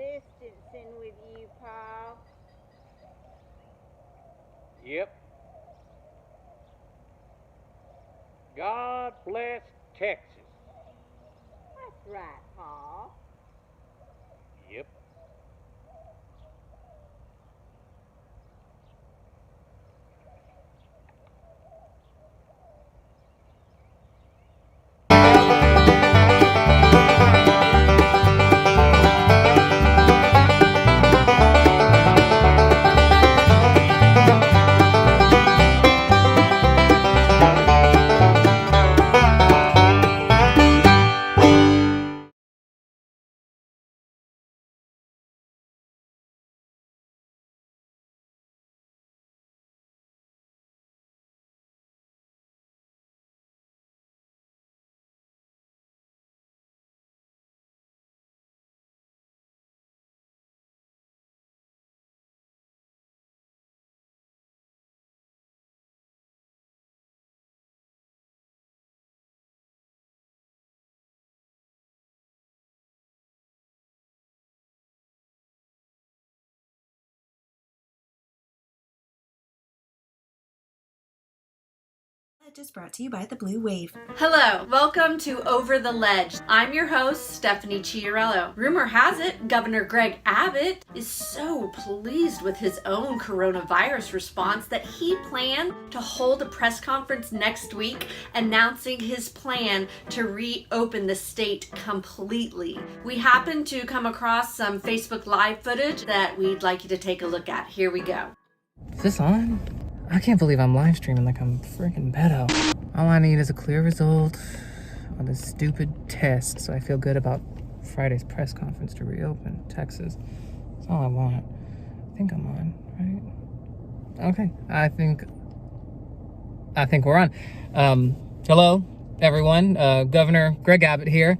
distancing with you, Paul. Yep. God bless Texas. That's right, Paul. Yep. Is brought to you by the Blue Wave. Hello, welcome to Over the Ledge. I'm your host, Stephanie Chiarello. Rumor has it, Governor Greg Abbott is so pleased with his own coronavirus response that he planned to hold a press conference next week announcing his plan to reopen the state completely. We happened to come across some Facebook Live footage that we'd like you to take a look at. Here we go. Is this on? I can't believe I'm live streaming like I'm freaking Beto. All I need is a clear result on this stupid test, so I feel good about Friday's press conference to reopen Texas. That's all I want. I think I'm on, right? Okay, I think we're on. Hello, everyone. Governor Greg Abbott here.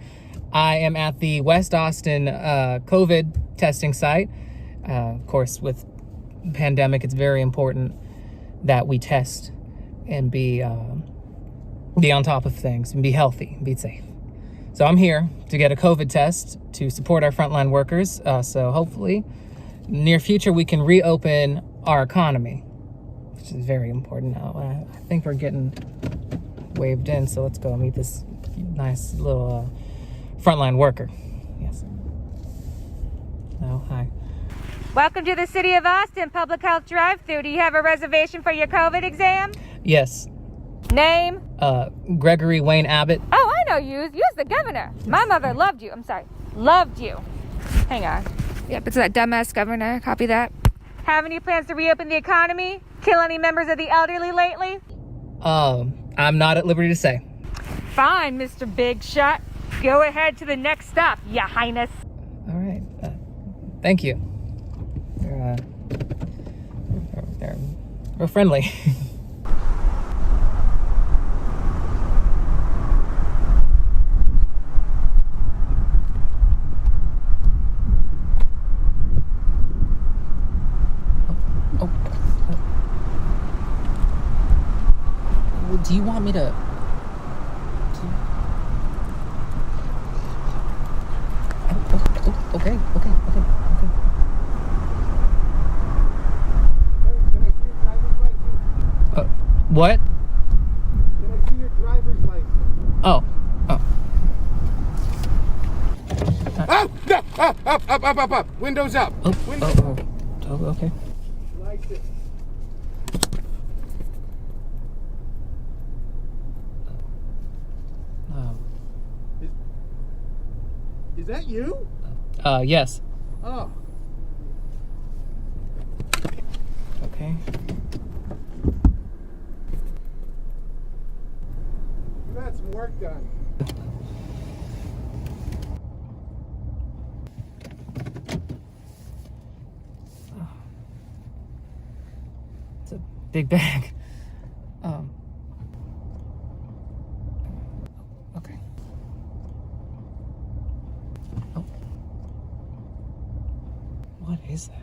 I am at the West Austin COVID testing site. Of course, with the pandemic, it's very important that we test and be on top of things and be healthy and be safe. So I'm here to get a COVID test to support our frontline workers. So hopefully, near future, we can reopen our economy, which is very important now. I think we're getting waved in, so let's go meet this nice little frontline worker. Yes. Oh, hi. Welcome to the City of Austin Public Health Drive-Thru. Do you have a reservation for your COVID exam? Yes. Name? Gregory Wayne Abbott. Oh, I know you. You're the governor. My mother loved you. I'm sorry. Loved you. Hang on. Yep, it's that dumbass governor. Copy that. Have any plans to reopen the economy? Kill any members of the elderly lately? I'm not at liberty to say. Fine, Mr. Big Shot. Go ahead to the next stop, Your Highness. All right. Thank you. We're friendly. Do you want me to? Okay. What? Can I see your driver's license? Oh. No! Up! Windows up! Oh, okay. License. Is that you? Yes. Oh. Okay. You got some work done. It's a big bag. Okay. Oh. What is that?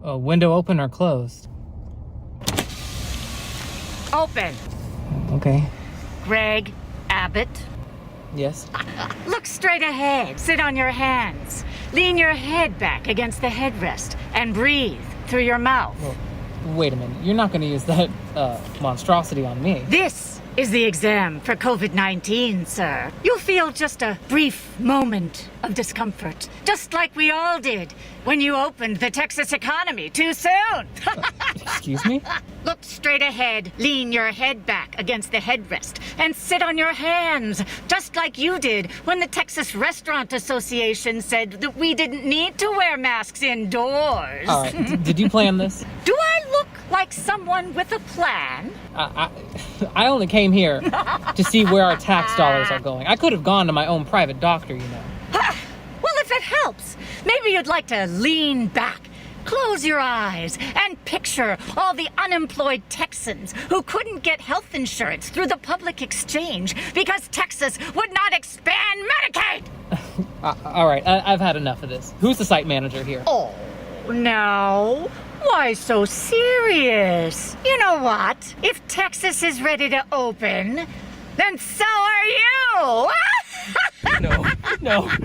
Window open or closed? Open. Okay. Greg Abbott. Yes? Look straight ahead. Sit on your hands. Lean your head back against the headrest and breathe through your mouth. Well, wait a minute. You're not going to use that monstrosity on me. This is the exam for COVID-19, sir. You'll feel just a brief moment of discomfort, just like we all did when you opened the Texas economy too soon. Excuse me? Look straight ahead, lean your head back against the headrest, and sit on your hands, just like you did when the Texas Restaurant Association said that we didn't need to wear masks indoors. All right. Did you plan this? Do I look like someone with a plan? I only came here to see where our tax dollars are going. I could have gone to my own private doctor, you know. Well, if it helps, maybe you'd like to lean back, close your eyes, and picture all the unemployed Texans who couldn't get health insurance through the public exchange because Texas would not expand Medicaid. All right, I've had enough of this. Who's the site manager here? Oh, no. Why so serious? You know what? If Texas is ready to open, then so are you. No. Honey,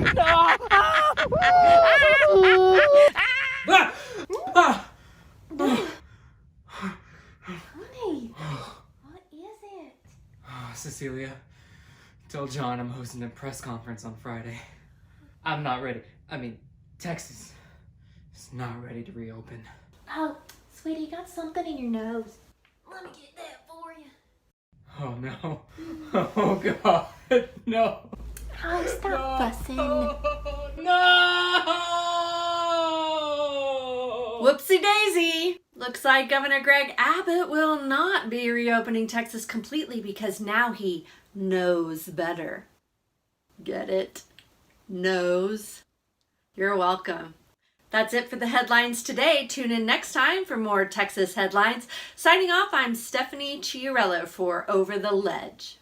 what is it? Cecilia, tell John I'm hosting a press conference on Friday. I'm not ready. I mean, Texas is not ready to reopen. Oh, sweetie, you got something in your nose. Let me get that for you. Oh no. Oh God. No. Oh, stop fussing. No! Whoopsie daisy! Looks like Governor Greg Abbott will not be reopening Texas completely because now he knows better. Get it? Knows. You're welcome. That's it for the headlines today. Tune in next time for more Texas headlines. Signing off, I'm Stephanie Chiarello for Over the Ledge.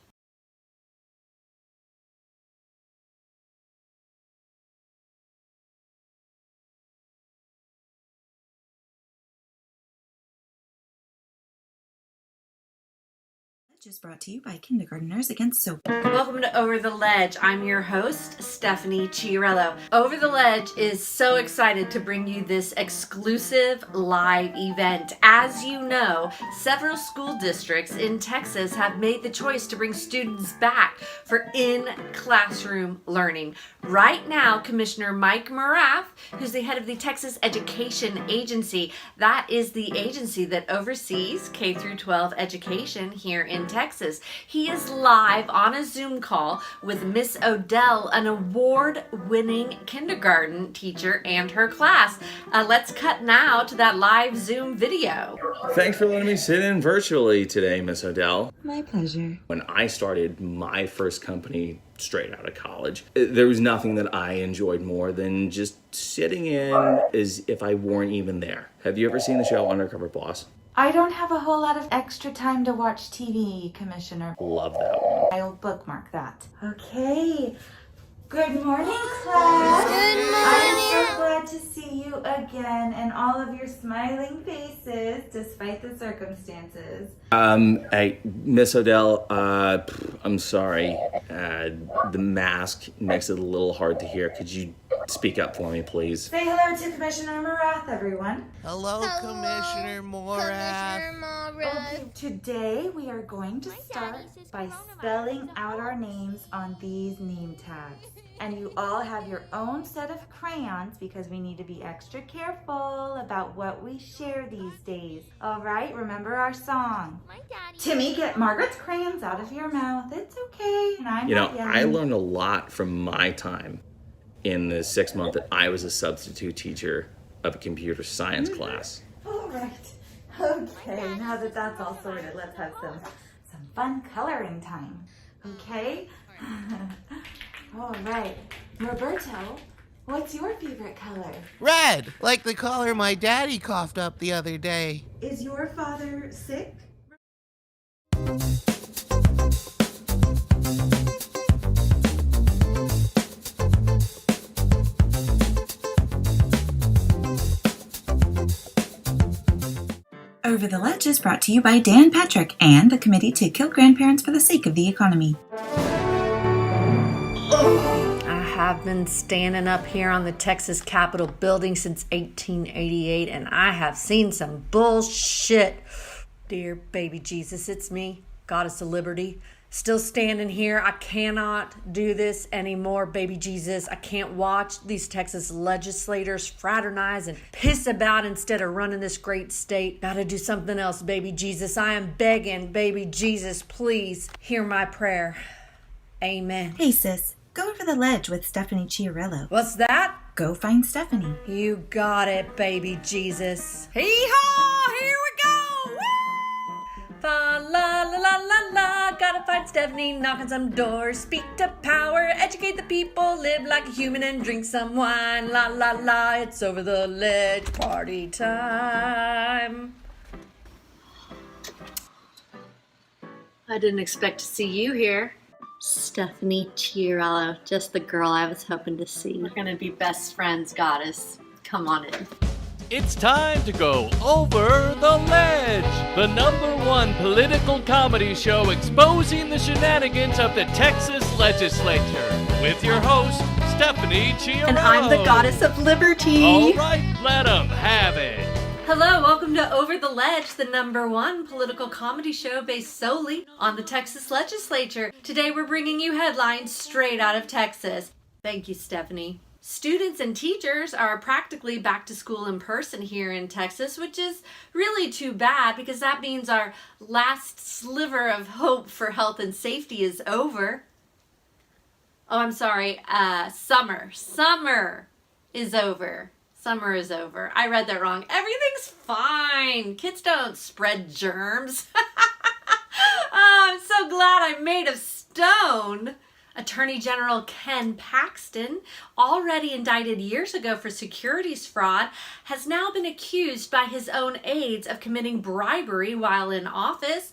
Just brought to you by Kindergarteners Against Soap. Welcome to Over the Ledge. I'm your host, Stephanie Chiarello. Over the Ledge is so excited to bring you this exclusive live event. As you know, several school districts in Texas have made the choice to bring students back for in-classroom learning. Right now, Commissioner Mike Morath, who's the head of the Texas Education Agency, that is the agency that oversees K-12 education here in Texas. He is live on a Zoom call with Miss Odell, an award-winning kindergarten teacher, and her class. Let's cut now to that live Zoom video. Thanks for letting me sit in virtually today, Miss Odell. My pleasure. When I started my first company straight out of college, there was nothing that I enjoyed more than just sitting in as if I weren't even there. Have you ever seen the show Undercover Boss? I don't have a whole lot of extra time to watch TV, Commissioner. Love that one. I'll bookmark that. Okay. Good morning, class. Good morning. I'm so glad to see you again and all of your smiling faces despite the circumstances. Hey, Miss Odell, I'm sorry. The mask makes it a little hard to hear. Could you speak up for me, please? Say hello to Commissioner Morath, everyone. Hello, Commissioner Morath. Okay, today we are going to start by spelling out our names on these name tags. And you all have your own set of crayons because we need to be extra careful about what we share these days. All right, remember our song. Timmy, get Margaret's crayons out of your mouth. It's okay. And I'm not yelling. I learned a lot from my time in the 6 months that I was a substitute teacher of a computer science class. All right. Okay, now that that's all sorted, let's have some fun coloring time. Okay? All right. Roberto, what's your favorite color? Red, like the color my daddy coughed up the other day. Is your father sick? Over the Ledge is brought to you by Dan Patrick and the Committee to Kill Grandparents for the Sake of the Economy. I have been standing up here on the Texas Capitol building since 1888, and I have seen some bullshit. Dear baby Jesus, it's me, Goddess of Liberty. Still standing here. I cannot do this anymore, baby Jesus. I can't watch these Texas legislators fraternize and piss about instead of running this great state. Gotta do something else, baby Jesus. I am begging, baby Jesus, please hear my prayer. Amen. Hey sis, go over the ledge with Stephanie Chiarello. What's that? Go find Stephanie. You got it, baby Jesus. Hee-haw! Here we go! Woo! Fa la la la la la, gotta find Stephanie, knock on some doors, speak to power, educate the people, live like a human and drink some wine. La la la, it's over the ledge, party time. I didn't expect to see you here. Stephanie Chiarello, just the girl I was hoping to see. We're gonna be best friends, Goddess. Come on in. It's time to go over the ledge, the #1 political comedy show exposing the shenanigans of the Texas legislature, with your host, Stephanie Chiarello. And I'm the Goddess of Liberty. All right, let 'em have it. Hello, welcome to Over the Ledge, the #1 political comedy show based solely on the Texas legislature. Today we're bringing you headlines straight out of Texas. Thank you, Stephanie. Students and teachers are practically back to school in person here in Texas, which is really too bad because that means our last sliver of hope for health and safety is over. Oh, I'm sorry, summer. Summer is over. Summer is over. I read that wrong. Everything's fine. Kids don't spread germs. Oh, I'm so glad I'm made of stone. Attorney General Ken Paxton, already indicted years ago for securities fraud, has now been accused by his own aides of committing bribery while in office.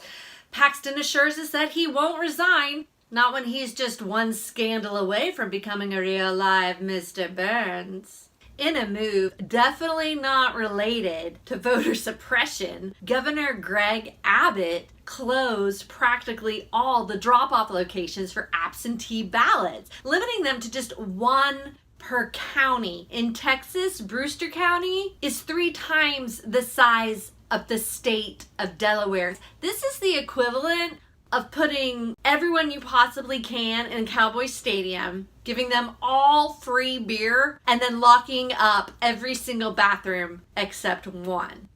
Paxton assures us that he won't resign, not when he's just one scandal away from becoming a real live Mr. Burns. In a move definitely not related to voter suppression, Governor Greg Abbott closed practically all the drop-off locations for absentee ballots, limiting them to just one per county. In Texas, Brewster County is 3 times the size of the state of Delaware. This is the equivalent of putting everyone you possibly can in Cowboy Stadium, giving them all free beer, and then locking up every single bathroom except one.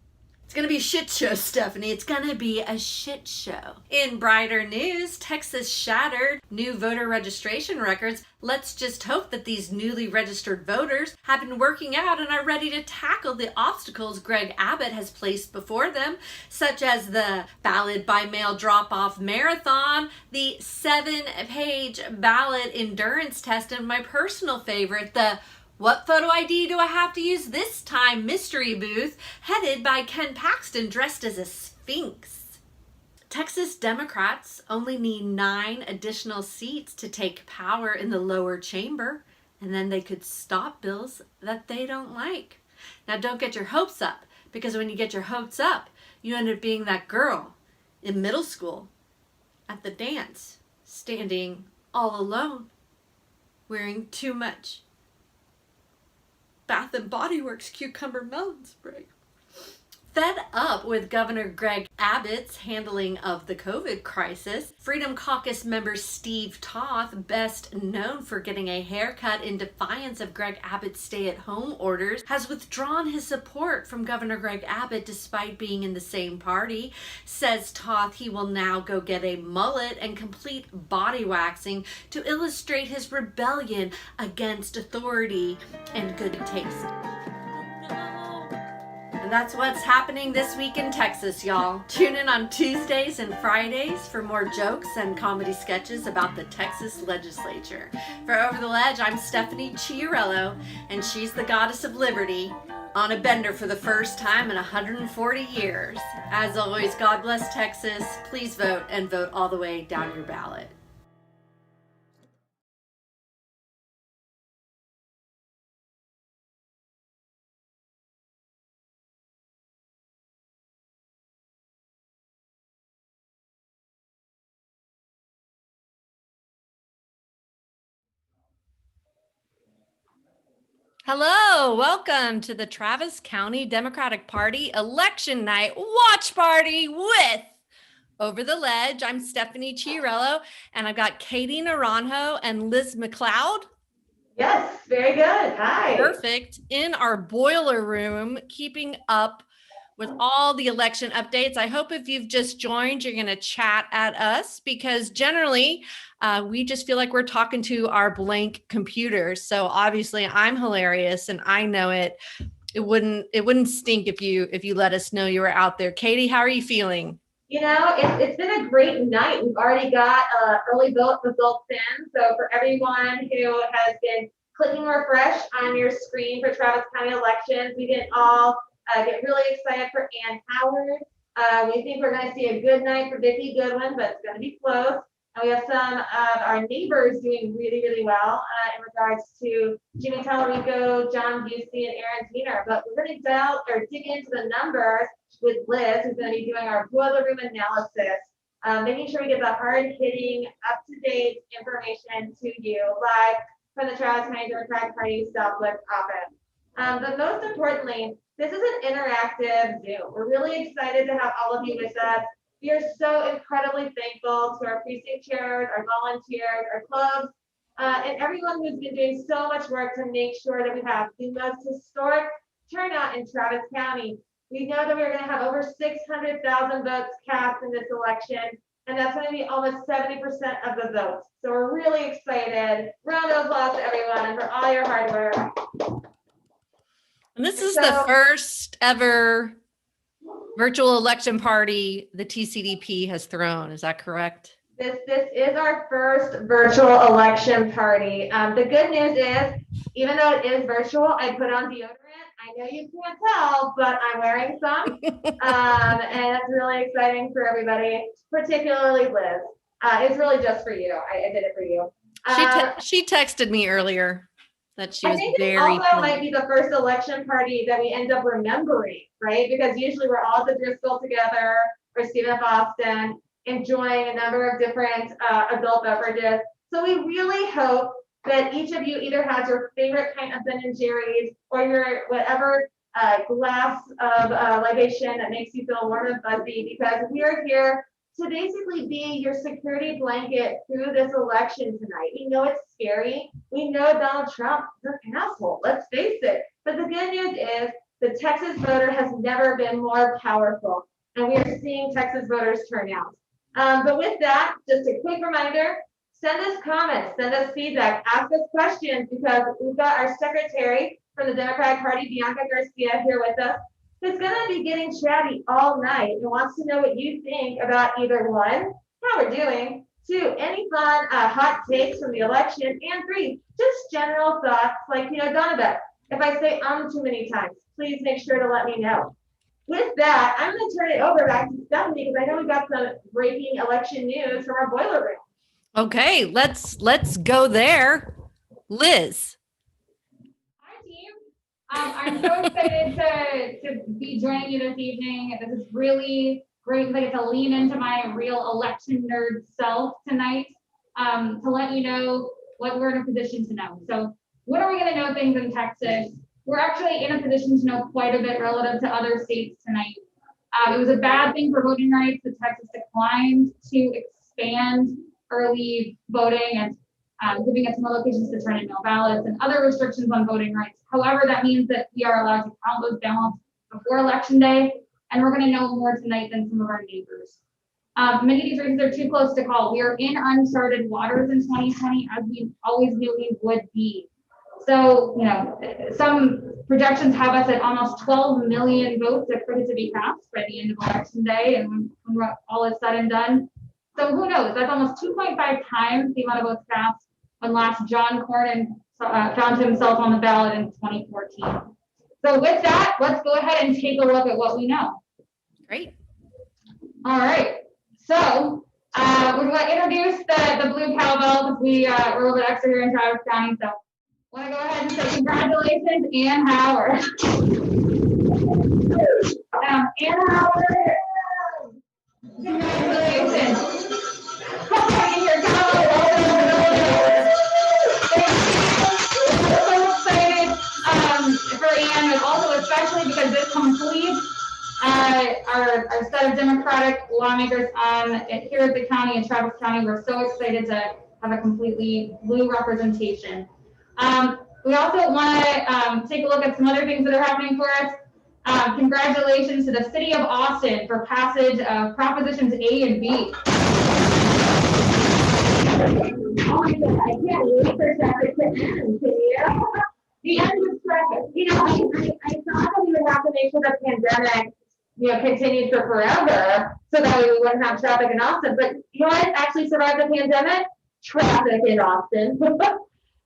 It's gonna be a shit show, Stephanie. It's gonna be a shit show. In brighter news, Texas shattered new voter registration records. Let's just hope that these newly registered voters have been working out and are ready to tackle the obstacles Greg Abbott has placed before them, such as the ballot by mail drop-off marathon, the 7-page ballot endurance test, and my personal favorite, the "What photo ID do I have to use this time?" mystery booth, headed by Ken Paxton dressed as a sphinx. Texas Democrats only need 9 additional seats to take power in the lower chamber, and then they could stop bills that they don't like. Now don't get your hopes up, because when you get your hopes up, you end up being that girl in middle school at the dance, standing all alone, wearing too much Bath and Body Works cucumber melon spray. Fed up with Governor Greg Abbott's handling of the COVID crisis, Freedom Caucus member Steve Toth, best known for getting a haircut in defiance of Greg Abbott's stay-at-home orders, has withdrawn his support from Governor Greg Abbott despite being in the same party. Says Toth he will now go get a mullet and complete body waxing to illustrate his rebellion against authority and good taste. And that's what's happening this week in Texas, y'all. Tune in on Tuesdays and Fridays for more jokes and comedy sketches about the Texas legislature. For Over the Ledge, I'm Stephanie Chiarello, and she's the Goddess of Liberty on a bender for the first time in 140 years. As always, God bless Texas. Please vote, and vote all the way down your ballot. Hello, welcome to the Travis County Democratic Party election night watch party with Over the Ledge. I'm Stephanie Chiarello, and I've got Katie Naranjo and Liz McLeod. Yes, very good. Hi. Perfect. In our boiler room, keeping up with all the election updates. I hope if you've just joined, you're going to chat at us because generally we just feel like we're talking to our blank computers. So obviously I'm hilarious and I know it. It wouldn't stink if you let us know you were out there. Katie, how are you feeling? You know, it's been a great night. We've already got early vote results in. So for everyone who has been clicking refresh on your screen for Travis County elections, we can all get really excited for Ann Howard. We think we're going to see a good night for Vicki Goodwin, but it's going to be close. And we have some of our neighbors doing really, really well in regards to Jimmy Tallarico, John Busey, and Aaron Diener. But we're going to dig into the numbers with Liz, who's going to be doing our boiler room analysis, making sure we get the hard-hitting, up-to-date information to you live from the Travis County Democratic Party Southwest office. But most importantly, this is an interactive Zoom. We're really excited to have all of you with us. We are so incredibly thankful to our precinct chairs, our volunteers, our clubs, and everyone who's been doing so much work to make sure that we have the most historic turnout in Travis County. We know that we're going to have over 600,000 votes cast in this election, and that's going to be almost 70% of the votes. So we're really excited. Round of applause to everyone for all your hard work. And this is the first ever virtual election party the TCDP has thrown. Is that correct? This is our first virtual election party. The good news is, even though it is virtual, I put on deodorant. I know you can't tell, but I'm wearing some. And it's really exciting for everybody, particularly Liz. It's really just for you. I did it for you. She texted me earlier that she was very I think it also might be the first election party that we end up remembering, right? Because usually we're all at the Driscoll together or Stephen F. Austin, enjoying a number of different adult beverages. So we really hope that each of you either has your favorite kind of Ben and Jerry's or your whatever glass of libation that makes you feel warm and fuzzy, because we are here to basically be your security blanket through this election tonight. We know it's scary. We know Donald Trump is an asshole. Let's face it. But the good news is the Texas voter has never been more powerful, and we are seeing Texas voters turn out. But with that, just a quick reminder, send us comments, send us feedback, ask us questions, because we've got our secretary from the Democratic Party, Bianca Garcia, here with us, who's going to be getting chatty all night and wants to know what you think about either one, how we're doing, two, any fun hot takes from the election, and three, just general thoughts like, Donovan, if I say too many times, please make sure to let me know. With that, I'm going to turn it over back to Stephanie because I know we got some breaking election news from our boiler room. Okay, let's go there. Liz. Hi, team. I'm so excited to be joining you this evening. This is really great because I get to lean into my real election nerd self tonight to let you know what we're in a position to know. So when are we going to know things in Texas? We're actually in a position to know quite a bit relative to other states tonight. It was a bad thing for voting rights that Texas declined to expand early voting and giving us more locations to turn in mail ballots and other restrictions on voting rights. However, that means that we are allowed to count those ballots before Election Day, and we're going to know more tonight than some of our neighbors. Many of these races are too close to call. We are in uncharted waters in 2020, as we always knew we would be. So, some projections have us at almost 12 million votes that are to be cast by the end of Election Day, and when all is said and done. So who knows? That's almost 2.5 times the amount of votes cast when last John Cornyn found himself on the ballot in 2014. So with that, let's go ahead and take a look at what we know. Great. All right. So we're going to introduce the blue cowbell because we're a little bit extra here in Travis County. So I want to go ahead and say congratulations, Ann Howard. Ann Howard. Congratulations. So excited set of Democratic lawmakers here at the county in Travis County. We're so excited to have a completely blue representation. We also want to take a look at some other things that are happening for us. Congratulations to the City of Austin for passage of Propositions A and B. Oh my God, I can't wait for traffic to end. The end of traffic. You know, I thought that we would have to make sure the pandemic, continued for forever, so that way we wouldn't have traffic in Austin. But you know what actually survived the pandemic? Traffic in Austin.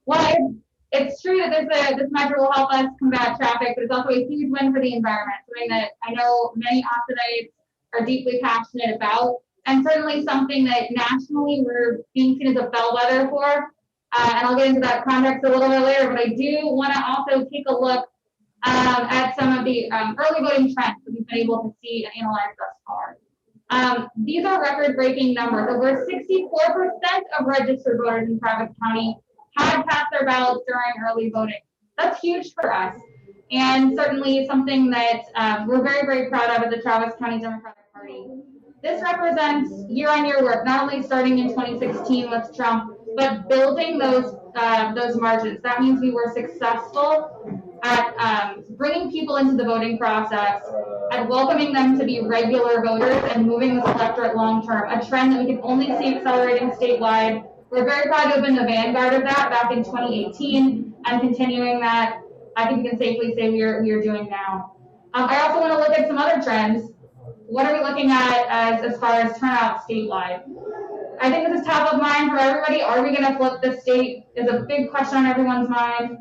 Well, it's true that this measure will help us combat traffic, but it's also a huge win for the environment, something that I know many Austinites are deeply passionate about, and certainly something that nationally we're being seen as a bellwether for. And I'll get into that context a little bit later, but I do want to also take a look at some of the early voting trends that we've been able to see and analyze thus far. These are record-breaking numbers. Over 64% of registered voters in Travis County had cast their ballots during early voting. That's huge for us, and certainly something that we're very, very proud of at the Travis County Democratic Party. This represents year-on-year work, not only starting in 2016 with Trump, but building those margins. That means we were successful at bringing people into the voting process, at welcoming them to be regular voters and moving this electorate long-term, a trend that we can only see accelerating statewide. We're very proud to have been the vanguard of that back in 2018, and continuing that, I think we can safely say we are doing now. I also want to look at some other trends. What are we looking at as far as turnout statewide? I think this is top of mind for everybody. Are we going to flip the state is a big question on everyone's mind.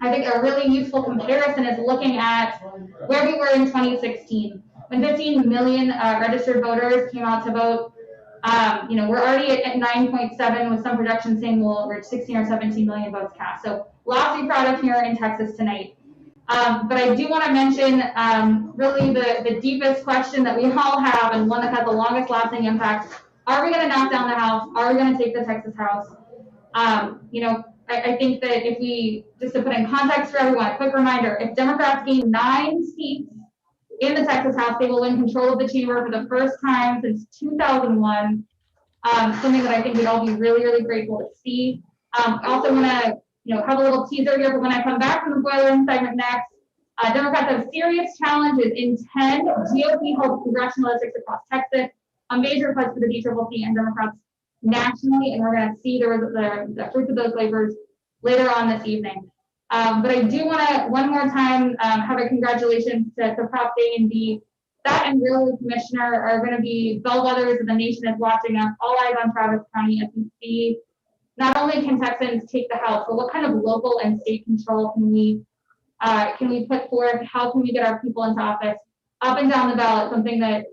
I think a really useful comparison is looking at where we were in 2016, when 15 million registered voters came out to vote. We're already at 9.7, with some projections saying we'll reach 16 or 17 million votes cast. So lots to be proud of here in Texas tonight. But I do want to mention really the deepest question that we all have, and one that has the longest lasting impact. Are we going to knock down the House? Are we going to take the Texas House? I think that if we, just to put in context for everyone, a quick reminder, if Democrats gain 9 seats in the Texas House, they will win control of the chamber for the first time since 2001. Something that I think we'd all be really, really grateful to see. I also want to have a little teaser here for when I come back from the boiler room segment next. Democrats have serious challenges in 10 GOP-held congressional districts across Texas, a major push for the DCCC and Democrats nationally, and we're going to see the fruits of those labors later on this evening. But I do want to, one more time, have a congratulations to Prop A and B. That and Railroad Commissioner are going to be bellwethers, and the nation is watching us. All eyes on Travis County as we see not only can Texans take the House, but what kind of local and state control can we put forth? How can we get our people into office? Up and down the ballot, something that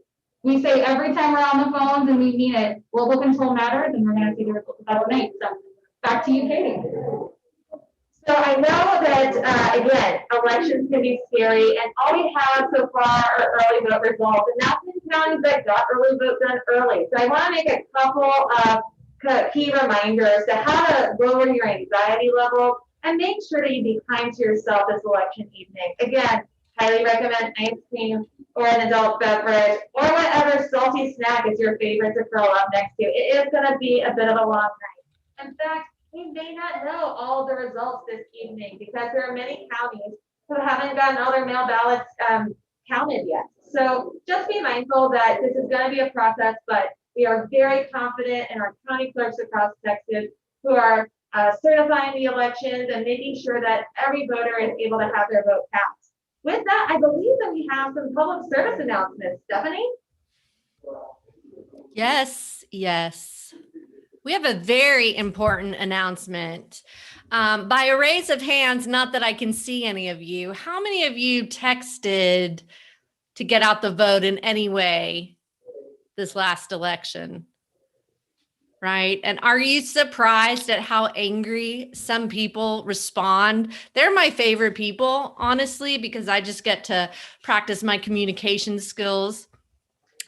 we say every time we're on the phones, and we mean it. Local control matters, and we're going to see the results of that tonight. So back to you, Katie. So I know that, again, elections can be scary, and all we have so far are early vote results, and that's in counties that got early vote done early. So I want to make a couple of key reminders to how to lower your anxiety level and make sure that you be kind to yourself this election evening. Again, highly recommend ice cream or an adult beverage or whatever salty snack is your favorite to curl up next to. It is going to be a bit of a long night. In fact, we may not know all the results this evening because there are many counties who haven't gotten all their mail ballots counted yet. So just be mindful that this is going to be a process, but we are very confident in our county clerks across Texas who are certifying the elections and making sure that every voter is able to have their vote cast. With that, I believe that we have some public service announcements. Stephanie? Yes. We have a very important announcement. By a raise of hands, not that I can see any of you, how many of you texted to get out the vote in any way this last election? Right? And are you surprised at how angry some people respond? They're my favorite people, honestly, because I just get to practice my communication skills.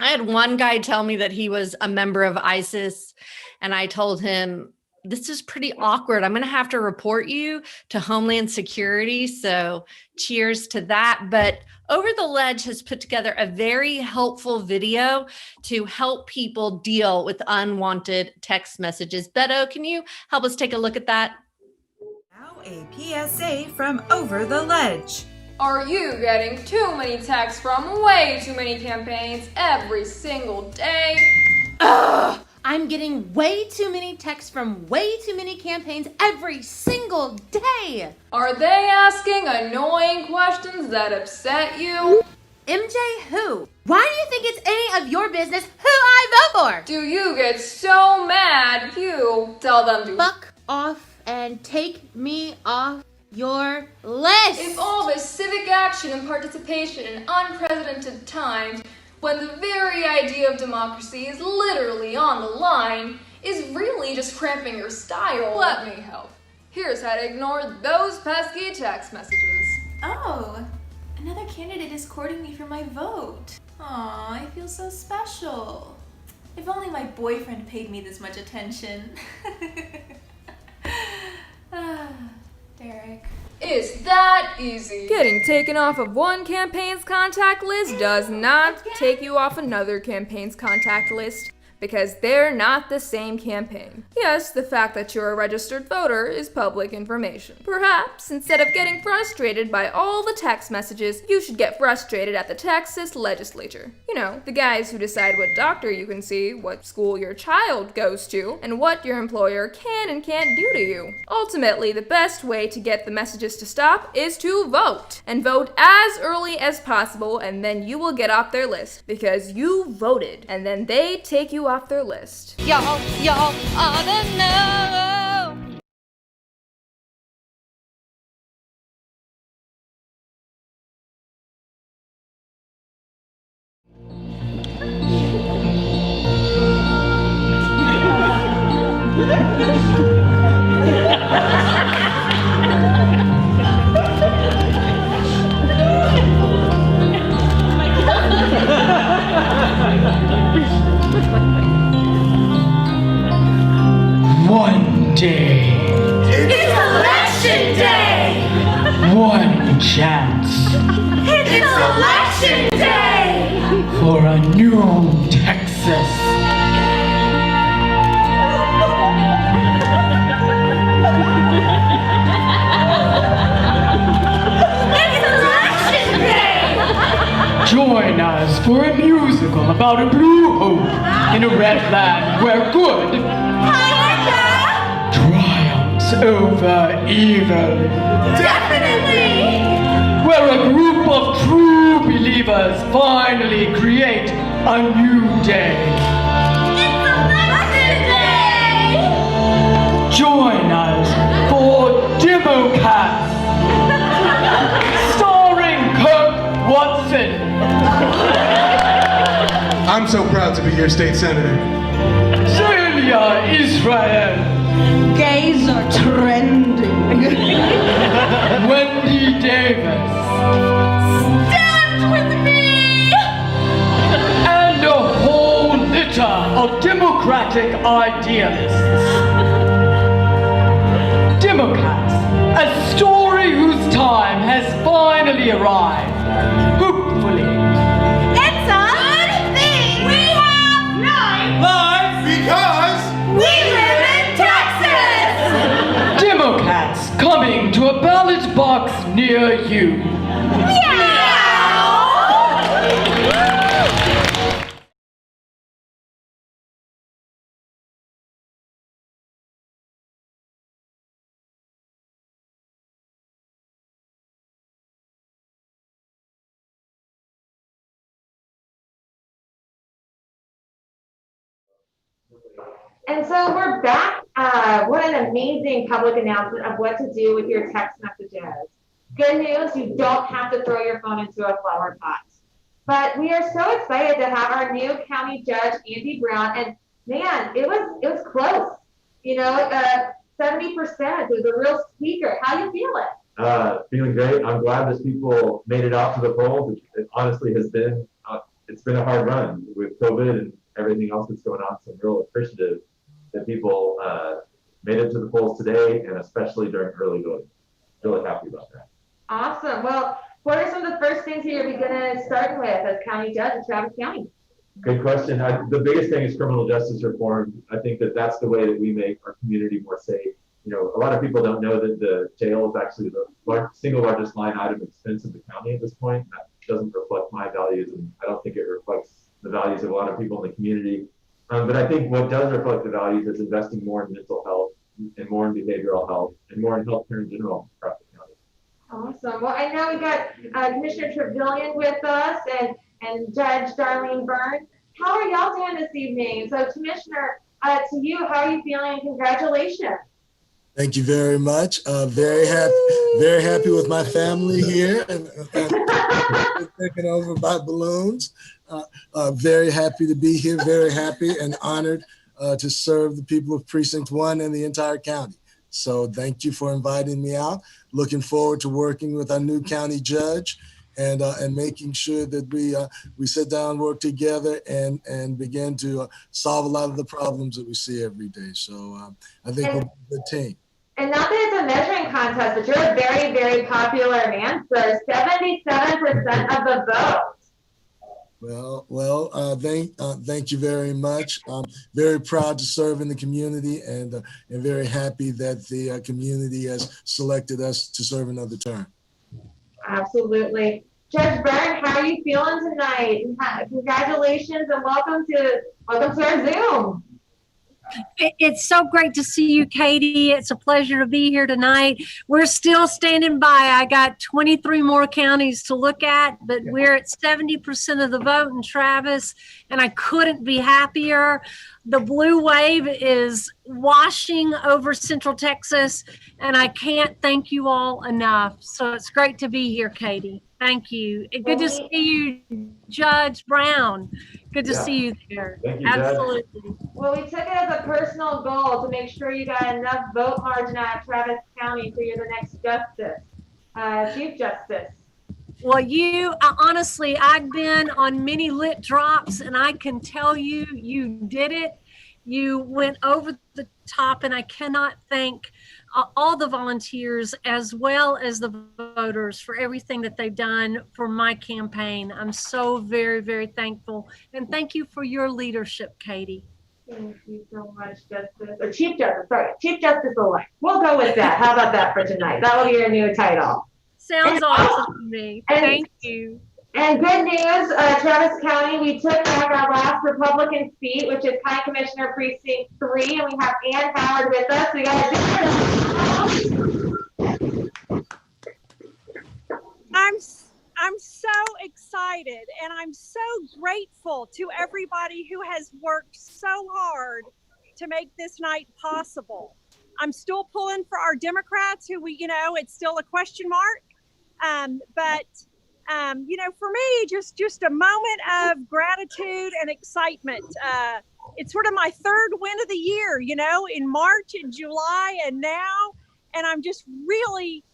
I had one guy tell me that he was a member of ISIS, and I told him This is pretty awkward. I'm going to have to report you to Homeland Security. So cheers to that. But Over the Ledge has put together a very helpful video to help people deal with unwanted text messages. Beto, can you help us take a look at that? Now a PSA from Over the Ledge. Are you getting too many texts from way too many campaigns every single day? Ugh! I'm getting way too many texts from way too many campaigns every single day. Are they asking annoying questions that upset you? MJ who? Why do you think it's any of your business who I vote for? Do you get so mad you tell them to fuck off and take me off your list? If all this civic action and participation in unprecedented times, when the very idea of democracy is literally on the line, is really just cramping your style, let me help. Here's how to ignore those pesky text messages. Oh, another candidate is courting me for my vote. Aw, I feel so special. If only my boyfriend paid me this much attention. Derek. It's that easy. Getting taken off of one campaign's contact list does not take you off another campaign's contact list, because they're not the same campaign. Yes, the fact that you're a registered voter is public information. Perhaps, instead of getting frustrated by all the text messages, you should get frustrated at the Texas legislature. You know, the guys who decide what doctor you can see, what school your child goes to, and what your employer can and can't do to you. Ultimately, the best way to get the messages to stop is to vote. And vote as early as possible, and then you will get off their list, because you voted, and then they take you off their list. Y'all ought to know. One day. It's election day! One chance. It's election day! For a new Texas. It's election day! Join us for a musical about a blue hope in a red land where good triumphs over evil. Definitely! Where a group of true believers finally create a new day. It's election day! Join us for Democats, starring Kirk Watson. I'm so proud to be your state senator. Celia Israel. Gays are trending. Wendy Davis. Stand with me! And a whole litter of Democratic idealists. Democrats, a story whose time has finally arrived. Hopefully. It's a good thing we have 9 Live because we live in Texas! Democrats coming to a ballot box near you. Meow! And so we're back. What an amazing public announcement of what to do with your text messages. Good news, you don't have to throw your phone into a flower pot. But we are so excited to have our new county judge, Andy Brown, and man, it was close. You know, 70% was a real squeaker. How you feeling? Feeling great. I'm glad that people made it out to the polls. It honestly has been, it's been a hard run with COVID and everything else that's going on. So I'm real appreciative that people made it to the polls today, and especially during early voting. Really happy about that. Awesome. Well, what are some of the first things that you're going to start with as county judge in Travis County? Good question. The biggest thing is criminal justice reform. I think that that's the way that we make our community more safe. You know, a lot of people don't know that the jail is actually the single largest line item expense of the county at this point. That doesn't reflect my values, and I don't think it reflects the values of a lot of people in the community. But I think what does reflect the values is investing more in mental health and more in behavioral health and more in healthcare in general across the county. Awesome. Well, I know we got Commissioner Trevelyan with us and Judge Darlene Byrne. How are y'all doing this evening? So, Commissioner, to you, how are you feeling? Congratulations. Thank you very much. Very happy with my family here and taken over by balloons. Very happy to be here. Very happy and honored to serve the people of Precinct 1 and the entire county. So thank you for inviting me out. Looking forward to working with our new county judge and making sure that we sit down, work together, and begin to solve a lot of the problems that we see every day. So I think we'll be a good team. And not that it's a measuring contest, but you're a very, very popular answer. 77% of the vote. Well, thank you very much. I'm very proud to serve in the community and very happy that the community has selected us to serve another term. Absolutely. Judge Byrne, how are you feeling tonight? Congratulations and welcome to our Zoom. It's so great to see you, Katie. It's a pleasure to be here tonight. We're still standing by. I got 23 more counties to look at, but we're at 70% of the vote in Travis, and I couldn't be happier. The blue wave is washing over Central Texas, and I can't thank you all enough. So it's great to be here, Katie. Thank you. Good to see you, Judge Brown. Good to see you there. Thank you, absolutely. Judge. Well, we took it as a personal goal to make sure you got enough vote margin out of Travis County so you're the next justice, Chief Justice. Well, honestly, I've been on many lit drops, and I can tell you, you did it. You went over the top, and I cannot thank all the volunteers as well as the voters for everything that they've done for my campaign. I'm so very, very thankful. And thank you for your leadership, Katie. Thank you so much, Justice. Or Chief Justice, sorry. Chief Justice elect. We'll go with that. How about that for tonight? That will be your new title. Sounds awesome to me. Thank you. And good news, Travis County, we took back our last Republican seat, which is County Commissioner Precinct 3, and we have Ann Howard with us. We got I'm so excited, and I'm so grateful to everybody who has worked so hard to make this night possible. I'm still pulling for our Democrats who it's still a question mark. But for me, just a moment of gratitude and excitement. It's sort of my third win of the year, in March and July and now. And I'm just really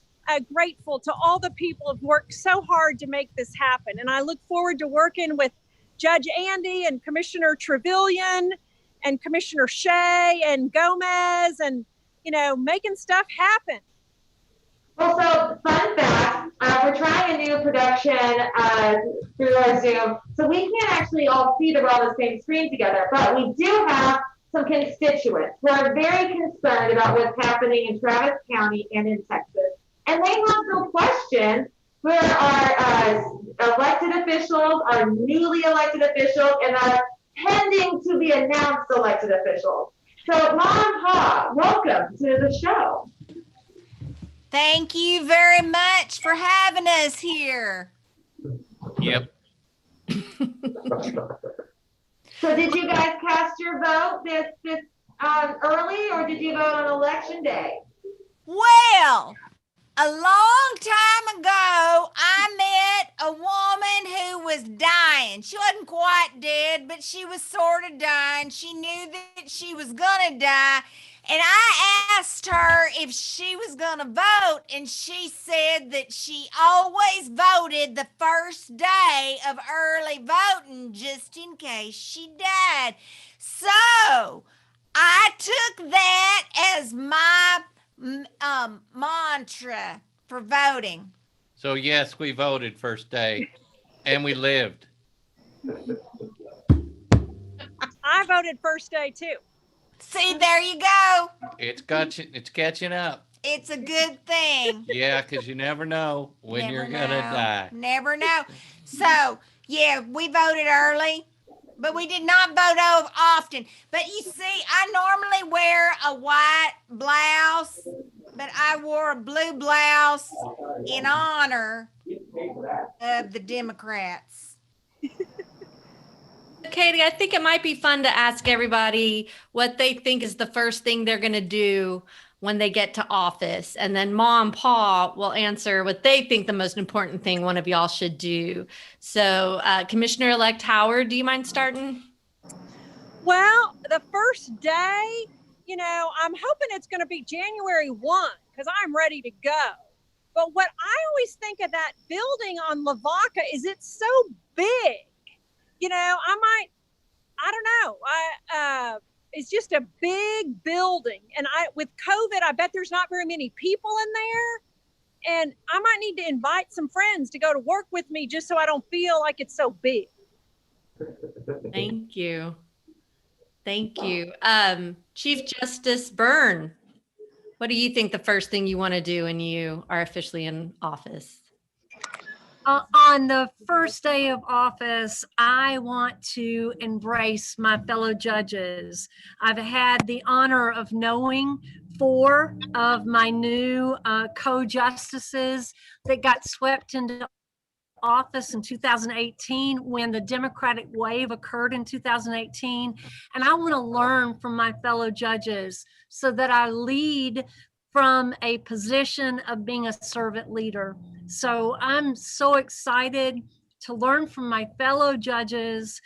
grateful to all the people who've worked so hard to make this happen. And I look forward to working with Judge Andy and Commissioner Trevelyan and Commissioner Shea and Gomez and, making stuff happen. Well, so fun fact, we're trying a new production through our Zoom, so we can't actually all see that we're on the same screen together, but we do have some constituents who are very concerned about what's happening in Travis County and in Texas. And they have some questions for our elected officials, our newly elected officials, and our pending to be announced elected officials. So, Mom, Pa, welcome to the show. Thank you very much for having us here. Yep. So did you guys cast your vote this early, or did you vote on election day? Well, a long time ago, I met a woman who was dying. She wasn't quite dead, but she was sort of dying. She knew that she was gonna die. And I asked her if she was going to vote, and she said that she always voted the first day of early voting just in case she died. So I took that as my mantra for voting. So yes, we voted first day, and we lived. I voted first day too. See, there you go. It's catching up. It's a good thing. Yeah, because you never know when you're gonna die. Never know. So, yeah, we voted early, but we did not vote often. But you see, I normally wear a white blouse, but I wore a blue blouse in honor of the Democrats. Katie, I think it might be fun to ask everybody what they think is the first thing they're going to do when they get to office. And then Mom and Pa will answer what they think the most important thing one of y'all should do. So Commissioner-elect Howard, do you mind starting? Well, the first day, you know, I'm hoping it's going to be January 1 because I'm ready to go. But what I always think of that building on Lavaca is it's so big. You know, I don't know. It's just a big building. And with COVID, I bet there's not very many people in there. And I might need to invite some friends to go to work with me just so I don't feel like it's so big. Thank you. Thank you. Chief Justice Byrne, what do you think the first thing you want to do when you are officially in office? On the first day of office, I want to embrace my fellow judges. I've had the honor of knowing 4 of my new co-justices that got swept into office in 2018 when the Democratic wave occurred in 2018. And I want to learn from my fellow judges so that I lead from a position of being a servant leader. So I'm so excited to learn from my fellow judges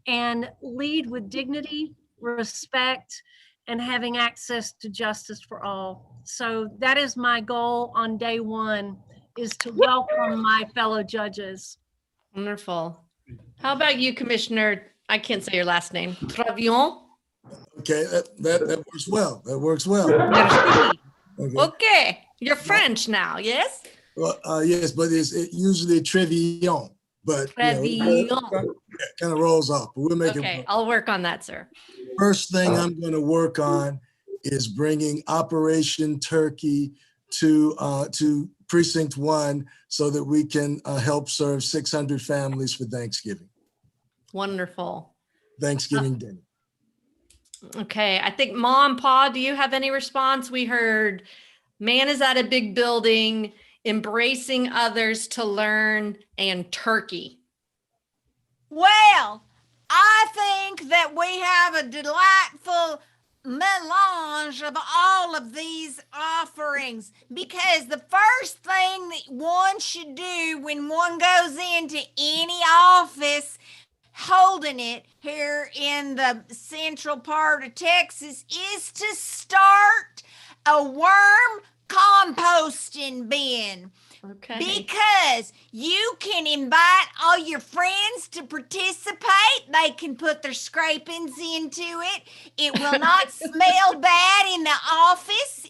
and lead with dignity, respect, and having access to justice for all. So that is my goal on day 1, is to welcome my fellow judges. Wonderful. How about you, Commissioner? I can't say your last name. Travion? Okay, that works well. That works well. Okay. You're French now, yes? Well, yes, but it's usually Trevion. But Trevion. Kind of rolls off. But we'll make it. Okay, I'll work on that, sir. First thing I'm going to work on is bringing Operation Turkey to Precinct 1 so that we can help serve 600 families for Thanksgiving. Wonderful. Thanksgiving dinner. Okay, I think Mom, Pa, do you have any response? We heard man is at a big building, embracing others to learn, and turkey. Well, I think that we have a delightful melange of all of these offerings, because the first thing that one should do when one goes into any office holding it here in the central part of Texas is to start a worm composting bin. Okay. Because you can invite all your friends to participate. They can put their scrapings into it. It will not smell bad in the office.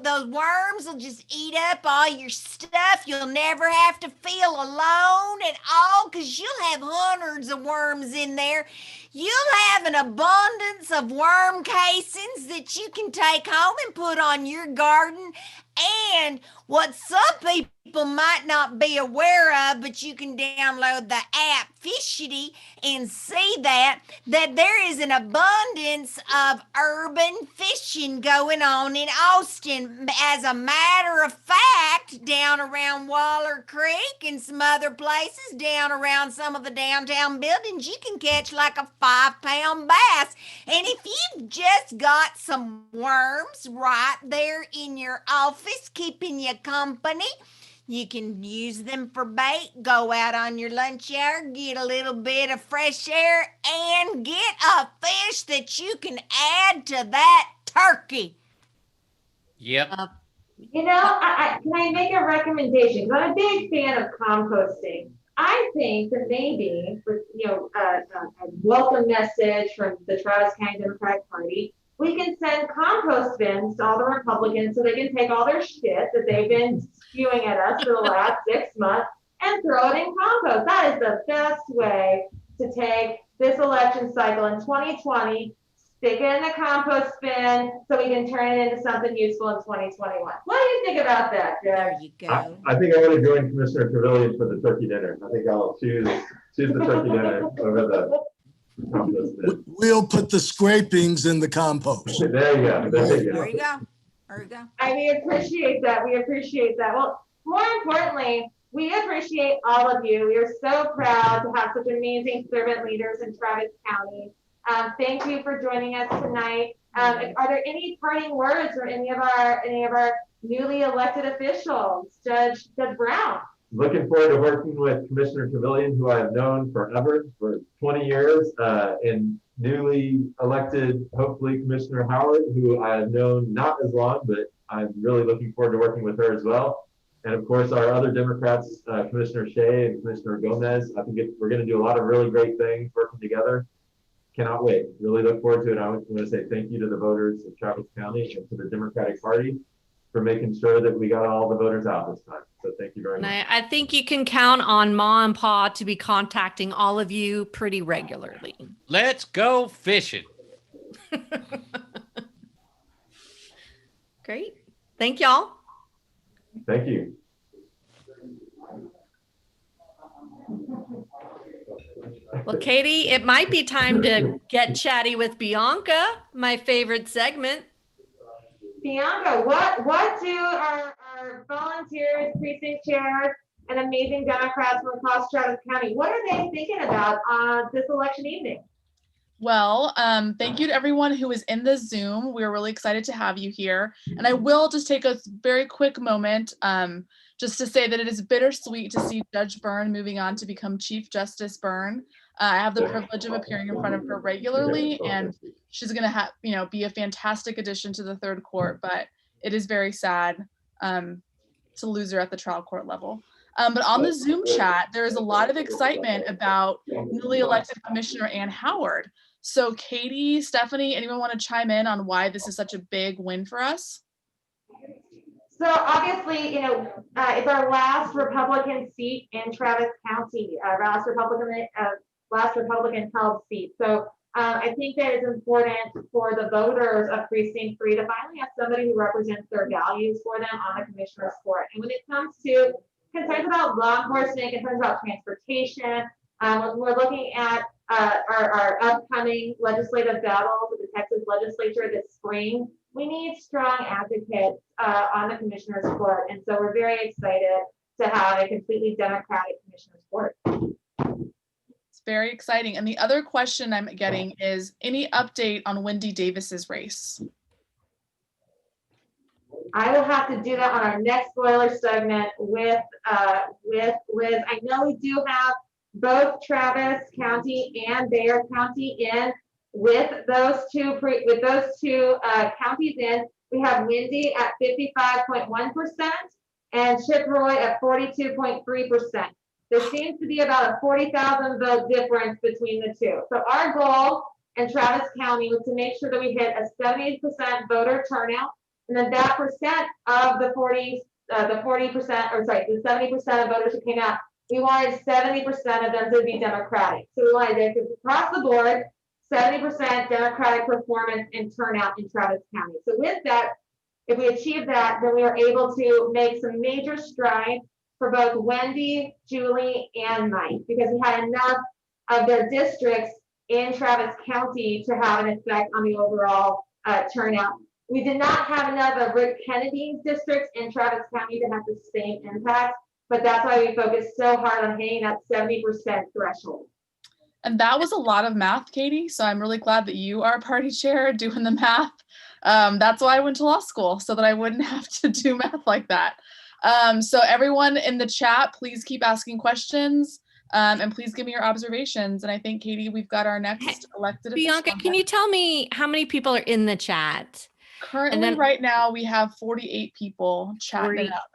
Those worms will just eat up all your stuff. You'll never have to feel alone at all because you'll have hundreds of worms in there. You'll have an abundance of worm casings that you can take home and put on your garden. And what some people might not be aware of, but you can download the app Fishity and see that there is an abundance of urban fishing going on in Austin. As a matter of fact, down around Waller Creek and some other places, down around some of the downtown buildings, you can catch like a 5-pound bass. And if you've just got some worms right there in your office, keeping you company, you can use them for bait, go out on your lunch hour, get a little bit of fresh air, and get a fish that you can add to that turkey. Yep. You know, can I make a recommendation? 'Cause I'm a big fan of composting. I think that maybe with, a welcome message from the Travis County Democratic Party, we can send compost bins to all the Republicans so they can take all their shit that they've been spewing at us for the last 6 months and throw it in compost. That is the best way to take this election cycle in 2020, stick it in the compost bin so we can turn it into something useful in 2021. What do you think about that, Jack? There you go. I think I want to join Commissioner Trevelyan for the turkey dinner. I think I'll choose the turkey dinner over the compost bin. We'll put the scrapings in the compost. There you go. There you go. There you go. There you go. We appreciate that. We appreciate that. Well, more importantly, we appreciate all of you. We are so proud to have such amazing servant leaders in Travis County. Thank you for joining us tonight. Are there any parting words from any of our newly elected officials? Judge Brown. Looking forward to working with Commissioner Trevelyan, who I have known forever, for 20 years, and newly elected, hopefully, Commissioner Howard, who I have known not as long, but I'm really looking forward to working with her as well. And of course, our other Democrats, Commissioner Shea and Commissioner Gomez, I think we're going to do a lot of really great things working together. Cannot wait. Really look forward to it. I want to say thank you to the voters of Travis County and to the Democratic Party for making sure that we got all the voters out this time. So thank you very much. And I think you can count on Ma and Pa to be contacting all of you pretty regularly. Let's go fishing. Great. Thank y'all. Thank you. Well, Katie, it might be time to get chatty with Bianca, my favorite segment. Bianca, what do our volunteers, precinct chairs, and amazing Democrats from across Travis County, what are they thinking about this election evening? Well, thank you to everyone who is in the Zoom. We're really excited to have you here. And I will just take a very quick moment just to say that it is bittersweet to see Judge Byrne moving on to become Chief Justice Byrne. I have the privilege of appearing in front of her regularly, and she's going to be a fantastic addition to the third court, but it is very sad to lose her at the trial court level. But on the Zoom chat, there is a lot of excitement about newly elected Commissioner Ann Howard. So Katie, Stephanie, anyone want to chime in on why this is such a big win for us? So obviously, it's our last Republican seat in Travis County, last Republican held seat. So I think that it's important for the voters of Precinct 3 to finally have somebody who represents their values for them on the commissioner's court. And when it comes to concerns about law enforcement, concerns about transportation, when we're looking at our upcoming legislative battles with the Texas legislature this spring, we need strong advocates on the commissioner's court. And so we're very excited to have a completely Democratic commissioner's court. It's very exciting. And the other question I'm getting is any update on Wendy Davis's race? I will have to do that on our next spoiler segment with Liz. I know we do have both Travis County and Bexar County in with those two counties in. We have Wendy at 55.1% and Chip Roy at 42.3%. There seems to be about a 40,000 vote difference between the two. So our goal in Travis County was to make sure that we hit a 70% voter turnout. And then that percent of the 70% of voters who came out, we wanted 70% of them to be Democratic. So we wanted to across the board, 70% Democratic performance and turnout in Travis County. So with that, if we achieve that, then we are able to make some major strides for both Wendy, Julie, and Mike, because we had enough of their districts in Travis County to have an effect on the overall turnout. We did not have enough of Rick Kennedy's districts in Travis County to have the same impact, but that's why we focused so hard on hitting that 70% threshold. And that was a lot of math, Katie. So I'm really glad that you are party chair doing the math. That's why I went to law school, so that I wouldn't have to do math like that. So everyone in the chat, please keep asking questions and please give me your observations. And I think, Katie, we've got our next elected Bianca, can you tell me how many people are in the chat? Currently, right now, we have 48 people chatting it up.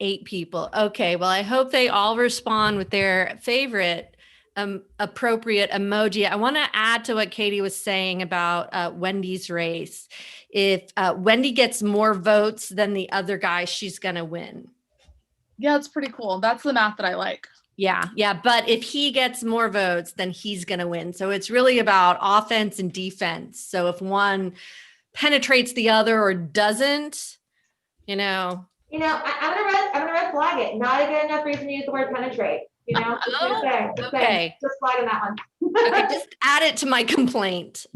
8 people. Okay, well, I hope they all respond with their favorite appropriate emoji. I want to add to what Katie was saying about Wendy's race. If Wendy gets more votes than the other guy, she's going to win. Yeah, it's pretty cool. That's the math that I like. Yeah. But if he gets more votes, then he's going to win. So it's really about offense and defense. So if one penetrates the other or doesn't, I'm gonna red flag it. Not a good enough reason to use the word penetrate. Just flagging that one. Okay, just add it to my complaint.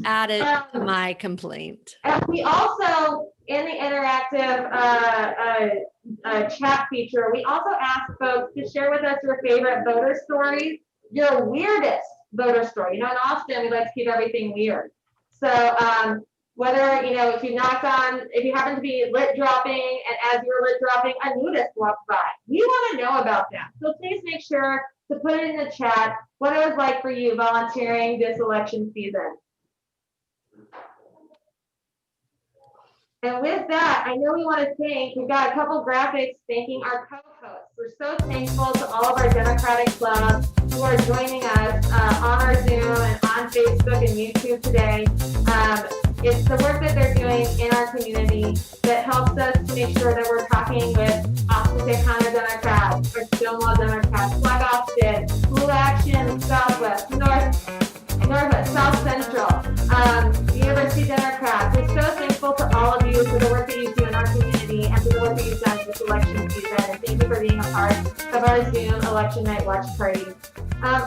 We also, in the interactive chat feature, we also ask folks to share with us your favorite voter stories, your weirdest voter story. In Austin, we like to keep everything weird. So whether, if you happen to be lit dropping, and as you were lit dropping, a nudist walked by, we want to know about that. So please make sure to put it in the chat what it was like for you volunteering this election season. And with that, I know we want to we've got a couple graphics thanking our co-hosts. We're so thankful to all of our Democratic clubs who are joining us on our Zoom and on Facebook and YouTube today. It's the work that they're doing in our community that helps us to make sure that we're talking with Austin-Texas Democrats, or Stonewall Democrats, Black Austin, Blue Action, Southwest, Northwest, South Central, the University Democrats. We're so thankful to all of you for the work that you do in our community and for the work that you've done this election season. And thank you for being a part of our Zoom election night watch party.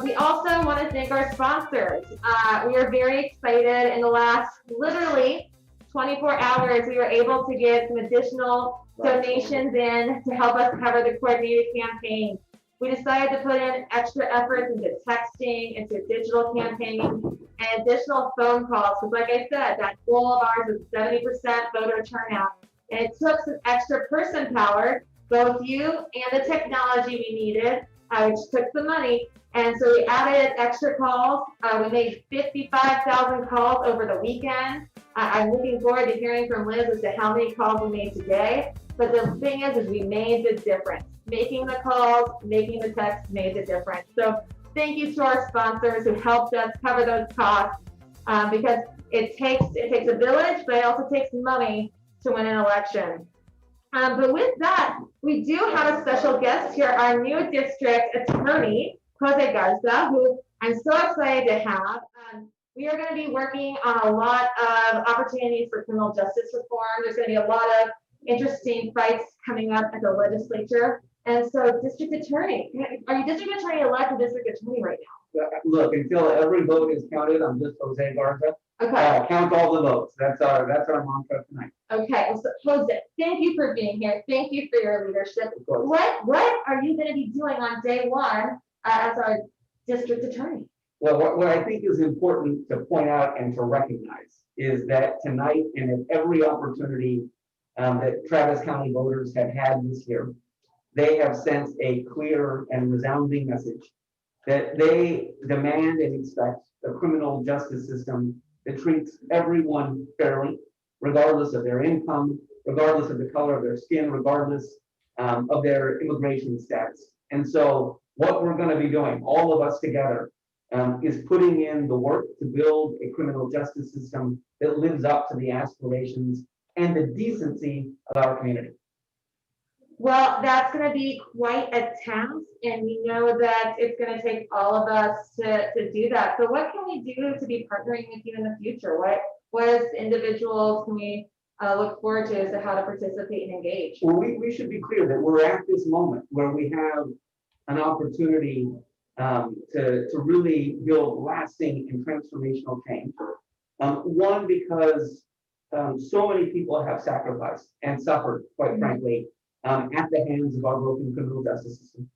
We also want to thank our sponsors. We are very excited. In the last literally 24 hours, we were able to get some additional donations in to help us cover the coordinated campaign. We decided to put in extra efforts into texting, into digital campaigning, and additional phone calls. Because like I said, that goal of ours is 70% voter turnout. And it took some extra person power, both you and the technology we needed, which took some money. And so we added extra calls. We made 55,000 calls over the weekend. I'm looking forward to hearing from Liz as to how many calls we made today. But the thing is we made the difference. Making the calls, making the texts made the difference. So thank you to our sponsors who helped us cover those costs, because it takes a village, but it also takes money to win an election. But with that, we do have a special guest here, our new district attorney, Jose Garza, who I'm so excited to have. We are going to be working on a lot of opportunities for criminal justice reform. There's going to be a lot of interesting fights coming up at the legislature. And so, district attorney, are you district attorney elect or district attorney right now? Look, until every vote is counted, I'm just Jose Garza. Okay. Count all the votes. That's our mantra tonight. Okay, so Jose, thank you for being here. Thank you for your leadership. What are you going to be doing on day one as our district attorney? Well, what I think is important to point out and to recognize is that tonight and at every opportunity that Travis County voters have had this year, they have sent a clear and resounding message that they demand and expect a criminal justice system that treats everyone fairly, regardless of their income, regardless of the color of their skin, regardless of their immigration status. And so what we're going to be doing, all of us together, is putting in the work to build a criminal justice system that lives up to the aspirations and the decency of our community. Well, that's going to be quite a task, and we know that it's going to take all of us to do that. So what can we do to be partnering with you in the future? What as individuals can we look forward to as to how to participate and engage? Well, we should be clear that we're at this moment where we have an opportunity to really build lasting and transformational change. One, because so many people have sacrificed and suffered, quite frankly, at the hands of our broken criminal justice system.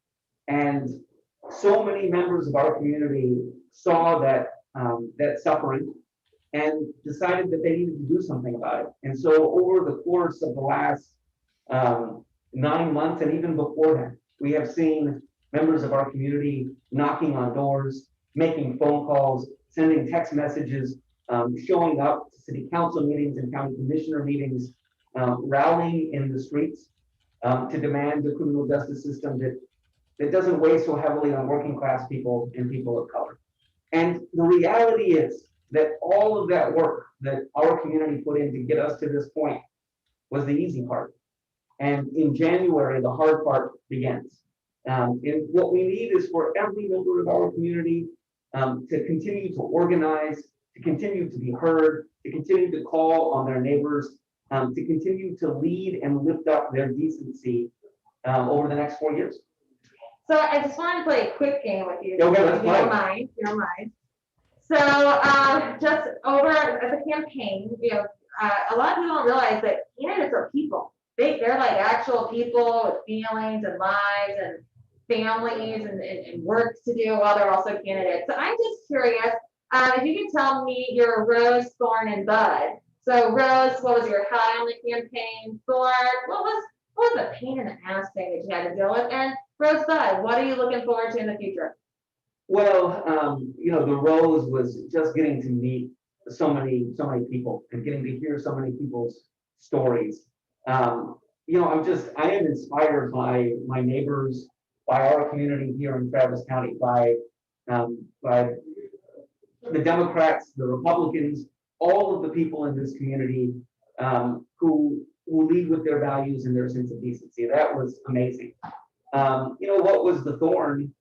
And so many members of our community saw that suffering and decided that they needed to do something about it. And so over the course of the last 9 months and even before that, we have seen members of our community knocking on doors, making phone calls, sending text messages, showing up to city council meetings and county commissioner meetings, rallying in the streets to demand the criminal justice system that that doesn't weigh so heavily on working class people and people of color. And the reality is that all of that work that our community put in to get us to this point was the easy part. And in January, the hard part begins. And what we need is for every member of our community to continue to organize, to continue to be heard, to continue to call on their neighbors, to continue to lead and lift up their decency over the next 4 years. So I just wanted to play a quick game with you. Okay, let's if you play. don't mind, if you don't mind. So just over at the campaign, a lot of people don't realize that candidates are people. They're like actual people with feelings and lives and families and work to do while they're also candidates. So I'm just curious if you can tell me your Rose, Thorn, and Bud. So Rose, what was your high on the campaign? Thorn, what was the pain in the ass thing that you had to deal with? And Rosebud, what are you looking forward to in the future? Well, the Rose was just getting to meet so many people and getting to hear so many people's stories. I am inspired by my neighbors, by our community here in Travis County, by the Democrats, the Republicans, all of the people in this community who lead with their values and their sense of decency. That was amazing. What was the thorn,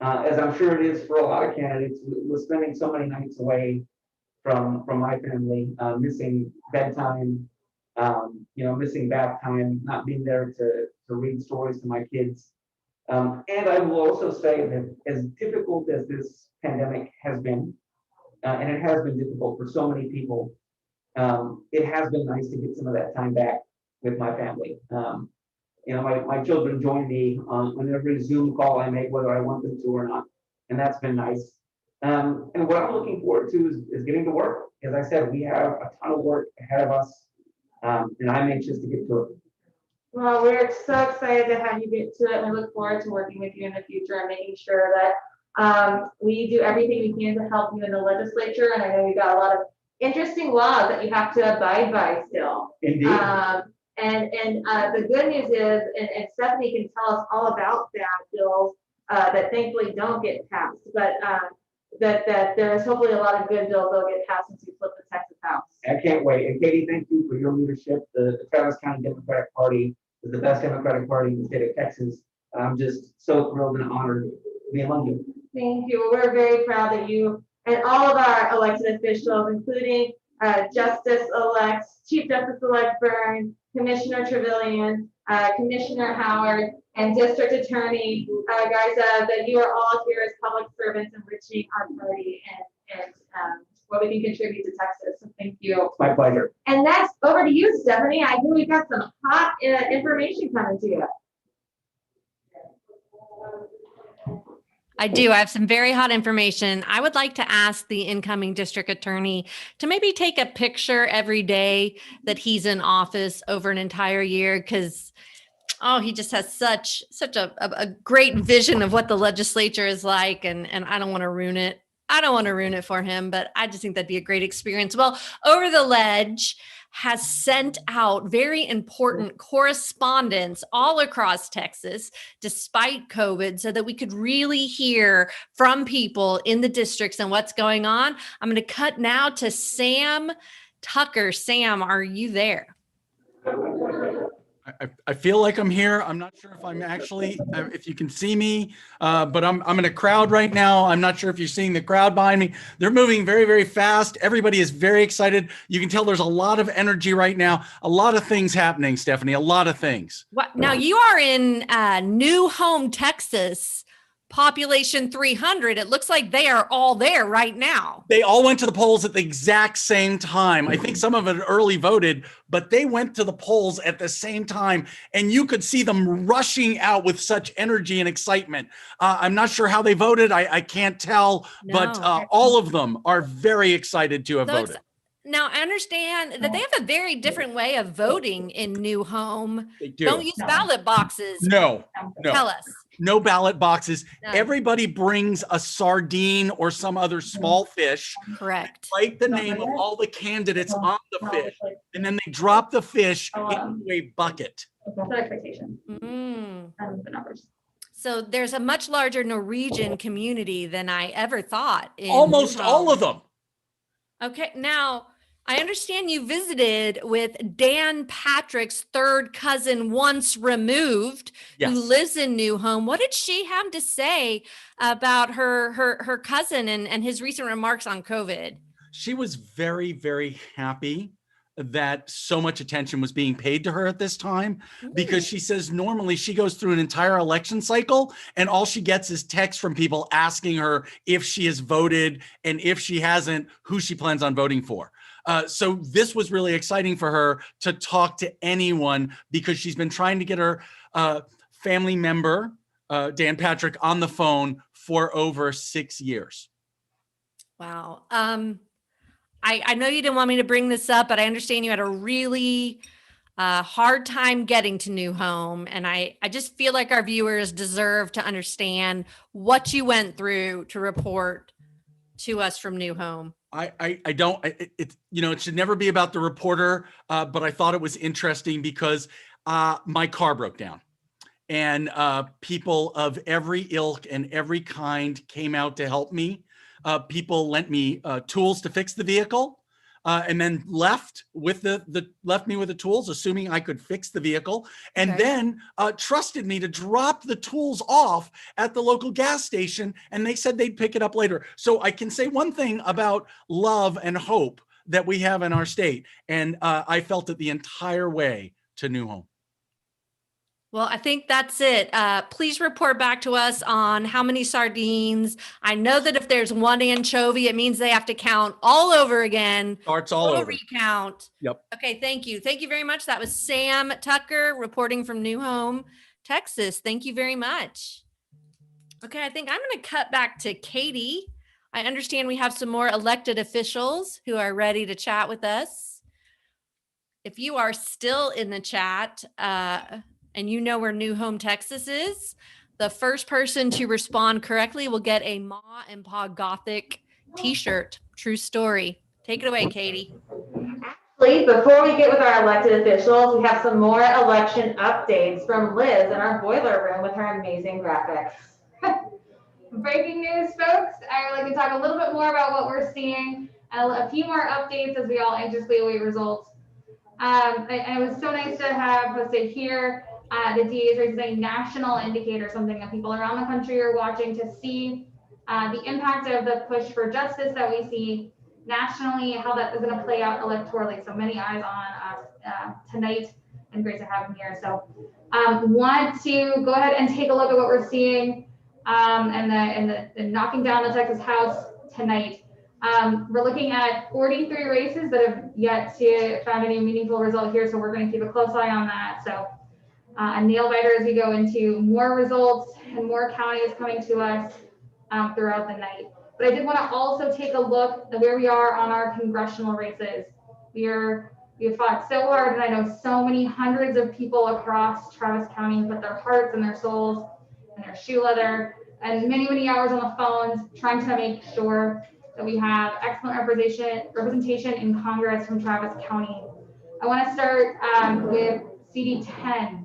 as I'm sure it is for a lot of candidates, was spending so many nights away from my family, missing bedtime, missing bath time, not being there to read stories to my kids. And I will also say that as difficult as this pandemic has been, and it has been difficult for so many people, it has been nice to get some of that time back with my family. My children join me on every Zoom call I make, whether I want them to or not, and that's been nice. And what I'm looking forward to is getting to work. As I said, we have a ton of work ahead of us, and I'm anxious to get to it. Well, we're so excited to have you get to it, and we look forward to working with you in the future and making sure that we do everything we can to help you in the legislature. And I know you've got a lot of interesting laws that you have to abide by still. Indeed. And the good news is, and Stephanie can tell us all about that bills that thankfully don't get passed, but that there's hopefully a lot of good bills that'll get passed once we flip the Texas House. I can't wait. And Katie, thank you for your leadership. The Travis County Democratic Party is the best Democratic Party in the state of Texas. I'm just so thrilled and honored to be among you. Thank you. We're very proud that you and all of our elected officials, including Justice-elects, Chief Justice-elect Byrne, Commissioner Trevelyan, Commissioner Howard, and District Attorney Garza, that you are all here as public servants enriching our party and what we can contribute to Texas. So thank you. It's my pleasure. And next, over to you, Stephanie. I hear we've got some hot information coming to you. I do. I have some very hot information. I would like to ask the incoming district attorney to maybe take a picture every day that he's in office over an entire year, because he just has such a great vision of what the legislature is like, and I don't want to ruin it. I don't want to ruin it for him, but I just think that'd be a great experience. Well, Over the Ledge has sent out very important correspondence all across Texas, despite COVID, so that we could really hear from people in the districts and what's going on. I'm going to cut now to Sam Tucker. Sam, are you there? I feel like I'm here. I'm not sure if I'm actually, if you can see me, but I'm in a crowd right now. I'm not sure if you're seeing the crowd behind me. They're moving very, very fast. Everybody is very excited. You can tell there's a lot of energy right now. A lot of things happening, Stephanie, a lot of things. What? Now you are in New Home, Texas, population 300. It looks like they are all there right now. They all went to the polls at the exact same time. I think some of it early voted, but they went to the polls at the same time, and you could see them rushing out with such energy and excitement. I'm not sure how they voted. I can't tell, but all of them are very excited to have voted. Now, I understand that they have a very different way of voting in New Home. They do. Don't use ballot boxes. No. Tell us. No ballot boxes. No. Everybody brings a sardine or some other small fish. Correct. Write the name of all the candidates on the fish, and then they drop the fish into a bucket. That's the expectation. Mm. The numbers. So there's a much larger Norwegian community than I ever thought. Almost all of them. Okay, now I understand you visited with Dan Patrick's third cousin once removed, who lives in New Home. What did she have to say about her cousin and his recent remarks on COVID? She was very, very happy that so much attention was being paid to her at this time, because she says normally she goes through an entire election cycle and all she gets is texts from people asking her if she has voted, and if she hasn't, who she plans on voting for. So this was really exciting for her to talk to anyone, because she's been trying to get her family member, Dan Patrick, on the phone for over 6 years. Wow. I know you didn't want me to bring this up, but I understand you had a really hard time getting to New Home. And I just feel like our viewers deserve to understand what you went through to report to us from New Home. I don't, it should never be about the reporter, but I thought it was interesting because my car broke down. And people of every ilk and every kind came out to help me. People lent me tools to fix the vehicle, and then left with left me with the tools, assuming I could fix the vehicle, and then trusted me to drop the tools off at the local gas station, and they said they'd pick it up later. So I can say one thing about love and hope that we have in our state, and I felt it the entire way to New Home. Well, I think that's it. Please report back to us on how many sardines. I know that if there's one anchovy, it means they have to count all over again. Starts all over. Recount. Yep. Okay, thank you. Thank you very much. That was Sam Tucker reporting from New Home, Texas. Thank you very much. Okay, I think I'm going to cut back to Katie. I understand we have some more elected officials who are ready to chat with us. If you are still in the chat, and you know where New Home, Texas is, the first person to respond correctly will get a Ma and Pa Gothic t-shirt. True story. Take it away, Katie. Actually, before we get with our elected officials, we have some more election updates from Liz in our boiler room with her amazing graphics. Breaking news, folks. I would like to talk a little bit more about what we're seeing, a few more updates as we all anxiously await results. It was so nice to have posted here the DA's race is a national indicator, something that people around the country are watching to see the impact of the push for justice that we see nationally, how that is going to play out electorally. So many eyes on us tonight, and great to have him here. So want to go ahead and take a look at what we're seeing and the knocking down the Texas House tonight. We're looking at 43 races that have yet to find any meaningful result here, so we're going to keep a close eye on that. So a nail biter as we go into more results and more counties coming to us throughout the night. But I did want to also take a look at where we are on our congressional races. We have fought so hard, and I know so many hundreds of people across Travis County put their hearts and their souls and their shoe leather and many, many hours on the phones trying to make sure that we have excellent representation in Congress from Travis County. I want to start with CD10.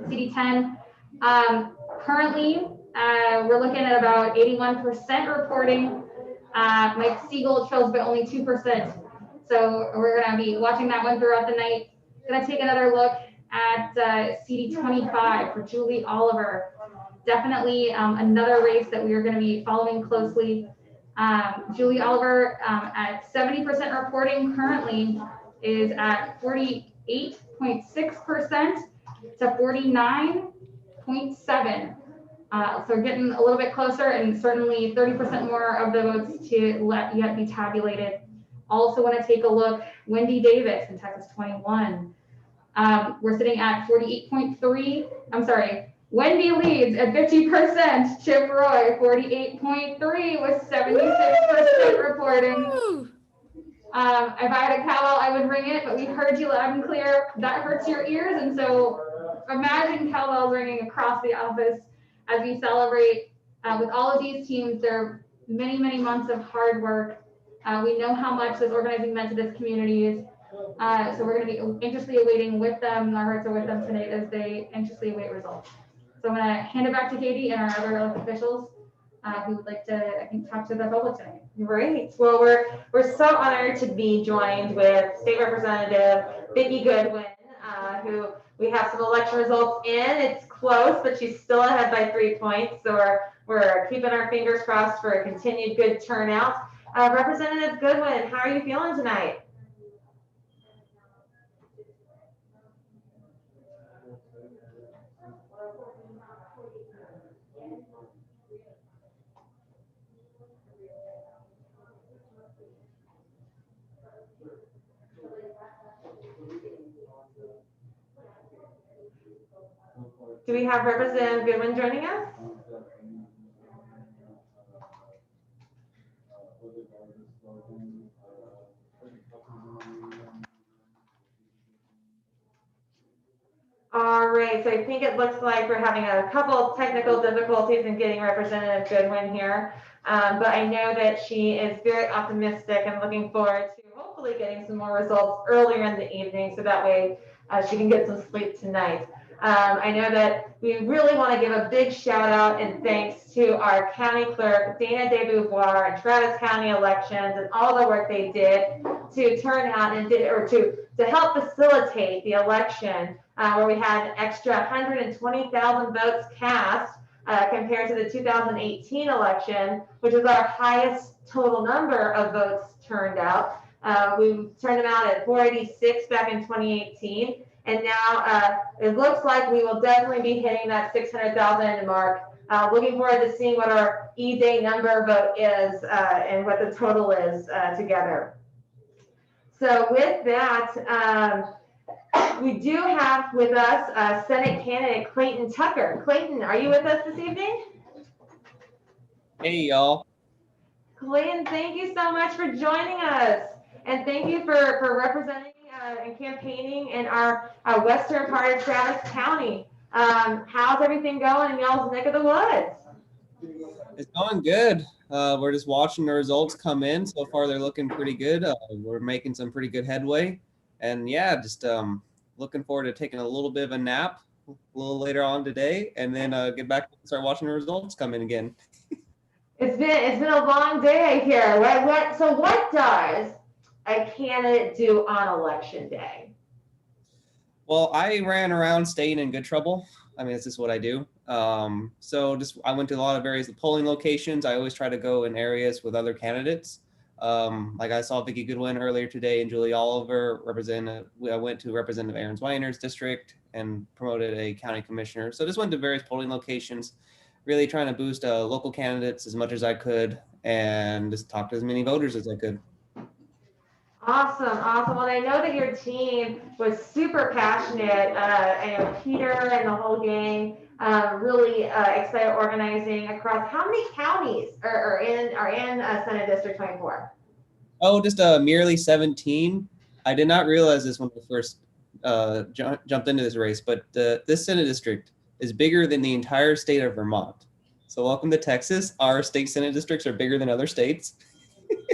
CD10, currently, we're looking at about 81% reporting. Mike Siegel trails by only 2%. So we're going to be watching that one throughout the night. Going to take another look at CD25 for Julie Oliver. Definitely another race that we are going to be following closely. Julie Oliver at 70% reporting currently is at 48.6% to 49.7. So we're getting a little bit closer, and certainly 30% more of the votes to yet be tabulated. Also want to take a look, Wendy Davis in Texas 21. We're sitting at 48.3. I'm sorry, Wendy leads at 50%. Chip Roy, 48.3 with 76% reporting. If I had a cowbell, I would ring it, but we heard you loud and clear. That hurts your ears, and so imagine cowbells ringing across the office as we celebrate with all of these teams. There are many, many months of hard work. We know how much this organizing meant to this community. So we're going to be anxiously awaiting with them. Our hearts are with them tonight as they anxiously await results. So I'm gonna hand it back to Katie and our other elected officials who would like to, I think, talk to the public tonight. Great. Well, we're so honored to be joined with State Representative Vicki Goodwin, who we have some election results in. It's close, but she's still ahead by 3 points. So we're keeping our fingers crossed for a continued good turnout. Representative Goodwin, how are you feeling tonight? Do we have Representative Goodwin joining us? All right, so I think it looks like we're having a couple of technical difficulties in getting Representative Goodwin here, but I know that she is very optimistic and looking forward to hopefully getting some more results earlier in the evening so that way she can get some sleep tonight. I know that we really want to give a big shout out and thanks to our county clerk, Dana DeBeauvoir, and Travis County Elections and all the work they did to turn out and to help facilitate the election where we had an extra 120,000 votes cast compared to the 2018 election, which is our highest total number of votes turned out. We turned them out at 486 back in 2018. And now it looks like we will definitely be hitting that 600,000 mark. Looking forward to seeing what our E-Day number vote is and what the total is together. So with that, we do have with us Senate candidate Clayton Tucker. Clayton, are you with us this evening? Hey, y'all. Clayton, thank you so much for joining us. And thank you for representing and campaigning in our western part of Travis County. How's everything going in y'all's neck of the woods? It's going good. We're just watching the results come in. So far, they're looking pretty good. We're making some pretty good headway. And yeah, just looking forward to taking a little bit of a nap a little later on today and then get back and start watching the results come in again. It's been a long day here. So what does a candidate do on election day? Well, I ran around staying in good trouble. I mean, it's just what I do. So I went to a lot of various polling locations. I always try to go in areas with other candidates. Like I saw Vicki Goodwin earlier today and Julie Oliver I went to Representative Aaron Weiner's district and promoted a county commissioner. So just went to various polling locations, really trying to boost local candidates as much as I could and just talk to as many voters as I could. Awesome. Well, I know that your team was super passionate. I know Peter and the whole gang really excited organizing across. How many counties are in Senate District 24? Oh, just merely 17. I did not realize this when I first jumped into this race, but this Senate district is bigger than the entire state of Vermont. So welcome to Texas. Our state Senate districts are bigger than other states.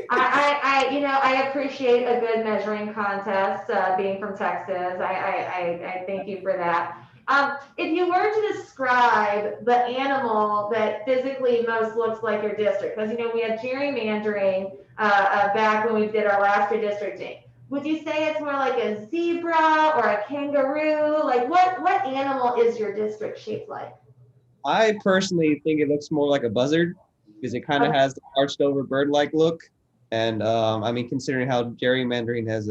I appreciate a good measuring contest being from Texas. I thank you for that. If you were to describe the animal that physically most looks like your district, because we had gerrymandering back when we did our last redistricting. Would you say it's more like a zebra or a kangaroo? Like what animal is your district shaped like? I personally think it looks more like a buzzard because it kind of has the arched over bird-like look. And I mean, considering how gerrymandering has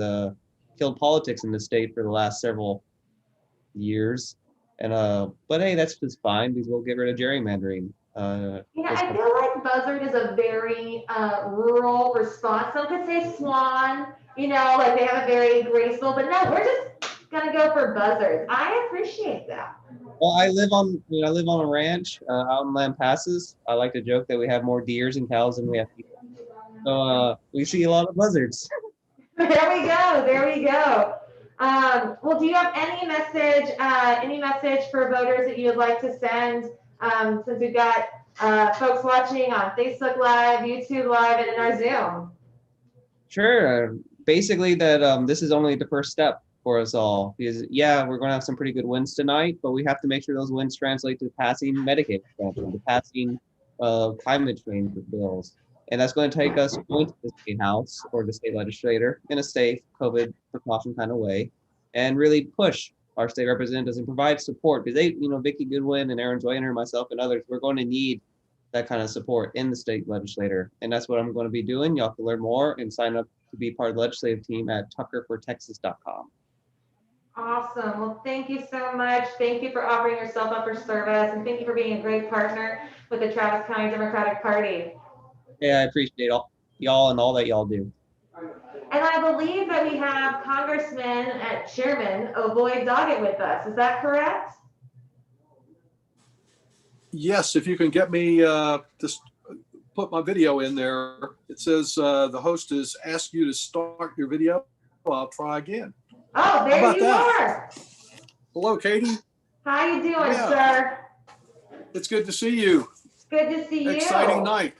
killed politics in the state for the last several years. And but hey, that's just fine because we'll get rid of gerrymandering. I feel like buzzard is a very rural response. Some could say swan, like they have a very graceful, but no, we're just gonna go for buzzards. I appreciate that. Well, I live on a ranch out in Lampasas. I like to joke that we have more deers and cows than we have people. So we see a lot of buzzards. There we go. Well, do you have any message for voters that you would like to send? Since we've got folks watching on Facebook Live, YouTube Live, and in our Zoom. Sure. Basically that this is only the first step. for us all. Because yeah, we're going to have some pretty good wins tonight, but we have to make sure those wins translate to passing Medicaid expansion, to passing climate change bills. And that's going to take us going to the state house or the state legislator in a safe COVID precaution kind of way, and really push our state representatives and provide support, because they, Vicki Goodwin and Aaron Joyner, myself and others, we're going to need that kind of support in the state legislature. And that's what I'm going to be doing. Y'all can learn more and sign up to be part of the legislative team at tuckerfortexas.com. Awesome. Well, thank you so much. Thank you for offering yourself up for service, and thank you for being a great partner with the Travis County Democratic Party. Yeah, I appreciate all y'all and all that y'all do. And I believe that we have Congressman and Chairman Ovoy Doggett with us. Is that correct? Yes, if you can get me just put my video in there. It says the host has asked you to start your video. I'll try again. Oh, there you are. Hello, Katie. How you doing, sir? It's good to see you. It's good to see you. Exciting night.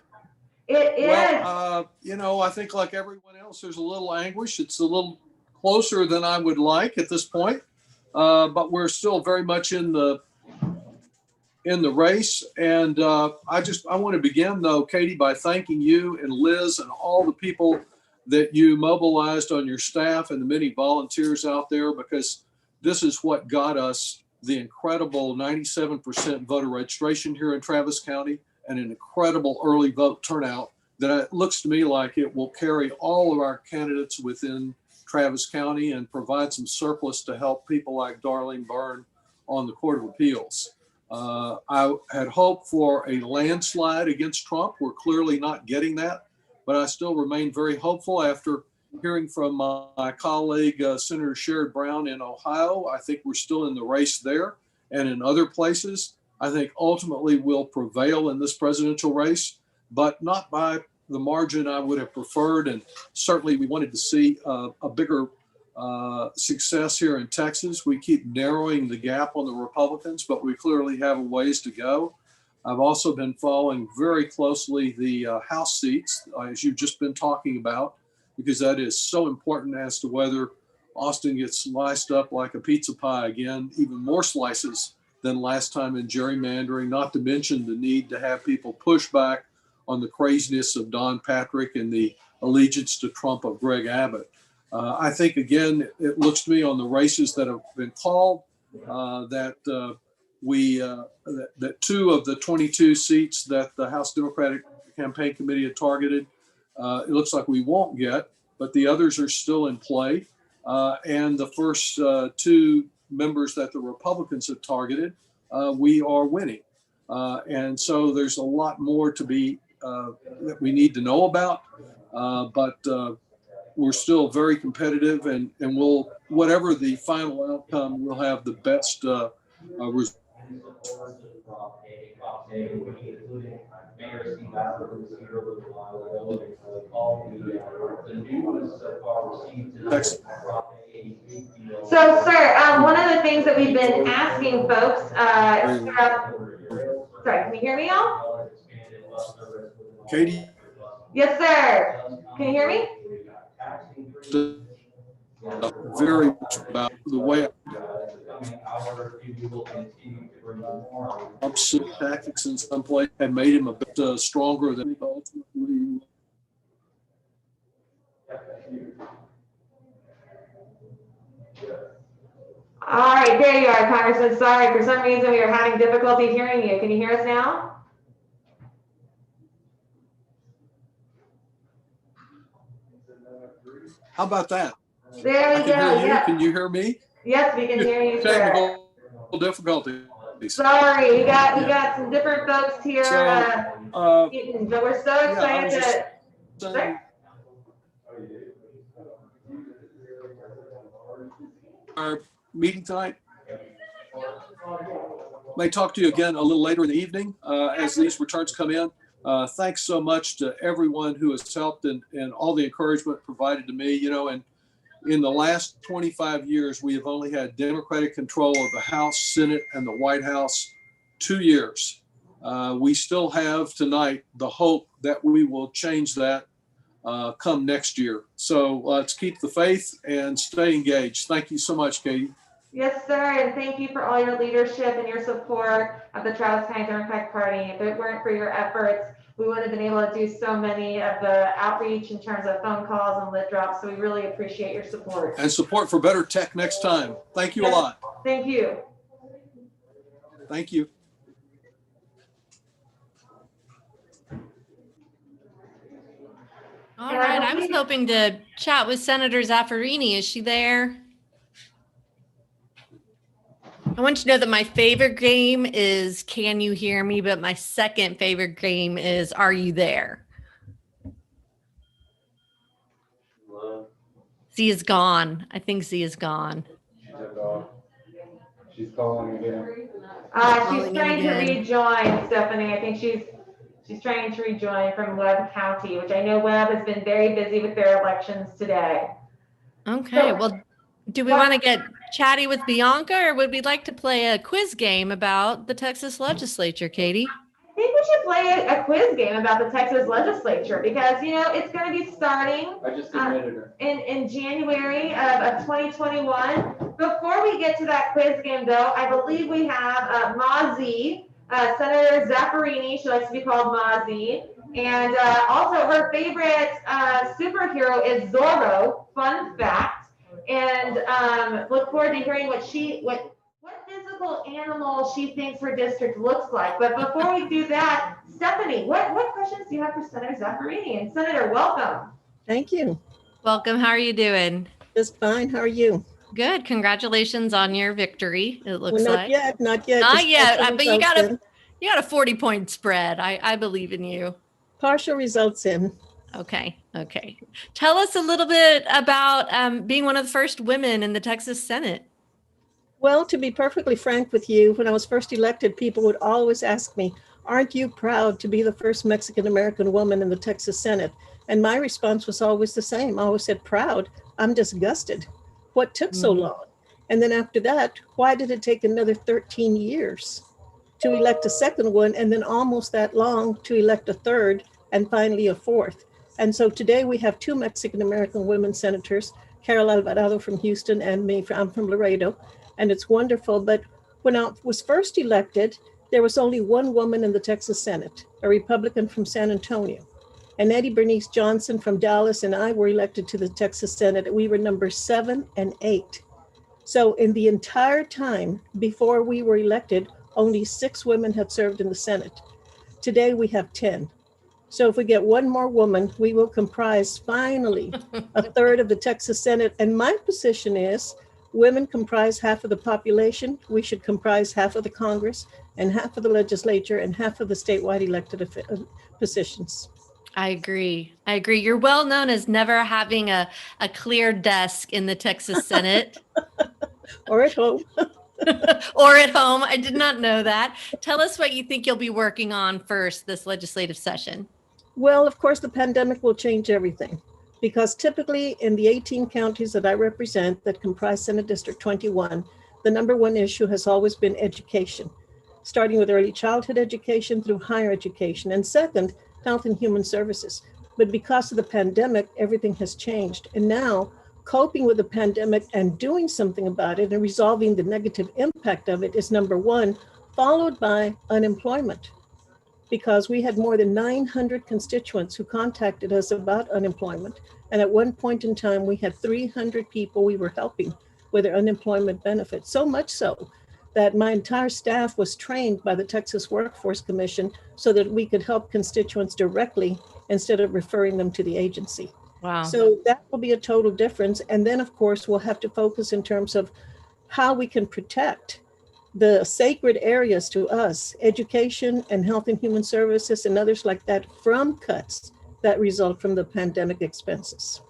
It is. Well, I think like everyone else, there's a little anguish. It's a little closer than I would like at this point, but we're still very much in the race. And I want to begin, though, Katie, by thanking you and Liz and all the people that you mobilized on your staff and the many volunteers out there, because this is what got us the incredible 97% voter registration here in Travis County and an incredible early vote turnout that it looks to me like it will carry all of our candidates within Travis County and provide some surplus to help people like Darlene Byrne on the Court of Appeals. I had hoped for a landslide against Trump. We're clearly not getting that, but I still remain very hopeful after hearing from my colleague, Senator Sherrod Brown in Ohio. I think we're still in the race there and in other places. I think ultimately we'll prevail in this presidential race, but not by the margin I would have preferred. And certainly we wanted to see a bigger success here in Texas. We keep narrowing the gap on the Republicans, but we clearly have a ways to go. I've also been following very closely the House seats, as you've just been talking about, because that is so important as to whether Austin gets sliced up like a pizza pie again, even more slices than last time in gerrymandering, not to mention the need to have people push back on the craziness of Don Patrick and the allegiance to Trump of Greg Abbott. I think, again, it looks to me on the races that have been called that two of the 22 seats that the House Democratic Campaign Committee had targeted, it looks like we won't get, but the others are still in play. And the first two members that the Republicans have targeted, we are winning. And so there's a lot more to be that we need to know about, but we're still very competitive, and we'll, whatever the final outcome, we'll have the best results. So, sir, one of the things that we've been asking folks, sorry, can you hear me, y'all? Katie? Yes, sir. Can you hear me? Very much about the way Trump's tactics in some place have made him a bit stronger than ultimately. All right, there you are, Congressman. Sorry, for some reason we are having difficulty hearing you. Can you hear us now? How about that? There we go. Yeah. Can you hear me? Yes, we can hear you, sir. Technical difficulties. Sorry, we got some different folks here. But we're so excited to. Our meeting tonight. May talk to you again a little later in the evening as these returns come in. Thanks so much to everyone who has helped and all the encouragement provided to me. You know, and in the last 25 years, we have only had Democratic control of the House, Senate, and the White House 2 years. We still have tonight the hope that we will change that come next year. So let's keep the faith and stay engaged. Thank you so much, Katie. Yes, sir, and thank you for all your leadership and your support of the Travis County Democratic Party. If it weren't for your efforts, we wouldn't have been able to do so many of the outreach in terms of phone calls and lit drops. So we really appreciate your support. And support for better tech next time. Thank you a lot. Thank you. Thank you. All right, I was hoping to chat with Senator Zaffirini. Is she there? I want you to know that my favorite game is Can You Hear Me? But my second favorite game is Are You There? Z is gone. I think Z is gone. She took off. She's calling again. She's trying to rejoin, Stephanie. I think she's trying to rejoin from Webb County, which I know Webb has been very busy with their elections today. Okay, well, do we want to get chatty with Bianca, or would we like to play a quiz game about the Texas legislature, Katie? I think we should play a quiz game about the Texas legislature because, you know, it's going to be starting in January of 2021. Before we get to that quiz game, though, I believe we have Mazi, Senator Zaffirini. She likes to be called Mazi. And also her favorite superhero is Zorro, fun fact. And look forward to hearing what physical animal she thinks her district looks like. But before we do that, Stephanie, what questions do you have for Senator Zaffirini? And Senator, welcome. Thank you. Welcome. How are you doing? Just fine. How are you? Good. Congratulations on your victory. It looks Well, like. Not yet. Not Just yet. partial But you results got a 40-point spread. I believe in you. Partial results in. Okay. Tell us a little bit about being one of the first women in the Texas Senate. Well, to be perfectly frank with you, when I was first elected, people would always ask me, aren't you proud to be the first Mexican-American woman in the Texas Senate? And my response was always the same. I always said, proud, I'm disgusted. What took so long? And then after that, why did it take another 13 years to elect a second one, and then almost that long to elect a third, and finally a fourth? And so today we have two Mexican-American women senators, Carol Alvarado from Houston and me, I'm from Laredo. And it's wonderful. But when I was first elected, there was only one woman in the Texas Senate, a Republican from San Antonio. And Eddie Bernice Johnson from Dallas and I were elected to the Texas Senate. We were number 7 and 8. So in the entire time before we were elected, only 6 women had served in the Senate. Today we have 10. So if we get one more woman, we will comprise finally a third of the Texas Senate. And my position is, women comprise half of the population. We should comprise half of the Congress and half of the legislature and half of the statewide elected positions. I agree. You're well known as never having a clear desk in the Texas Senate. Or at home. Or at home. I did not know that. Tell us what you think you'll be working on first this legislative session. Well, of course, the pandemic will change everything. Because typically in the 18 counties that I represent that comprise Senate District 21, the number one issue has always been education, starting with early childhood education through higher education, and second, health and human services. But because of the pandemic, everything has changed. And now coping with the pandemic and doing something about it and resolving the negative impact of it is number one, followed by unemployment. Because we had more than 900 constituents who contacted us about unemployment. And at one point in time, we had 300 people we were helping with their unemployment benefits. So much so that my entire staff was trained by the Texas Workforce Commission so that we could help constituents directly instead of referring them to the agency. Wow. So that will be a total difference. And then, of course, we'll have to focus in terms of how we can protect the sacred areas to us, education and health and human services and others like that, from cuts that result from the pandemic expenses.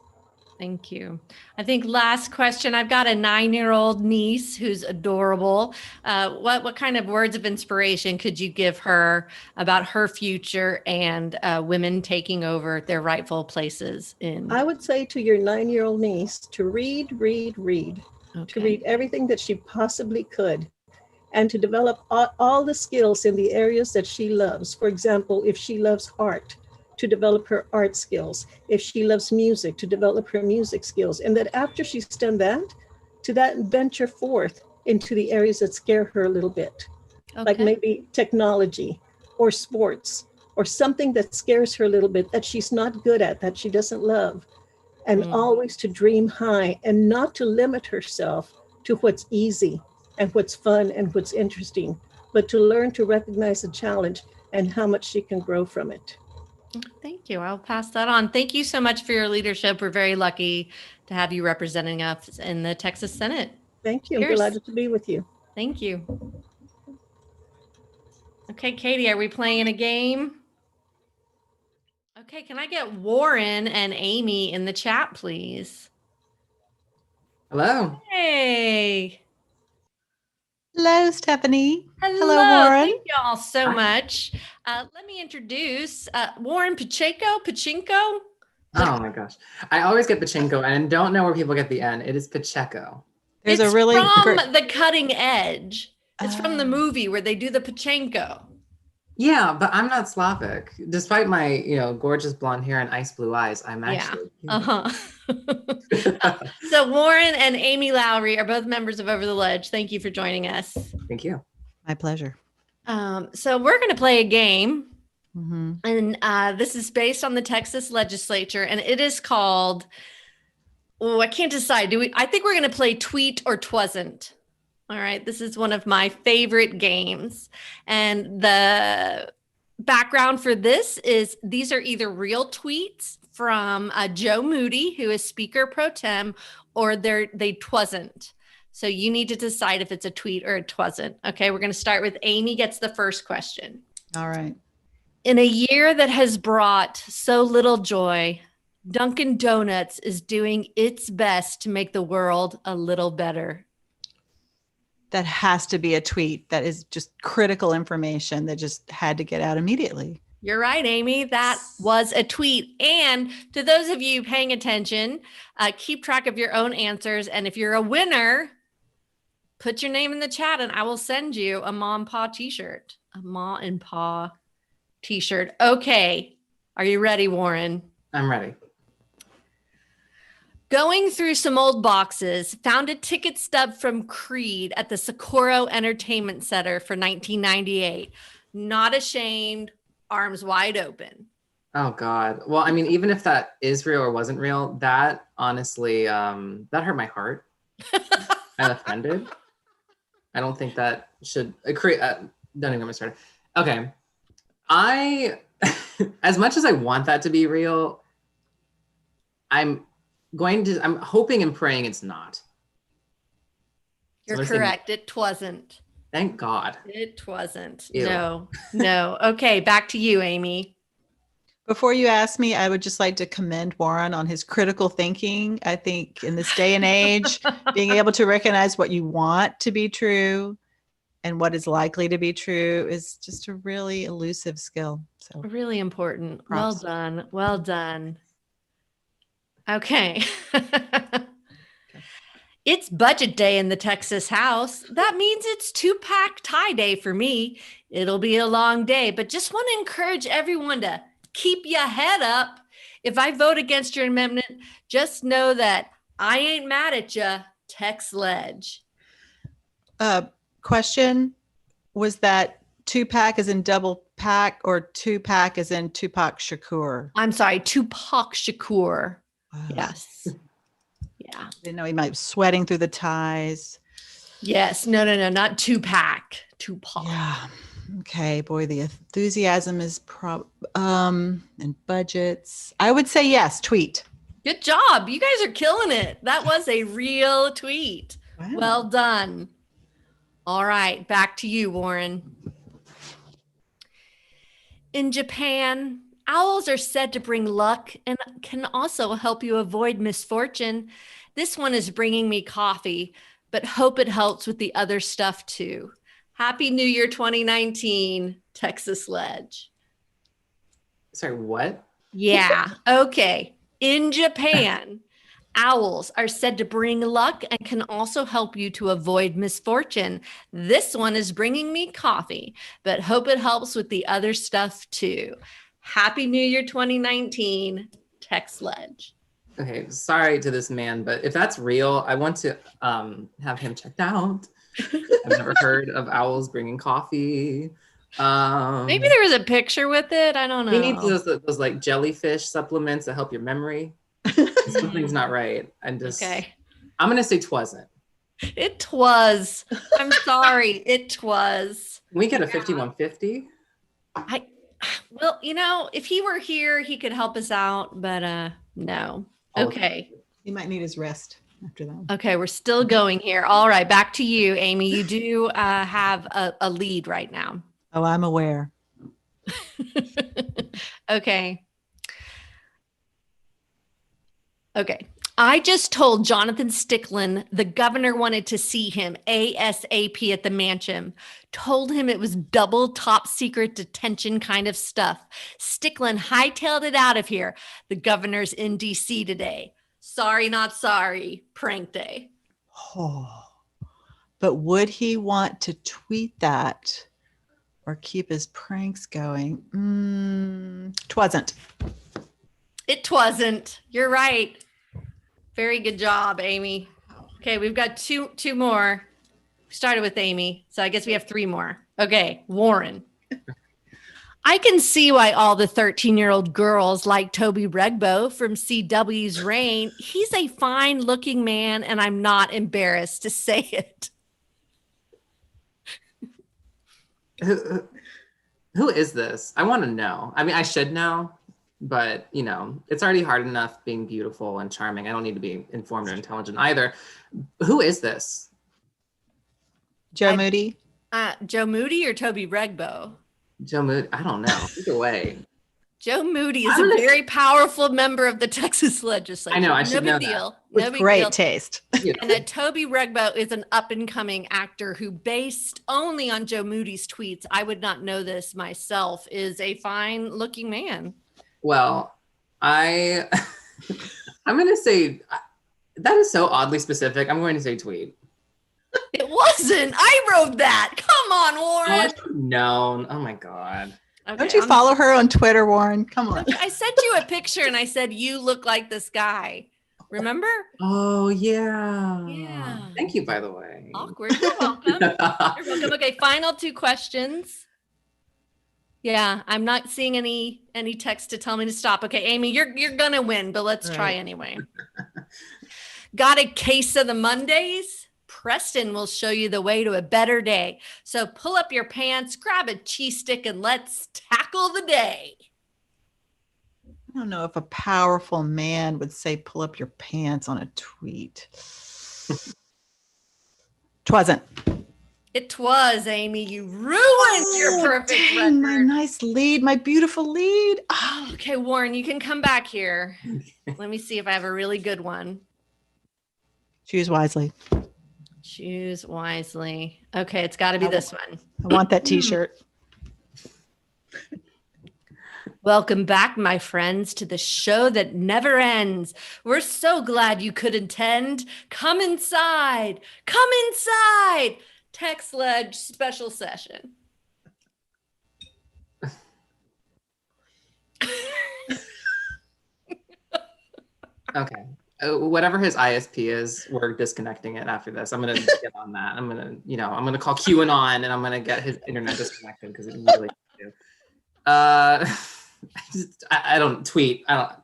Thank you. I think last question, I've got a 9-year-old niece who's adorable. What kind of words of inspiration could you give her about her future and women taking over their rightful places in? I would say to your 9-year-old niece to read, Okay. to read everything that she possibly could, and to develop all the skills in the areas that she loves. For example, if she loves art, to develop her art skills. If she loves music, to develop her music skills. And that after she's done that, to that venture forth into the areas that scare her a little bit, like maybe technology or sports or something that scares her a little bit that she's not good at, that she doesn't love. And always to dream high and not to limit herself to what's easy and what's fun and what's interesting, but to learn to recognize the challenge and how much she can grow from it. Thank you. I'll pass that on. Thank you so much for your leadership. We're very lucky to have you representing us in the Texas Senate. Thank you. I'm delighted to be with you. Thank you. Okay, Katie, are we playing a game? Okay, can I get Warren and Amy in the chat, please? Hello. Hey. Hello, Stephanie. Hello, Warren. Thank you all so much. Let me introduce Warren Pachinko. Oh my gosh. I always get Pachinko and don't know where people get the N. It is Pacheco. There's it's a really from The Cutting Edge. It's from the movie where they do the Pachinko. Yeah, but I'm not Slavic. Despite my, gorgeous blonde hair and ice blue eyes, I'm actually. So Warren and Amy Lowry are both members of Over the Ledge. Thank you for joining us. Thank you. My pleasure. So we're going to play a game. And this is based on the Texas legislature, and it is called, I can't decide. I think we're going to play Tweet or Twasn't. All right. This is one of my favorite games. And the background for this is these are either real tweets from Joe Moody, who is Speaker Pro Tem, or they twasn't. So you need to decide if it's a tweet or a twasn't. Okay. We're going to start with Amy gets the first question. All right. In a year that has brought so little joy, Dunkin' Donuts is doing its best to make the world a little better. That has to be a tweet. That is just critical information that just had to get out immediately. You're right, Amy. That was a tweet. And to those of you paying attention, keep track of your own answers. And if you're a winner, put your name in the chat and I will send you a Ma and Pa t-shirt. A Ma and Pa t-shirt. Okay. Are you ready, Warren? I'm ready. Going through some old boxes, found a ticket stub from Creed at the Socorro Entertainment Center for 1998. Not ashamed, arms wide open. Oh God. Well, I mean, even if that is real or wasn't real, that honestly, that hurt my heart. I'm offended. I don't think that should create. Don't even get me started. Okay. As much as I want that to be real, I'm hoping and praying it's not. You're correct. It twasn't. Thank God. It twasn't. Ew. No. Okay, back to you, Amy. Before you ask me, I would just like to commend Warren on his critical thinking. I think in this day and age, being able to recognize what you want to be true and what is likely to be true is just a really elusive skill. So really important. Props. Well done. Okay. It's budget day in the Texas House. That means it's 2-pack tie day for me. It'll be a long day, but just want to encourage everyone to keep your head up. If I vote against your amendment, just know that I ain't mad at you. Tex Ledge. Question, was that 2-pack as in double pack or 2-pack as in Tupac Shakur? I'm sorry, Tupac Shakur. Wow. Yes. Yeah. I didn't know he might be sweating through the ties. Yes. No, not 2-pack. Tupac. Yeah. Okay, boy, the enthusiasm is and budgets. I would say yes, tweet. Good job. You guys are killing it. That was a real tweet. Wow. Well done. All right, back to you, Warren. In Japan, owls are said to bring luck and can also help you avoid misfortune. This one is bringing me coffee, but hope it helps with the other stuff too. Happy New Year 2019, Texas Ledge. Sorry, what? Yeah, okay. In Japan, owls are said to bring luck and can also help you to avoid misfortune. This one is bringing me coffee, but hope it helps with the other stuff too. Happy New Year 2019, Text Ledge. Okay, sorry to this man, but if that's real, I want to have him checked out. I've never heard of owls bringing coffee. Maybe there was a picture with it. I don't know. He needs those like jellyfish supplements that help your memory. Something's not right. I'm gonna say twasn't. It was. I'm sorry. It was. Can we get a 5150? Well, if he were here, he could help us out, but no. Okay. He might need his rest after that. Okay, we're still going here. All right, back to you, Amy. You do have a lead right now. Oh, I'm aware. Okay. I just told Jonathan Stickland the governor wanted to see him ASAP at the mansion. Told him it was double top secret detention kind of stuff. Stickland hightailed it out of here. The governor's in DC today. Sorry, not sorry. Prank day. Oh, but would he want to tweet that or keep his pranks going? Twasn't. It wasn't. You're right. Very good job, Amy. Okay, we've got two more. We started with Amy, so I guess we have 3 more. Okay, Warren. I can see why all the 13-year-old girls like Toby Regbo from CW's Reign. He's a fine-looking man, and I'm not embarrassed to say it. Who is this? I want to know. I mean, I should know, but it's already hard enough being beautiful and charming. I don't need to be informed or intelligent either. Who is this? Joe Moody? Joe Moody or Toby Regbo? Joe Moody. I don't know. Either way. Joe Moody is a very powerful member of the Texas legislature. I know. I should know deal. that. With great taste. And Toby Regbo is an up-and-coming actor who, based only on Joe Moody's tweets, I would not know this myself, is a fine-looking man. Well, I'm going to say that is so oddly specific. I'm going to say tweet. It wasn't. I wrote that. Come on, Warren. I should have known. Oh my God. Okay, Don't you follow her on Twitter, Warren? Come on. I sent you a picture and I said, you look like this guy. Remember? Oh, yeah. Yeah. Thank you, by the way. Awkward. You're welcome. You're welcome. Okay, final 2 questions. Yeah, I'm not seeing any text to tell me to stop. Okay, Amy, you're gonna win, but let's try anyway. Got a case of the Mondays? Preston will show you the way to a better day. So pull up your pants, grab a cheese stick, and let's tackle the day. I don't know if a powerful man would say pull up your pants on a tweet. Twasn't. It was, Amy. You ruined your perfect record. My nice lead, my beautiful lead. Oh, okay, Warren, you can come back here. Let me see if I have a really good one. Choose wisely. Choose wisely. Okay, it's got to be this one. I want that t-shirt. Welcome back, my friends, to the show that never ends. We're so glad you could attend. Come inside. Come inside. Text Ledge special session. Okay. Whatever his ISP is, we're disconnecting it after this. I'm gonna get on that. I'm gonna call QAnon and I'm gonna get his internet disconnected because it really do. I don't tweet. I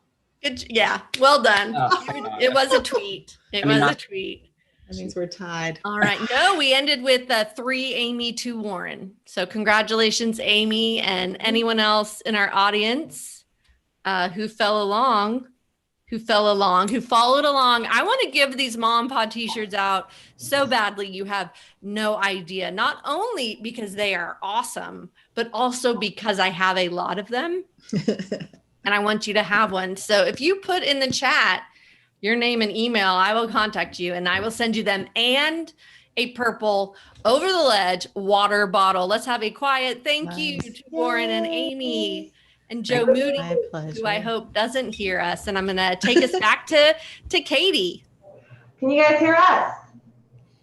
don't. Yeah, well done. Oh, it was a tweet. It was a tweet. That means we're tied. All right. No, we ended with 3 Amy, 2 Warren. So congratulations, Amy, and anyone else in our audience who followed along. I want to give these Mom Pod t-shirts out so badly you have no idea. Not only because they are awesome, but also because I have a lot of them. And I want you to have one. So if you put in the chat your name and email, I will contact you and I will send you them and a purple Over the Ledge water bottle. Let's have a quiet thank you to Warren and Amy. And Joe Moody, who I hope doesn't hear us. And I'm going to take us back to Katie. Can you guys hear us?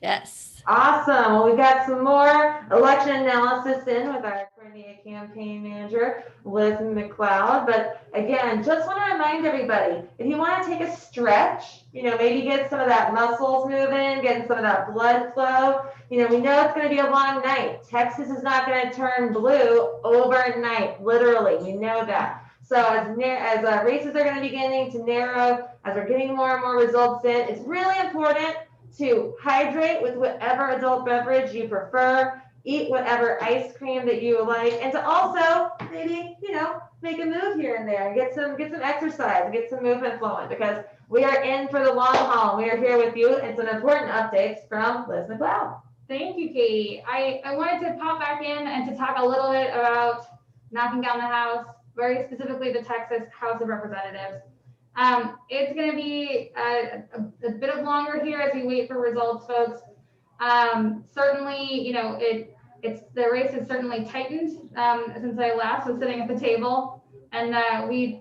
Yes. Awesome. Well, we've got some more election analysis in with our Crimea campaign manager, Liz McLeod. But again, just want to remind everybody, if you want to take a stretch, maybe get some of that muscles moving, getting some of that blood flow. We know it's going to be a long night. Texas is not going to turn blue overnight, literally. We know that. So as races are going to be beginning to narrow, as we're getting more and more results in, it's really important to hydrate with whatever adult beverage you prefer, eat whatever ice cream that you like, and to also maybe, make a move here and there, get some exercise, get some movement flowing, because we are in for the long haul. We are here with you, and some important updates from Liz McLeod. Thank you, Katie. I wanted to pop back in and to talk a little bit about knocking down the House, very specifically the Texas House of Representatives. It's going to be a bit of longer here as we wait for results, folks. Certainly, the race has certainly tightened since I last was sitting at the table, and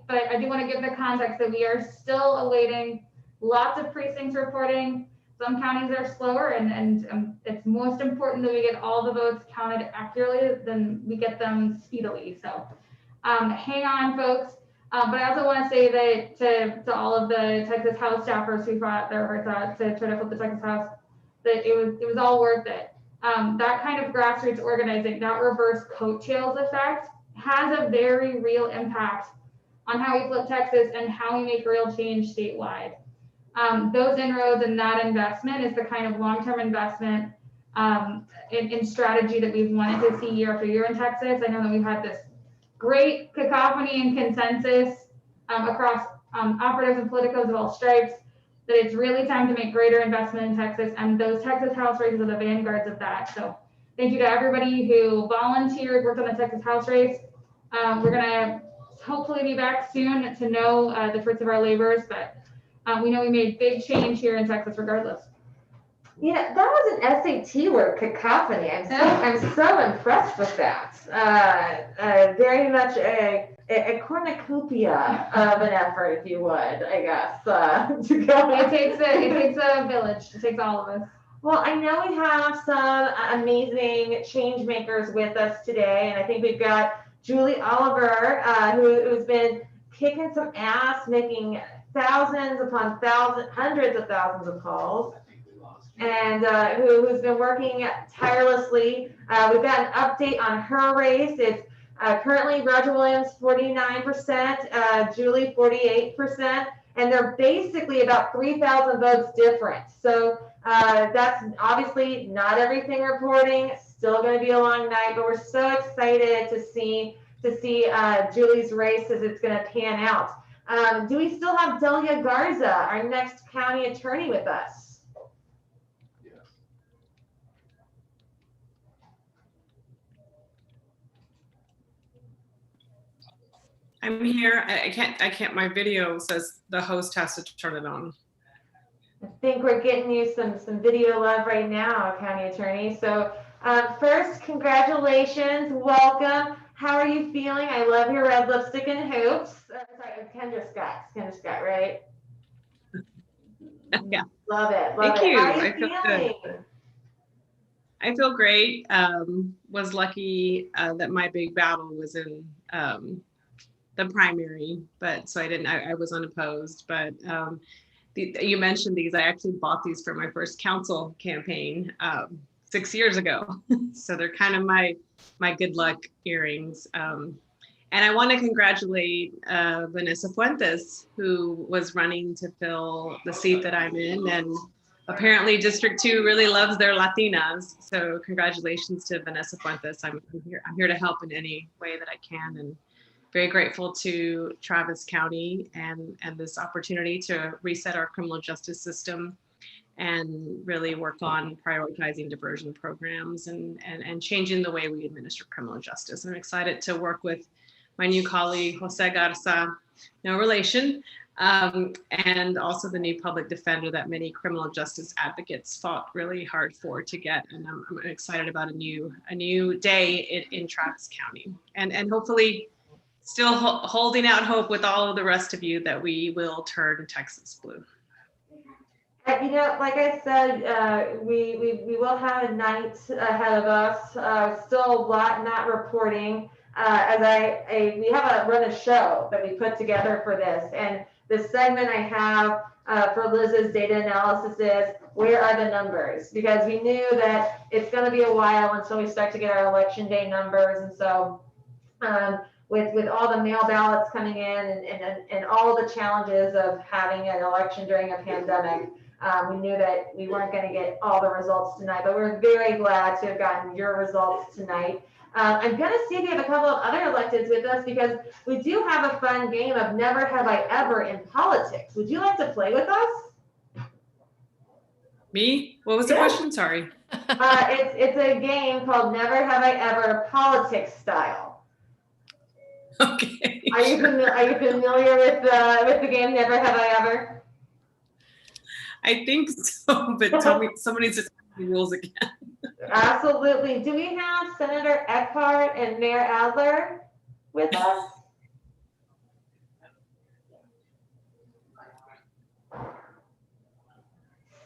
but I do want to give the context that we are still awaiting lots of precincts reporting. Some counties are slower, and it's most important that we get all the votes counted accurately than we get them speedily. So hang on, folks. But I also want to say that to all of the Texas House staffers who fought their hearts out to try to flip the Texas House, that it was all worth it. That kind of grassroots organizing, that reverse coattails effect, has a very real impact on how we flip Texas and how we make real change statewide. Those inroads and that investment is the kind of long-term investment in strategy that we've wanted to see year after year in Texas. I know that we've had this great cacophony and consensus across operatives and politicos of all stripes that it's really time to make greater investment in Texas, and those Texas House races are the vanguards of that. So thank you to everybody who volunteered, worked on the Texas House race. We're gonna hopefully be back soon to know the fruits of our labors, but we know we made big change here in Texas regardless. Yeah, that was an SAT word, cacophony. I'm so impressed with that. Very much a cornucopia of an effort, if you would, I guess, to go. It takes a village. It takes all of us. Well, I know we have some amazing change makers with us today, and I think we've got Julie Oliver, who's been kicking some ass, making thousands upon thousands, hundreds of thousands of calls, and who's been working tirelessly. We've got an update on her race. It's currently Roger Williams 49%, Julie 48%, and they're basically about 3,000 votes different. So that's obviously not everything reporting. Still going to be a long night, but we're so excited to see Julie's race as it's going to pan out. Do we still have Delia Garza, our next county attorney, with us? I'm here. I can't, my video says the host has to turn it on. I think we're getting you some video love right now, County Attorney. So first, congratulations, welcome. How are you feeling? I love your red lipstick and hoops. Sorry, Kendra Scott, right? Yeah. Love it. Thank you. How are you I feel feeling? good. I feel great. Was lucky that my big battle was in the primary, but so I was unopposed. But you mentioned these. I actually bought these for my first council campaign 6 years ago, so they're kind of my good luck earrings. And I want to congratulate Vanessa Fuentes, who was running to fill the seat that I'm in, and apparently District 2 really loves their Latinas. So congratulations to Vanessa Fuentes. I'm here to help in any way that I can, and very grateful to Travis County and this opportunity to reset our criminal justice system and really work on prioritizing diversion programs and changing the way we administer criminal justice. I'm excited to work with my new colleague, Jose Garza, no relation, and also the new public defender that many criminal justice advocates fought really hard for to get. And I'm excited about a new day in Travis County, and hopefully still holding out hope with all of the rest of you that we will turn Texas blue. Like I said, we will have a night ahead of us. Still a lot not reporting. We have run a show that we put together for this, and the segment I have for Liz's data analysis is where are the numbers? Because we knew that it's going to be a while until we start to get our election day numbers, and so with all the mail ballots coming in and all the challenges of having an election during a pandemic. We knew that we weren't going to get all the results tonight, but we're very glad to have gotten your results tonight. I'm going to see if we have a couple of other electeds with us because we do have a fun game of Never Have I Ever in politics. Would you like to play with us? Me? What was the question? Sorry. It's a game called Never Have I Ever politics style. Okay. Are you familiar with the game Never Have I Ever? I think so, but tell me, somebody needs to tell me the rules again. Absolutely. Do we have Senator Eckhart and Mayor Adler with us?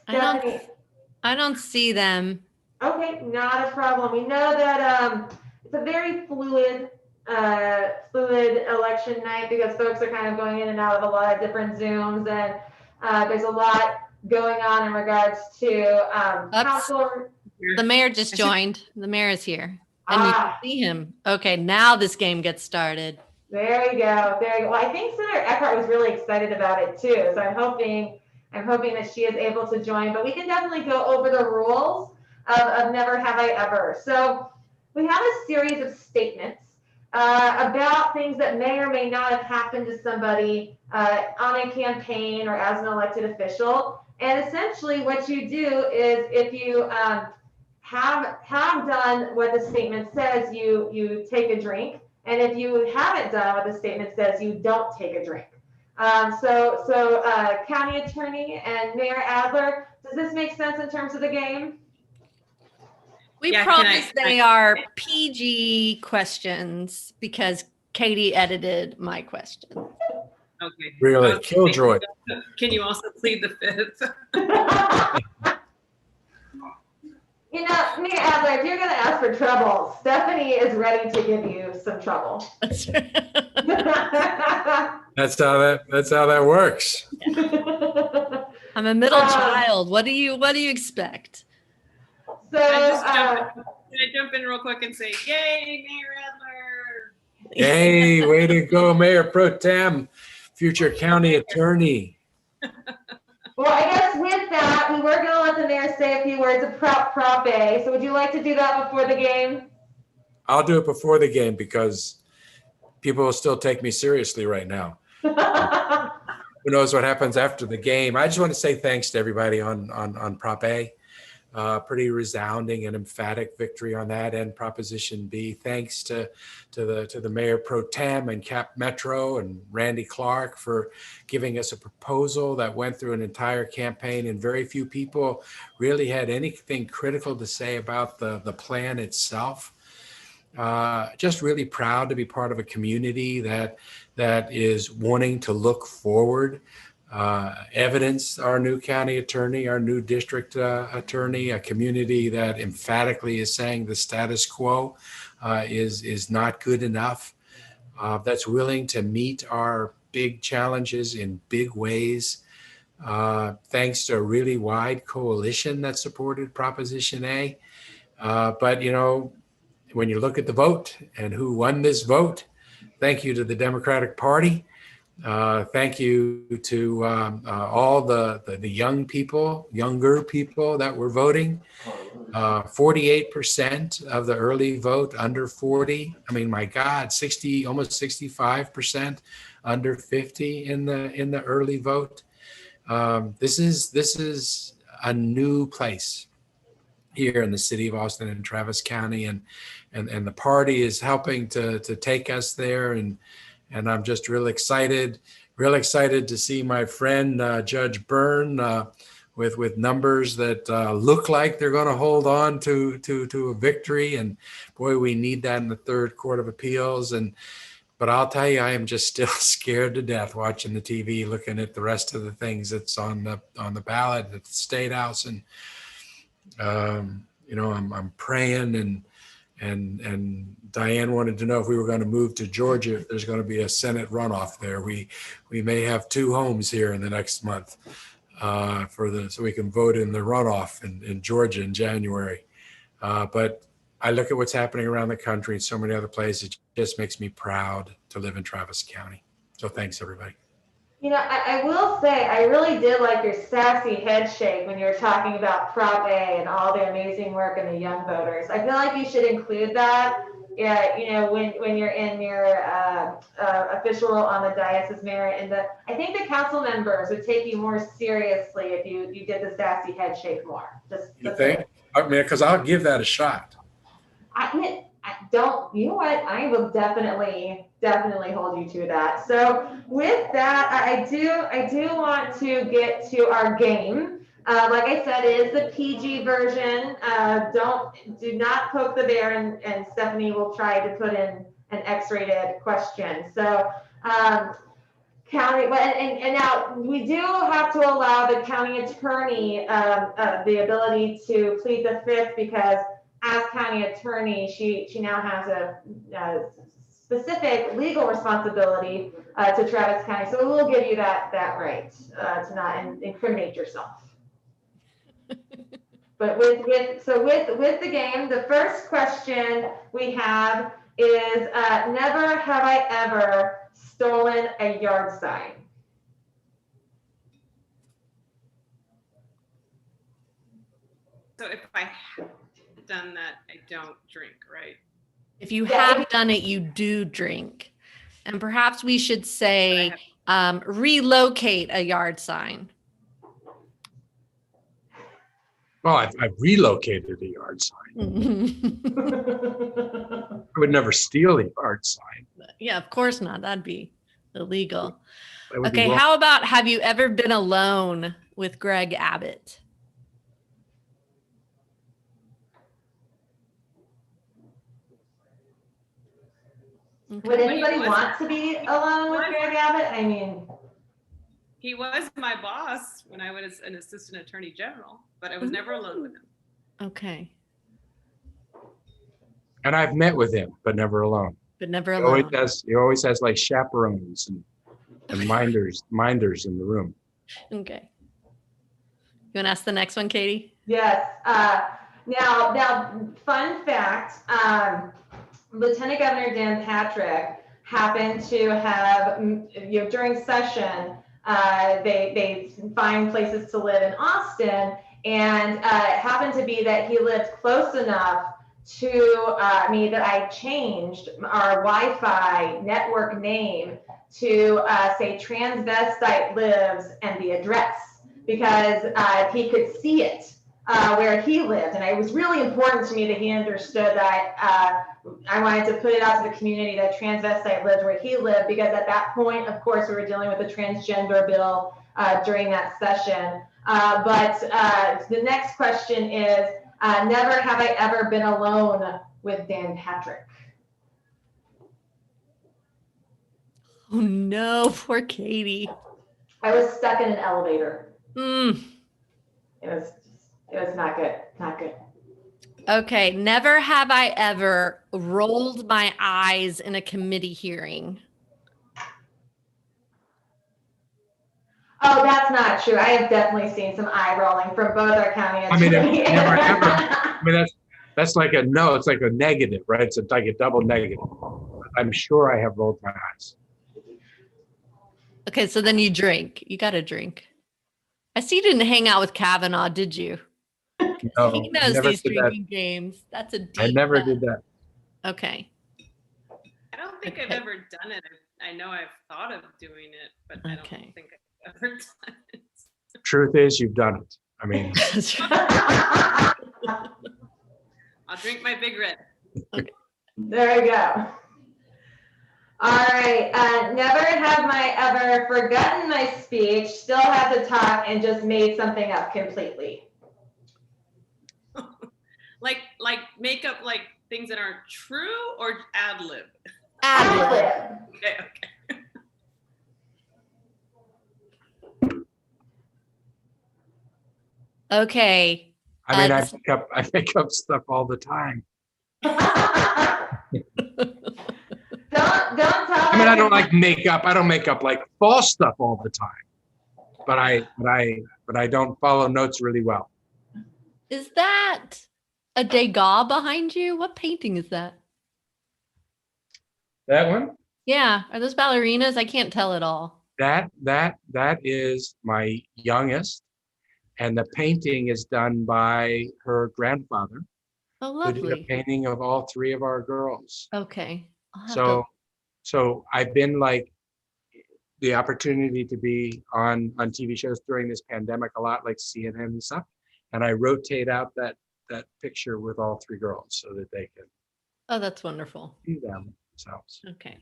I don't see them. Okay, not a problem. We know that it's a very fluid election night because folks are kind of going in and out of a lot of different Zooms, and there's a lot going on in regards to council. The mayor just joined. The mayor is here. And you can see him. Okay, now this game gets started. There you go. Well, I think Senator Eckhart was really excited about it too. So I'm hoping that she is able to join. But we can definitely go over the rules of Never Have I Ever. So we have a series of statements about things that may or may not have happened to somebody on a campaign or as an elected official. And essentially what you do is if you have done what the statement says, you take a drink. And if you haven't done what the statement says, you don't take a drink. So County Attorney and Mayor Adler, does this make sense in terms of the game? We promise they are PG questions because Katie edited my question. Okay. Really, killjoy. Can you also plead the fifth? Mayor Adler, if you're going to ask for trouble, Stephanie is ready to give you some trouble. That's how that works. I'm a middle child. What do you expect? So can I jump in real quick and say, yay, Mayor Adler? Hey, way to go, Mayor Pro Tem, future county attorney. Well, I guess with that, we were going to let the mayor say a few words of Prop A. So would you like to do that before the game? I'll do it before the game because people will still take me seriously right now. Who knows what happens after the game? I just want to say thanks to everybody on Prop A. Pretty resounding and emphatic victory on that, and Proposition B. Thanks to the Mayor Pro Tem and Cap Metro and Randy Clark for giving us a proposal that went through an entire campaign, and very few people really had anything critical to say about the plan itself. Just really proud to be part of a community that is wanting to look forward. Evidence our new county attorney, our new district attorney, a community that emphatically is saying the status quo is not good enough, that's willing to meet our big challenges in big ways, thanks to a really wide coalition that supported Proposition A. But, when you look at the vote and who won this vote, thank you to the Democratic Party. Thank you to all the younger people that were voting. 48% of the early vote under 40. I mean, my God, almost 65% under 50 in the early vote. This is a new place here in the city of Austin and Travis County, and the party is helping to take us there, and I'm just real excited to see my friend Judge Byrne with numbers that look like they're going to hold on to a victory, and boy, we need that in the Third Court of Appeals. And But I'll tell you, I am just still scared to death watching the TV, looking at the rest of the things that's on the ballot at the State House, and I'm praying, and Diane wanted to know if we were going to move to Georgia, if there's going to be a Senate runoff there. We may have 2 homes here in the next month so we can vote in the runoff in Georgia in January. But I look at what's happening around the country and so many other places. It just makes me proud to live in Travis County. So thanks, everybody. I will say, I really did like your sassy head shake when you were talking about Prop A and all the amazing work and the young voters. I feel like you should include that. Yeah, when you're in your official role on the dais as mayor, and I think the council members would take you more seriously if you did the sassy head shake more. You think? I mean, because I'll give that a shot. I don't, you know what? I will definitely hold you to that. So with that, I do want to get to our game. Like I said, it is the PG version. Do not poke the bear, and Stephanie will try to put in an X-rated question. So county, and now we do have to allow the county attorney the ability to plead the fifth, because as county attorney, she now has a specific legal responsibility to Travis County. So we'll give you that right to not incriminate yourself. But with the game, the first question we have is never have I ever stolen a yard sign. So if I have done that, I don't drink, right? If you have done it, you do drink. And perhaps we should say relocate a yard sign. Well, I've relocated a yard sign. I would never steal a yard sign. Yeah, of course not. That'd be illegal. Okay, how about, have you ever been alone with Greg Abbott? Okay. Would anybody want to be alone with Greg Abbott? I mean, he was my boss when I was an assistant attorney general, but I was never alone with him. Okay. And I've met with him, but never alone. But never alone. He always has like chaperones and minders in the room. Okay. You want to ask the next one, Katie? Yes. Now, fun fact, Lieutenant Governor Dan Patrick happened to have, during session, they find places to live in Austin, and it happened to be that he lived close enough to me that I changed our Wi-Fi network name to say Transvestite Lives and the address, because he could see it where he lived. And it was really important to me that he understood that I wanted to put it out to the community that Transvestite lived where he lived, because at that point, of course, we were dealing with the transgender bill during that session. But the next question is, never have I ever been alone with Dan Patrick. Oh no, poor Katie. I was stuck in an elevator. Mm. It was not good, not good. Okay, never have I ever rolled my eyes in a committee hearing. Oh, that's not true. I have definitely seen some eye rolling from both our county attorneys. I mean, that's like a no. It's like a negative, right? It's like a double negative. I'm sure I have rolled my eyes. Okay, so then you drink. You got to drink. I see you didn't hang out with Kavanaugh, did you? No, he knows these drinking games. That's a deep I never cut. did that. Okay. I don't think I've ever done it. I know I've thought of doing it, but I don't think I've ever done it. Truth is, you've done it. I mean, I'll drink my Big Red. Okay. There we go. All right. Never have I ever forgotten my speech, still had to talk, and just made something up completely. like make up like things that aren't true, or ad lib. Ad-lib. Okay. Okay. I mean, I make up stuff all the time. Don't tell I mean, I don't like makeup. I don't make up like false stuff all the time. But I don't follow notes really well. Is that a Degas behind you? What painting is that? That one? Yeah. Are those ballerinas? I can't tell at all. That is my youngest, and the painting is done by her grandfather, Oh, who did a lovely. painting of all three of our girls. Okay. I'll have So I've been like the opportunity to be on TV shows during this pandemic a lot, like CNN and stuff, and I rotate out that picture with all three girls so that they can Oh, that's wonderful. see themselves. Okay.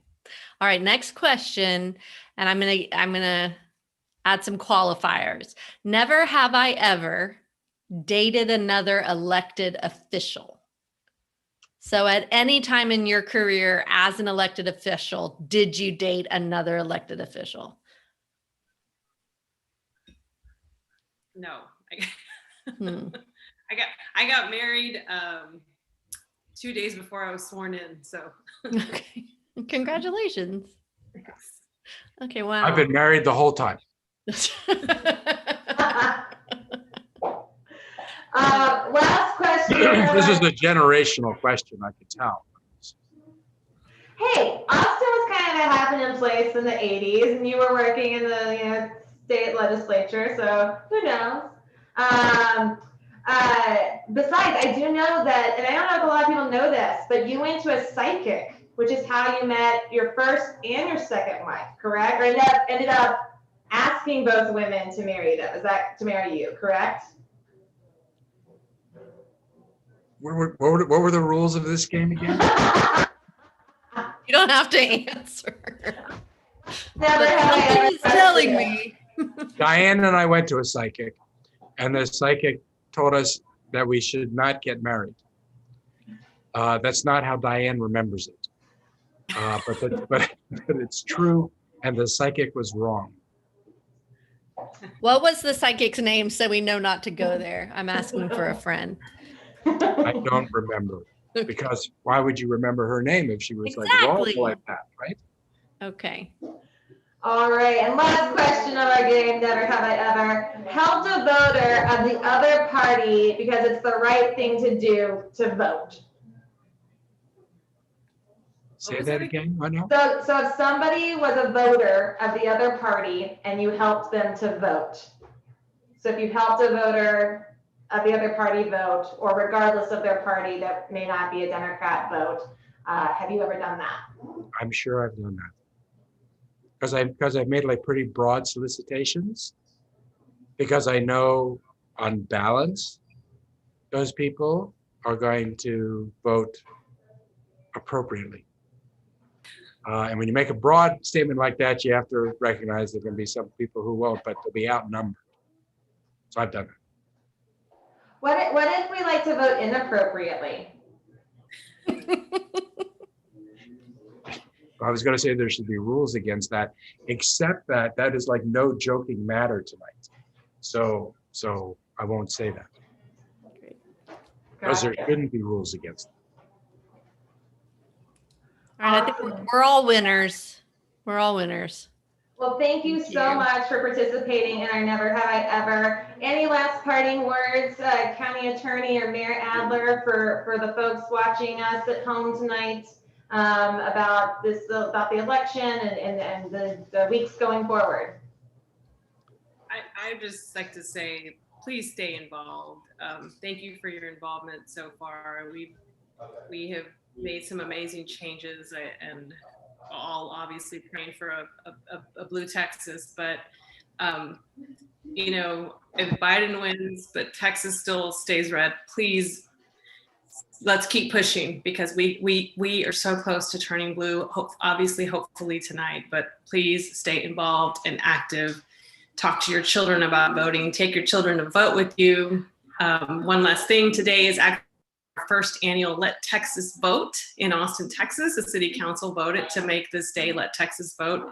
All right, next question. And I'm gonna add some qualifiers. Never have I ever dated another elected official. So at any time in your career as an elected official, did you date another elected official? No. Hmm. I got married 2 days before I was sworn in. So Okay. Congratulations. Okay, wow. I've been married the whole time. Last question. This is a generational question, I can tell. Hey, Austin was kind of a happening place in the 80s, and you were working in the state legislature, so who knows? Besides, I do know that, and I don't know if a lot of people know this, but you went to a psychic, which is how you met your first and your second wife, correct? Or ended up asking both women to marry them. Is that to marry you, correct? What were the rules of this game again? You don't have to answer. Never have I Something ever is telling me. Diane and I went to a psychic, and the psychic told us that we should not get married. That's not how Diane remembers it. But it's true, and the psychic was wrong. What was the psychic's name so we know not to go there? I'm asking for a friend. I don't remember, because why would you remember her name if she was like wrong like that, right? Okay. All right, and last question of our game, never have I ever helped a voter of the other party because it's the right thing to do to vote. Say that again. I know. So if somebody was a voter of the other party and you helped them to vote, so if you helped a voter of the other party vote, or regardless of their party that may not be a Democrat vote, have you ever done that? I'm sure I've done that. Because I've made like pretty broad solicitations, because I know on balance, those people are going to vote appropriately. And when you make a broad statement like that, you have to recognize there are going to be some people who won't, but they'll be outnumbered. So I've done it. What if we like to vote inappropriately? I was going to say there should be rules against that, except that that is like no joking matter tonight. So I won't say that. Because there shouldn't be rules against it. All right, I think we're all winners. We're all winners. Well, thank you so much for participating in our Never Have I Ever. Any last parting words, County Attorney or Mayor Adler, for the folks watching us at home tonight about the election and the weeks going forward? I'd just like to say, please stay involved. Thank you for your involvement so far. We have made some amazing changes, and all obviously praying for a blue Texas, but if Biden wins but Texas still stays red, please, let's keep pushing, because we are so close to turning blue, hopefully tonight, but please stay involved and active. Talk to your children about voting, take your children to vote with you. One last thing, today is first annual Let Texas Vote in Austin, Texas. The city council voted to make this day Let Texas Vote,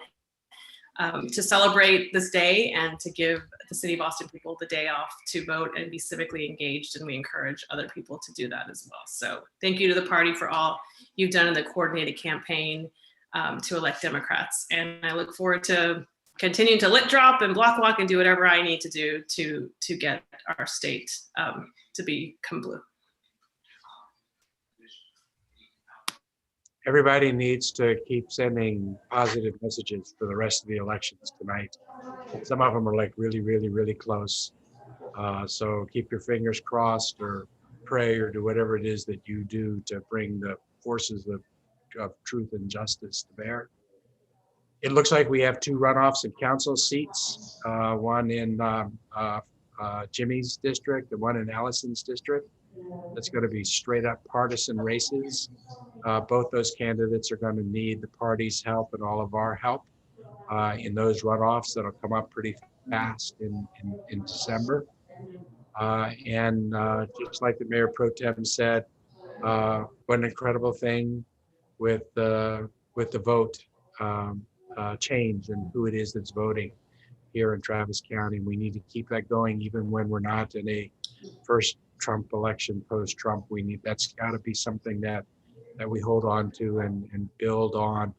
to celebrate this day and to give the city of Austin people the day off to vote and be civically engaged. And we encourage other people to do that as well. So thank you to the party for all you've done in the coordinated campaign to elect Democrats. And I look forward to continuing to lit drop and block walk and do whatever I need to do to get our state to become blue. Everybody needs to keep sending positive messages for the rest of the elections tonight. Some of them are like really, really, really close. So keep your fingers crossed or pray or do whatever it is that you do to bring the forces of truth and justice to bear. It looks like we have 2 runoffs in council seats, one in Jimmy's district and one in Allison's district. That's going to be straight up partisan races. Both those candidates are going to need the party's help and all of our help in those runoffs that'll come up pretty fast in December. And just like the Mayor Pro Tem said, what an incredible thing with the vote change and who it is that's voting here in Travis County. We need to keep that going even when we're not in a first Trump election, post-Trump. That's got to be something that we hold on to and build on.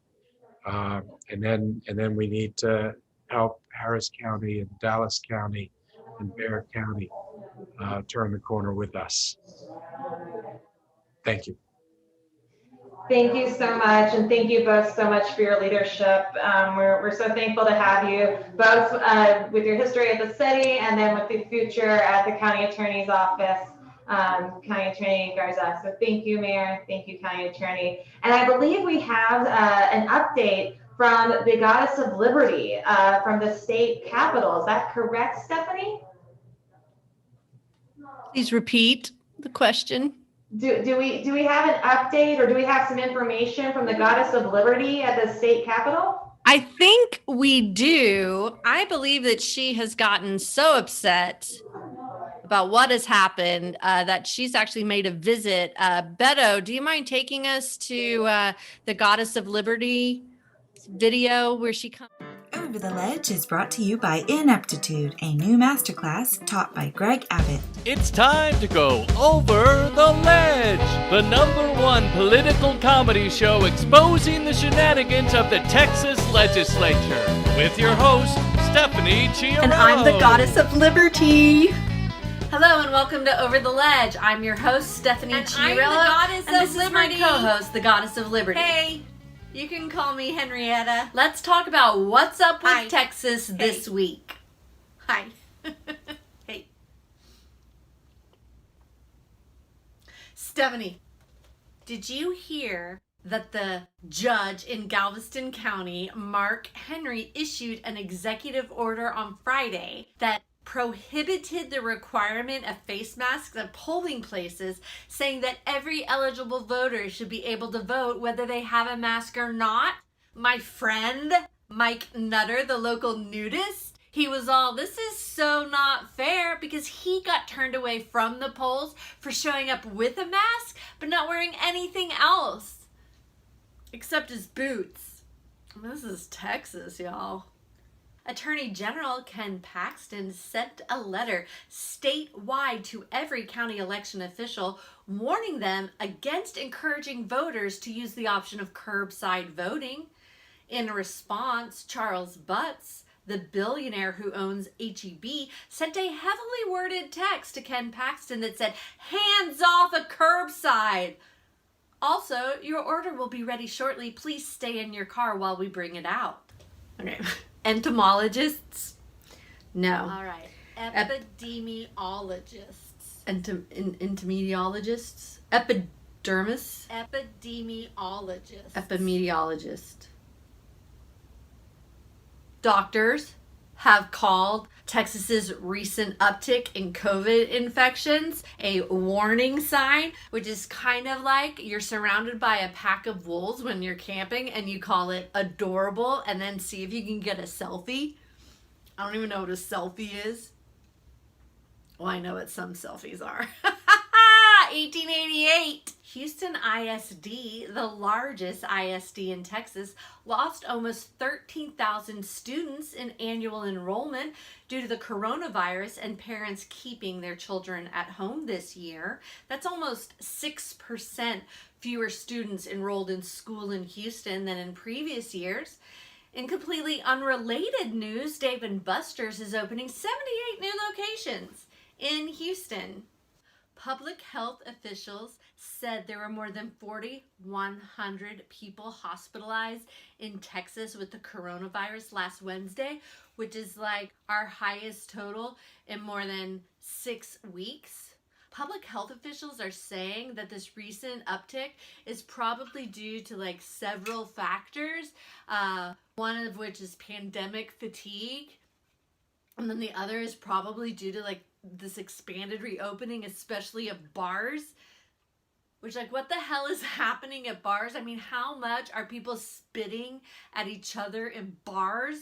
And then we need to help Harris County and Dallas County and Barrett County turn the corner with us. Thank you. Thank you so much, and thank you both so much for your leadership. We're so thankful to have you both with your history at the city and then with the future at the County Attorney's Office, County Attorney Garza. So thank you, Mayor. Thank you, County Attorney. And I believe we have an update from the Goddess of Liberty from the state capitol. Is that correct, Stephanie? Please repeat the question. Do we have an update or do we have some information from the Goddess of Liberty at the state capitol? I think we do. I believe that she has gotten so upset about what has happened that she's actually made a visit. Beto, do you mind taking us to the Goddess of Liberty video where she comes? Over the Ledge is brought to you by Ineptitude, a new masterclass taught by Greg Abbott. It's time to go over the ledge, the #1 political comedy show exposing the shenanigans of the Texas legislature, with your host, Stephanie Chiarello. And I'm the Goddess of Liberty. Hello and welcome to Over the Ledge. I'm your host, Stephanie Chiarello. I'm the Goddess and of this Liberty. is my co-host, the Goddess of Liberty. Hey. You can call me Henrietta. Let's talk about what's up with Texas this week. Hi. Hey. Stephanie, did you hear that the judge in Galveston County, Mark Henry, issued an executive order on Friday that prohibited the requirement of face masks at polling places, saying that every eligible voter should be able to vote whether they have a mask or not? My friend, Mike Nutter, the local nudist, he was all, this is so not fair, because he got turned away from the polls for showing up with a mask, but not wearing anything else, except his boots. This is Texas, y'all. Attorney General Ken Paxton sent a letter statewide to every county election official warning them against encouraging voters to use the option of curbside voting. In response, Charles Butts, the billionaire who owns HEB, sent a heavily worded text to Ken Paxton that said, "Hands off a curbside. Also, your order will be ready shortly. Please stay in your car while we bring it out." Okay. Entomologists? No. All right. Epidemiologists. Entomologists? Epidermis? Epidemiologists. Epidemiologist. Doctors have called Texas's recent uptick in COVID infections a warning sign, which is kind of like you're surrounded by a pack of wolves when you're camping and you call it adorable and then see if you can get a selfie. I don't even know what a selfie is. Well, I know what some selfies are. 1888. Houston ISD, the largest ISD in Texas, lost almost 13,000 students in annual enrollment due to the coronavirus and parents keeping their children at home this year. That's almost 6% fewer students enrolled in school in Houston than in previous years. In completely unrelated news, Dave & Buster's is opening 78 new locations in Houston. Public health officials said there were more than 4,100 people hospitalized in Texas with the coronavirus last Wednesday, which is like our highest total in more than 6 weeks. Public health officials are saying that this recent uptick is probably due to like several factors, one of which is pandemic fatigue, and then the other is probably due to like this expanded reopening, especially of bars. Which, like, what the hell is happening at bars? I mean, how much are people spitting at each other in bars?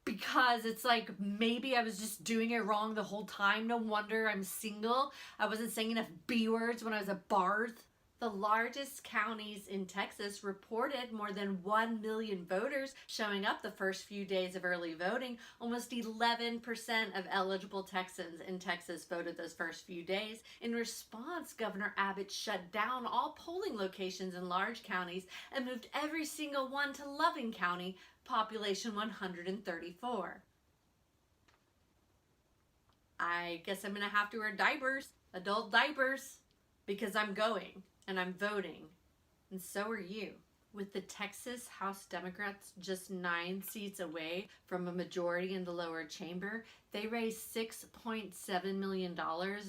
Because it's like, maybe I was just doing it wrong the whole time. No wonder I'm single. I wasn't saying enough B words when I was at bars. The largest counties in Texas reported more than 1 million voters showing up the first few days of early voting. Almost 11% of eligible Texans in Texas voted those first few days. In response, Governor Abbott shut down all polling locations in large counties and moved every single one to Loving County, population 134. I guess I'm gonna have to wear diapers, adult diapers, because I'm going. And I'm voting, and so are you. With the Texas House Democrats just 9 seats away from a majority in the lower chamber, they raised $6.7 million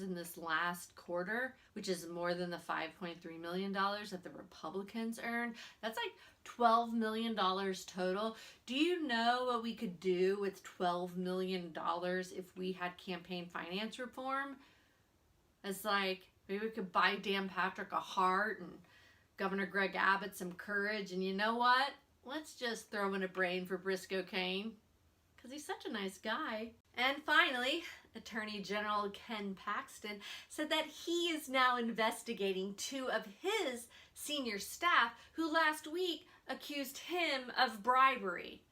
in this last quarter, which is more than the $5.3 million that the Republicans earned. That's like $12 million total. Do you know what we could do with $12 million if we had campaign finance reform? It's like, maybe we could buy Dan Patrick a heart and Governor Greg Abbott some courage. And you know what? Let's just throw in a brain for Briscoe Kane, because he's such a nice guy. And finally, Attorney General Ken Paxton said that he is now investigating 2 of his senior staff who last week accused him of bribery.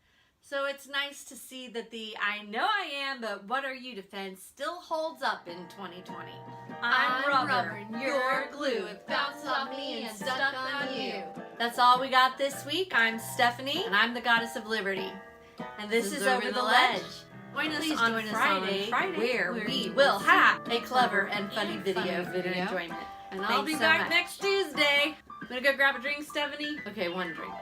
So it's nice to see that the "I know I am, but what are you" defense still holds up in 2020. I'm rubber, you're glue. It bounced off me and stuck on you. That's all we got this week. I'm Stephanie, and I'm the Goddess of Liberty. And this is Over the Ledge. Join us on Friday, where we will have a clever and funny video for your enjoyment. And I'll be back next Tuesday. I'm gonna go grab a drink, Stephanie. Okay, 1 drink.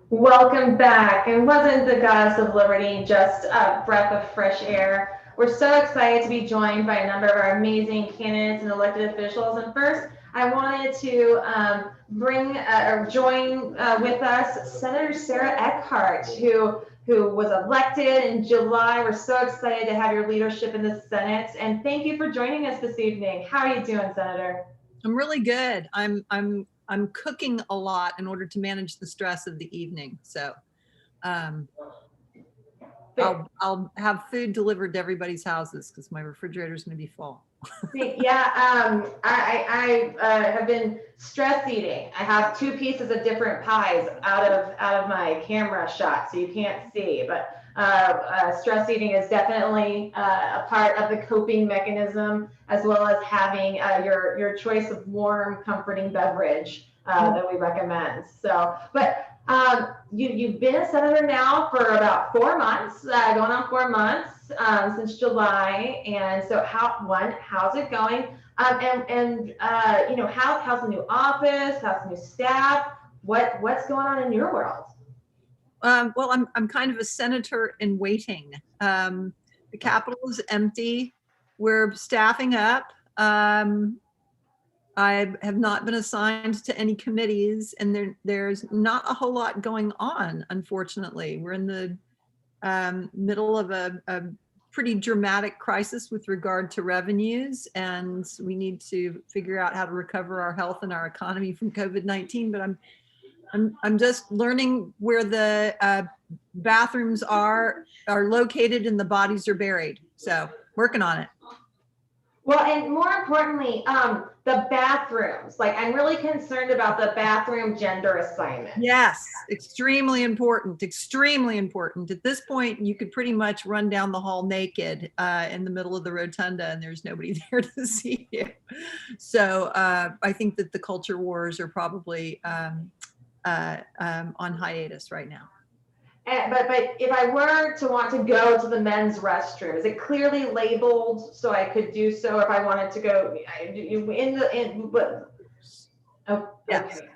Welcome back. And wasn't the Goddess of Liberty just a breath of fresh air? We're so excited to be joined by a number of our amazing candidates and elected officials. And first, I wanted to join with us Senator Sarah Eckhart, who was elected in July. We're so excited to have your leadership in the Senate. And thank you for joining us this evening. How are you doing, Senator? I'm really good. I'm cooking a lot in order to manage the stress of the evening. So I'll have food delivered to everybody's houses because my refrigerator is going to be full. Yeah, I have been stress eating. I have 2 pieces of different pies out of my camera shot, so you can't see. But stress eating is definitely a part of the coping mechanism, as well as having your choice of warm, comforting beverage that we recommend. So, but you've been a senator now for about 4 months, going on 4 months since July. And so, how's it going? How's the new office? How's the new staff? What's going on in your world? Well, I'm kind of a senator in waiting. The Capitol is empty. We're staffing up. I have not been assigned to any committees, and there's not a whole lot going on, unfortunately. We're in the middle of a pretty dramatic crisis with regard to revenues, and we need to figure out how to recover our health and our economy from COVID-19. But I'm just learning where the bathrooms are located and the bodies are buried. So working on it. Well, and more importantly, the bathrooms. Like, I'm really concerned about the bathroom gender assignment. Yes, extremely important, extremely important. At this point, you could pretty much run down the hall naked in the middle of the rotunda and there's nobody there to see you. So I think that the culture wars are probably on hiatus right now. But if I were to want to go to the men's restroom, is it clearly labeled so I could do so if I wanted to go Yes. Okay.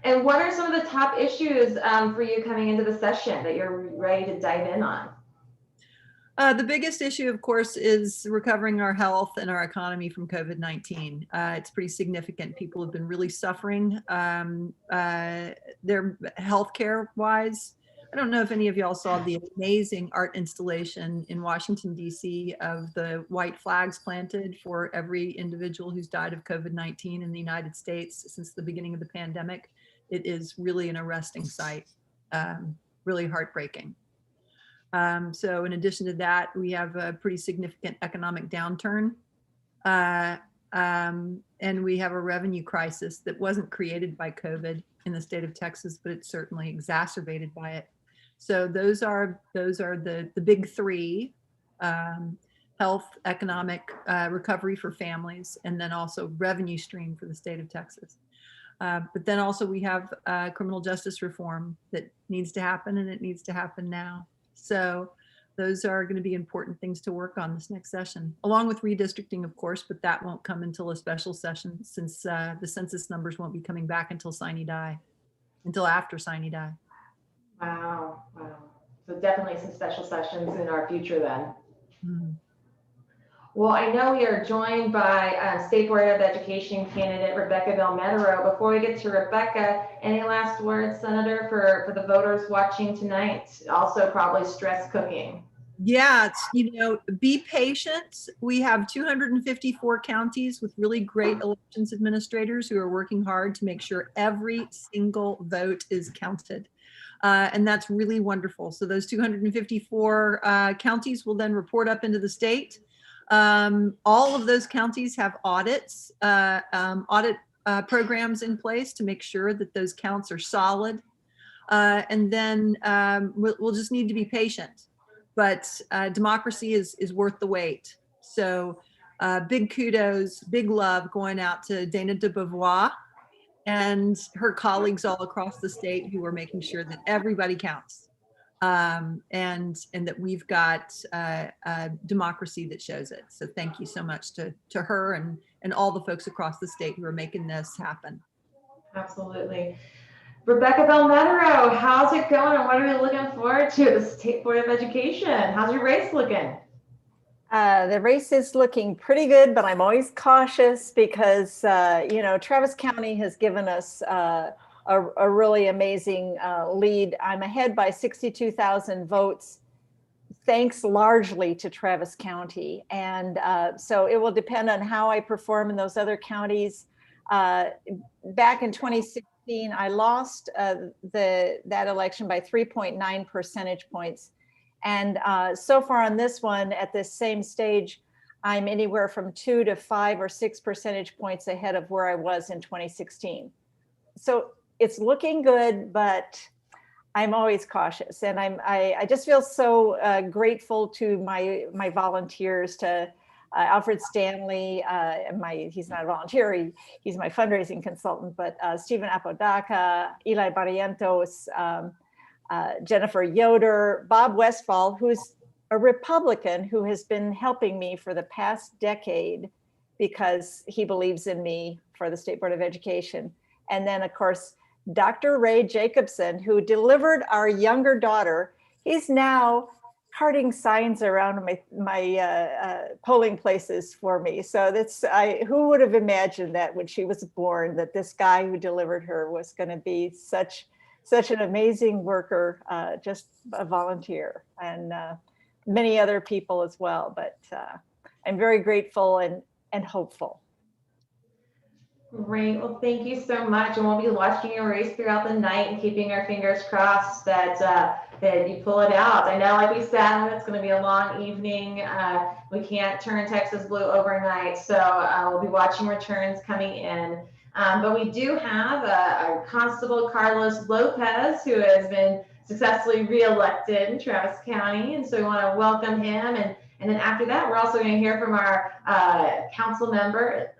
And what are some of the top issues for you coming into the session that you're ready to dive in on? The biggest issue, of course, is recovering our health and our economy from COVID-19. It's pretty significant. People have been really suffering. Their healthcare wise. I don't know if any of y'all saw the amazing art installation in Washington, D.C. of the white flags planted for every individual who's died of COVID-19 in the United States since the beginning of the pandemic. It is really an arresting sight, really heartbreaking. So in addition to that, we have a pretty significant economic downturn. And we have a revenue crisis that wasn't created by COVID in the state of Texas, but it's certainly exacerbated by it. So those are the big three: health, economic recovery for families, and then also revenue stream for the state of Texas. But then also we have criminal justice reform that needs to happen, and it needs to happen now. So those are going to be important things to work on this next session, along with redistricting, of course, but that won't come until a special session since the census numbers won't be coming back until sine die, until after sine die. Wow. So definitely some special sessions in our future then. Mm-hmm. Well, I know we are joined by State Board of Education candidate Rebecca Belmetero. Before we get to Rebecca, any last words, Senator, for the voters watching tonight? Also probably stress cooking. Yeah, be patient. We have 254 counties with really great elections administrators who are working hard to make sure every single vote is counted. And that's really wonderful. So those 254 counties will then report up into the state. All of those counties have audits, audit programs in place to make sure that those counts are solid. And then we'll just need to be patient. But democracy is worth the wait. So big kudos, big love going out to Dana de Beauvoir and her colleagues all across the state who are making sure that everybody counts. And that we've got a democracy that shows it. So thank you so much to her and all the folks across the state who are making this happen. Absolutely. Rebecca Belmetero, how's it going and what are we looking forward to at the State Board of Education? How's your race looking? The race is looking pretty good, but I'm always cautious because, Travis County has given us a really amazing lead. I'm ahead by 62,000 votes, thanks largely to Travis County. And so it will depend on how I perform in those other counties. Back in 2016, I lost that election by 3.9 percentage points. And so far on this one, at this same stage, I'm anywhere from 2 to 5 or 6 percentage points ahead of where I was in 2016. So it's looking good, but I'm always cautious. And I just feel so grateful to my volunteers, to Alfred Stanley, he's not a volunteer, he's my fundraising consultant, but Stephen Apodaca, Eli Barrientos, Jennifer Yoder, Bob Westfall, who's a Republican who has been helping me for the past decade because he believes in me for the State Board of Education. And then, of course, Dr. Ray Jacobson, who delivered our younger daughter. He's now carting signs around my polling places for me. So who would have imagined that when she was born, that this guy who delivered her was going to be such an amazing worker, just a volunteer. And many other people as well. But I'm very grateful and hopeful. Great. Well, thank you so much. And we'll be watching your race throughout the night and keeping our fingers crossed that that you pull it out. I know, like we said, it's going to be a long evening. We can't turn Texas blue overnight. So we'll be watching returns coming in. But we do have our Constable Carlos Lopez, who has been successfully reelected in Travis County. And so we want to welcome him. And then after that, we're also going to hear from our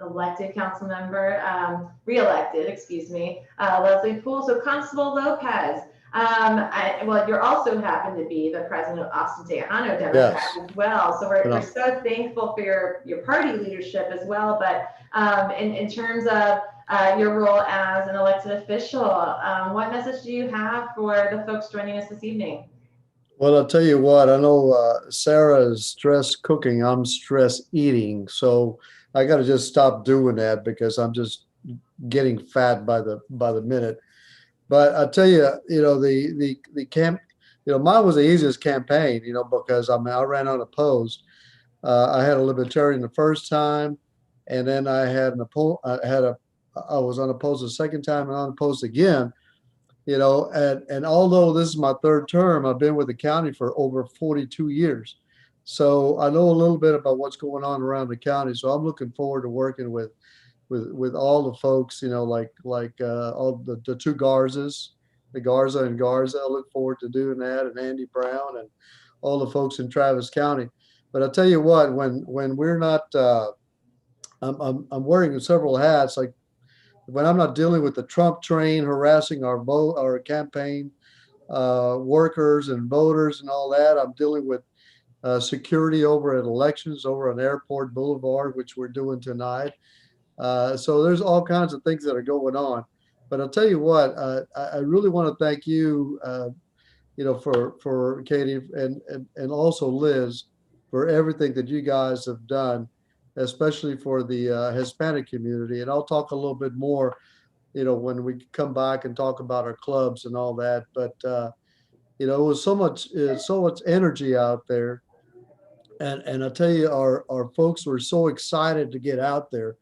elected council member, re-elected, excuse me, Leslie Poole. So Constable Lopez, well, you're also happen to be the president of Austin Tejano Democrats as well. So we're so thankful for your party leadership as well. But in terms of your role as an elected official, what message do you have for the folks joining us this evening? Well, I'll tell you what, I know Sarah is stress cooking, I'm stress eating. So I got to just stop doing that because I'm just getting fat by the minute. But I tell you, the camp, mine was the easiest campaign, because I ran unopposed. I had a libertarian the first time, and then I was unopposed the second time and unopposed again. And although this is my third term, I've been with the county for over 42 years. So I know a little bit about what's going on around the county. So I'm looking forward to working with all the folks, like all the two Garzas, the Garza and Garza. I look forward to doing that, and Andy Brown and all the folks in Travis County. But I'll tell you what, when we're not, I'm wearing several hats, like when I'm not dealing with the Trump train harassing our campaign workers and voters and all that, I'm dealing with security over at elections over on Airport Boulevard, which we're doing tonight. So there's all kinds of things that are going on. But I'll tell you what, I really want to thank you, for Katie and also Liz for everything that you guys have done, especially for the Hispanic community. And I'll talk a little bit more, when we come back and talk about our clubs and all that. But, it was so much energy out there. And I'll tell you, our folks were so excited to get out there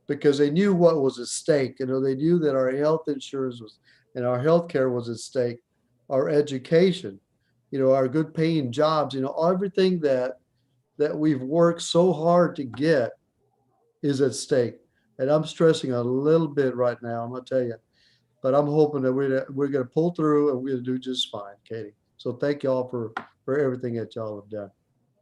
because they knew what was at stake. They knew that our health insurance and our health care was at stake, our education, our good paying jobs, everything that we've worked so hard to get is at stake. And I'm stressing a little bit right now, I'm gonna tell you, but I'm hoping that we're gonna pull through and we're gonna do just fine, Katie. So thank y'all for everything that y'all have done.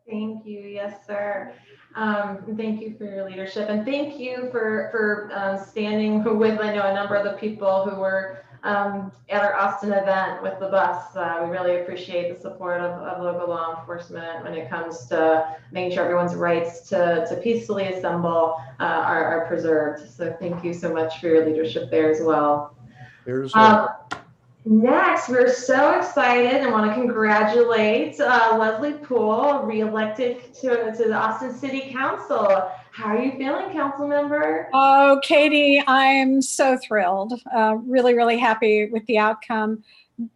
Thank you. Yes, sir. Thank you for your leadership, and thank you for standing with, I know, a number of the people who were at our Austin event with the bus. We really appreciate the support of local law enforcement when it comes to making sure everyone's rights to peacefully assemble are preserved. So thank you so much for your leadership there as well. Next, we're so excited and want to congratulate Leslie Poole, re-elected to the Austin City Council. How are you feeling, council member? Oh, Katie, I'm so thrilled. Really, really happy with the outcome.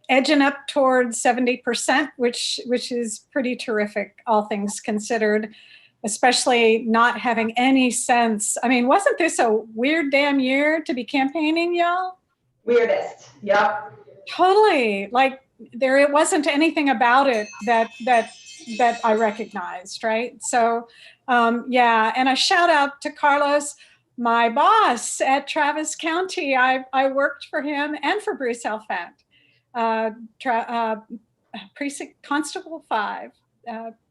Edging up towards 70%, which is pretty terrific, all things considered, especially not having any sense. I mean, wasn't this a weird damn year to be campaigning, y'all? Weirdest, yep. Totally. Like it wasn't anything about it that I recognized, right? So yeah, and a shout out to Carlos, my boss at Travis County. I worked for him and for Bruce Elfant, Precinct Constable 5,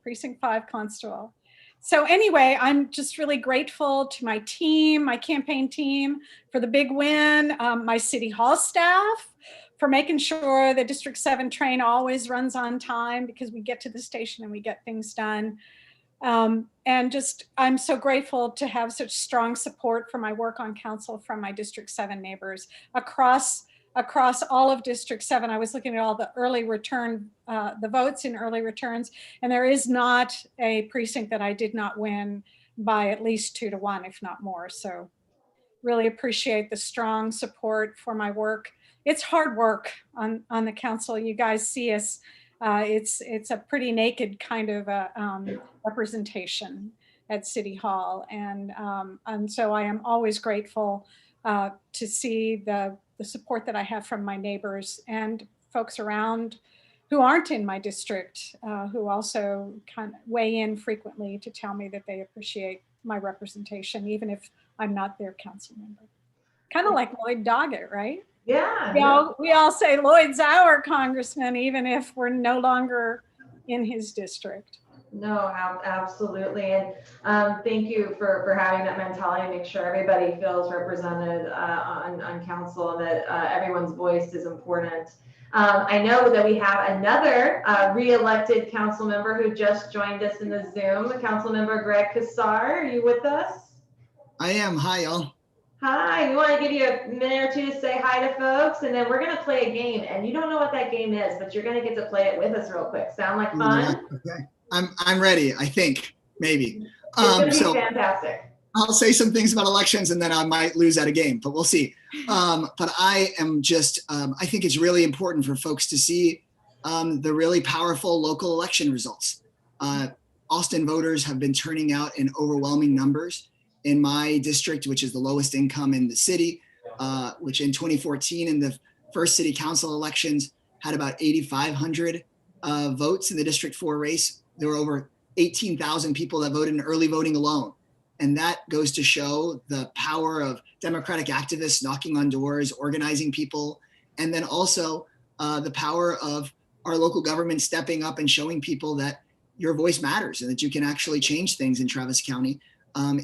Precinct 5 Constable. So anyway, I'm just really grateful to my team, my campaign team for the big win, my City Hall staff for making sure the District 7 train always runs on time because we get to the station and we get things done. And just, I'm so grateful to have such strong support for my work on council from my District 7 neighbors across all of District 7. I was looking at all the early return, the votes in early returns, and there is not a precinct that I did not win by at least 2-1, if not more. So really appreciate the strong support for my work. It's hard work on the council. You guys see us It's a pretty naked kind of representation at City Hall, and so I am always grateful to see the support that I have from my neighbors and folks around who aren't in my district, who also kind of weigh in frequently to tell me that they appreciate my representation, even if I'm not their council member. Kind of like Lloyd Doggett, right? Yeah. We all say Lloyd's our congressman, even if we're no longer in his district. No, absolutely. And thank you for having that mentality, make sure everybody feels represented on council, and that everyone's voice is important. I know that we have another re-elected council member who just joined us in the Zoom, Council Member Greg Kassar. Are you with us? I am. Hi, y'all. Hi, we want to give you a minute or two to say hi to folks, and then we're going to play a game. And you don't know what that game is, but you're going to get to play it with us real quick. Sound like fun? Okay. I'm ready, I think, maybe. It's going to be fantastic. I'll say some things about elections and then I might lose at a game, but we'll see. But I am just, I think it's really important for folks to see the really powerful local election results. Austin voters have been turning out in overwhelming numbers. In my district, which is the lowest income in the city, which in 2014 in the first city council elections had about 8,500 votes in the District 4 race. There were over 18,000 people that voted in early voting alone. And that goes to show the power of Democratic activists knocking on doors, organizing people, and then also the power of our local government stepping up and showing people that your voice matters and that you can actually change things in Travis County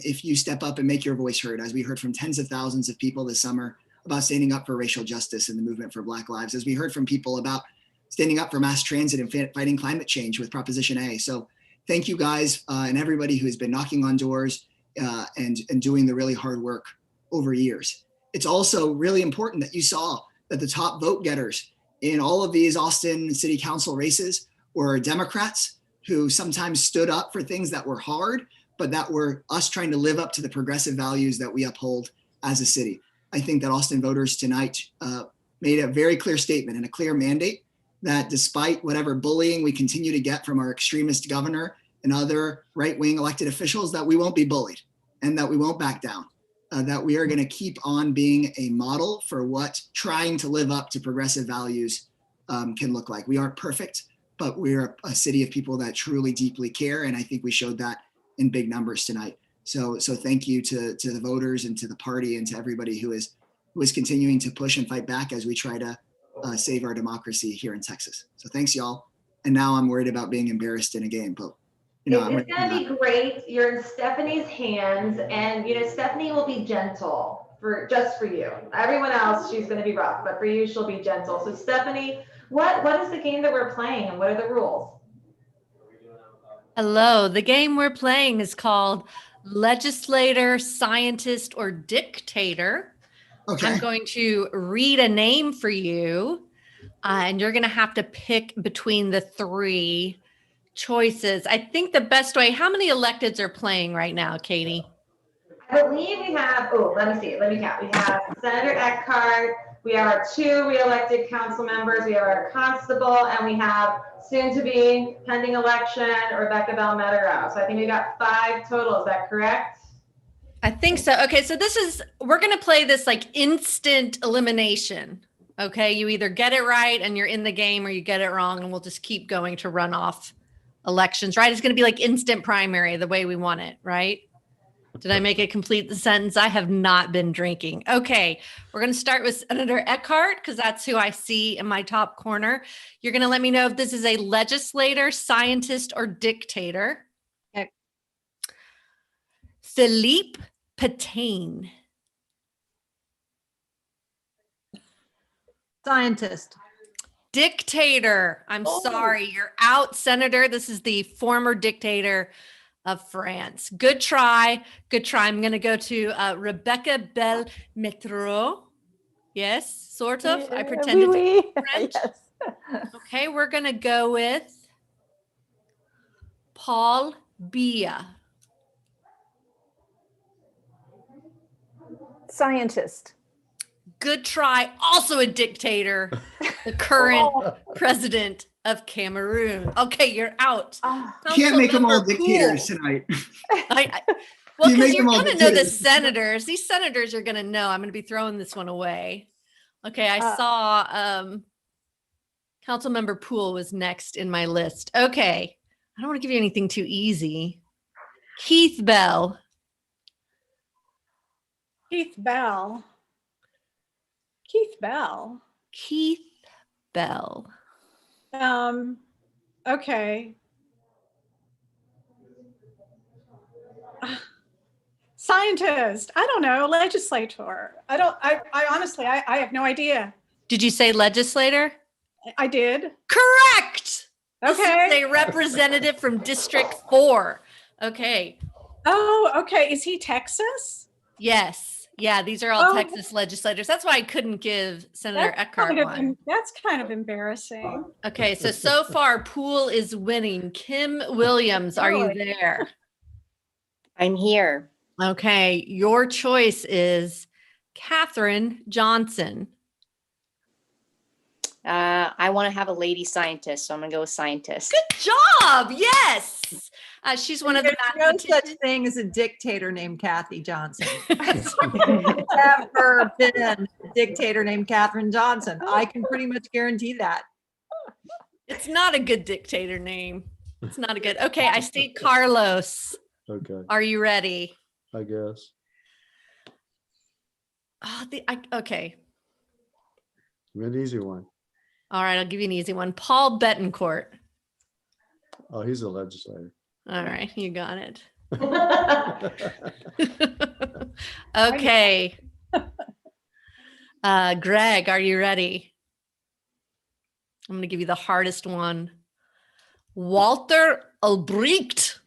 if you step up and make your voice heard, as we heard from tens of thousands of people this summer about standing up for racial justice and the movement for Black lives, as we heard from people about standing up for mass transit and fighting climate change with Proposition A. So thank you guys and everybody who's been knocking on doors and doing the really hard work over years. It's also really important that you saw that the top vote getters in all of these Austin City Council races were Democrats who sometimes stood up for things that were hard, but that were us trying to live up to the progressive values that we uphold as a city. I think that Austin voters tonight made a very clear statement and a clear mandate that despite whatever bullying we continue to get from our extremist governor and other right-wing elected officials, that we won't be bullied and that we won't back down, that we are going to keep on being a model for what trying to live up to progressive values can look like. We aren't perfect, but we're a city of people that truly deeply care. And I think we showed that in big numbers tonight. So thank you to the voters and to the party and to everybody who is continuing to push and fight back as we try to save our democracy here in Texas. So thanks, y'all. And now I'm worried about being embarrassed in a game, but It's going to be great. You're in Stephanie's hands, and Stephanie will be gentle just for you. Everyone else, she's going to be rough, but for you, she'll be gentle. So Stephanie, what is the game that we're playing, and what are the rules? Hello, the game we're playing is called Legislator, Scientist, or Dictator. Okay. I'm going to read a name for you, and you're going to have to pick between the three choices. I think the best way, how many electeds are playing right now, Katie? I believe we have, let me see, let me count. We have Senator Eckhart, we have our 2 re-elected council members, we have our constable, and we have soon to be pending election, Rebecca Belmetero. So I think we got 5 total, is that correct? I think so. Okay, so we're going to play this like instant elimination. Okay, you either get it right and you're in the game, or you get it wrong and we'll just keep going to runoff elections, right? It's going to be like instant primary the way we want it, right? Did I make it complete the sentence? I have not been drinking. Okay, we're going to start with Senator Eckhart because that's who I see in my top corner. You're going to let me know if this is a legislator, scientist, or dictator. Okay. Philippe Pétain. Scientist. Dictator. I'm sorry, you're out, Senator. This is the former dictator of France. Good try. Good try. I'm going to go to Rebecca Belmetero. Yes, sort of. I pretended to be French. Yes. Okay, we're going to go with Paul Biya. Scientist. Good try. Also a dictator, the current president of Cameroon. Okay, you're out. You can't make them all dictators tonight. Well, You because make you're them all going to know the dictators. senators. These senators are going to know. I'm going to be throwing this one away. Okay, I saw Councilmember Poole was next in my list. Okay, I don't want to give you anything too easy. Keith Bell. Keith Bell. Keith Bell. Keith Bell. Okay. Scientist. I don't know. Legislator. I honestly, I have no idea. Did you say legislator? I did. Correct. Okay. This is a representative from District 4. Okay. Oh, okay. Is he Texas? Yes. Yeah, these are all Texas legislators. That's why I couldn't give Senator Eckhart one. That's kind of embarrassing. Okay, so far Poole is winning. Kim Williams, are you there? I'm here. Okay, your choice is Katherine Johnson. I want to have a lady scientist, so I'm gonna go with scientist. Good job. Yes. She's one of the There's no such thing as a dictator named Kathy Johnson. Never been a dictator named Katherine Johnson. I can pretty much guarantee that. It's not a good dictator name. It's not a good. Okay, I see Carlos. Okay. Are you ready? I guess. Okay. An easy one. All right, I'll give you an easy one. Paul Betancourt. Oh, he's a legislator. All right, you got it. Okay. Greg, are you ready? I'm going to give you the hardest one. Walter Ulbricht.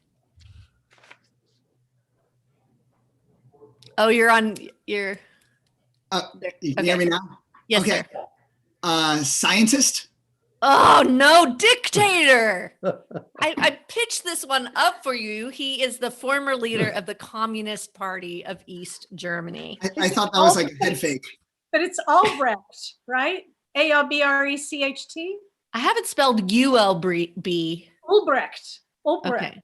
Oh, you're on your. You can hear me now? Yes, okay. sir. Scientist? Oh, no, dictator. I pitched this one up for you. He is the former leader of the Communist Party of East Germany. I thought that was like a head fake. But it's Albrecht, right? Albrecht. I have it spelled ULB. Ulbrecht. Ulbrecht. Okay.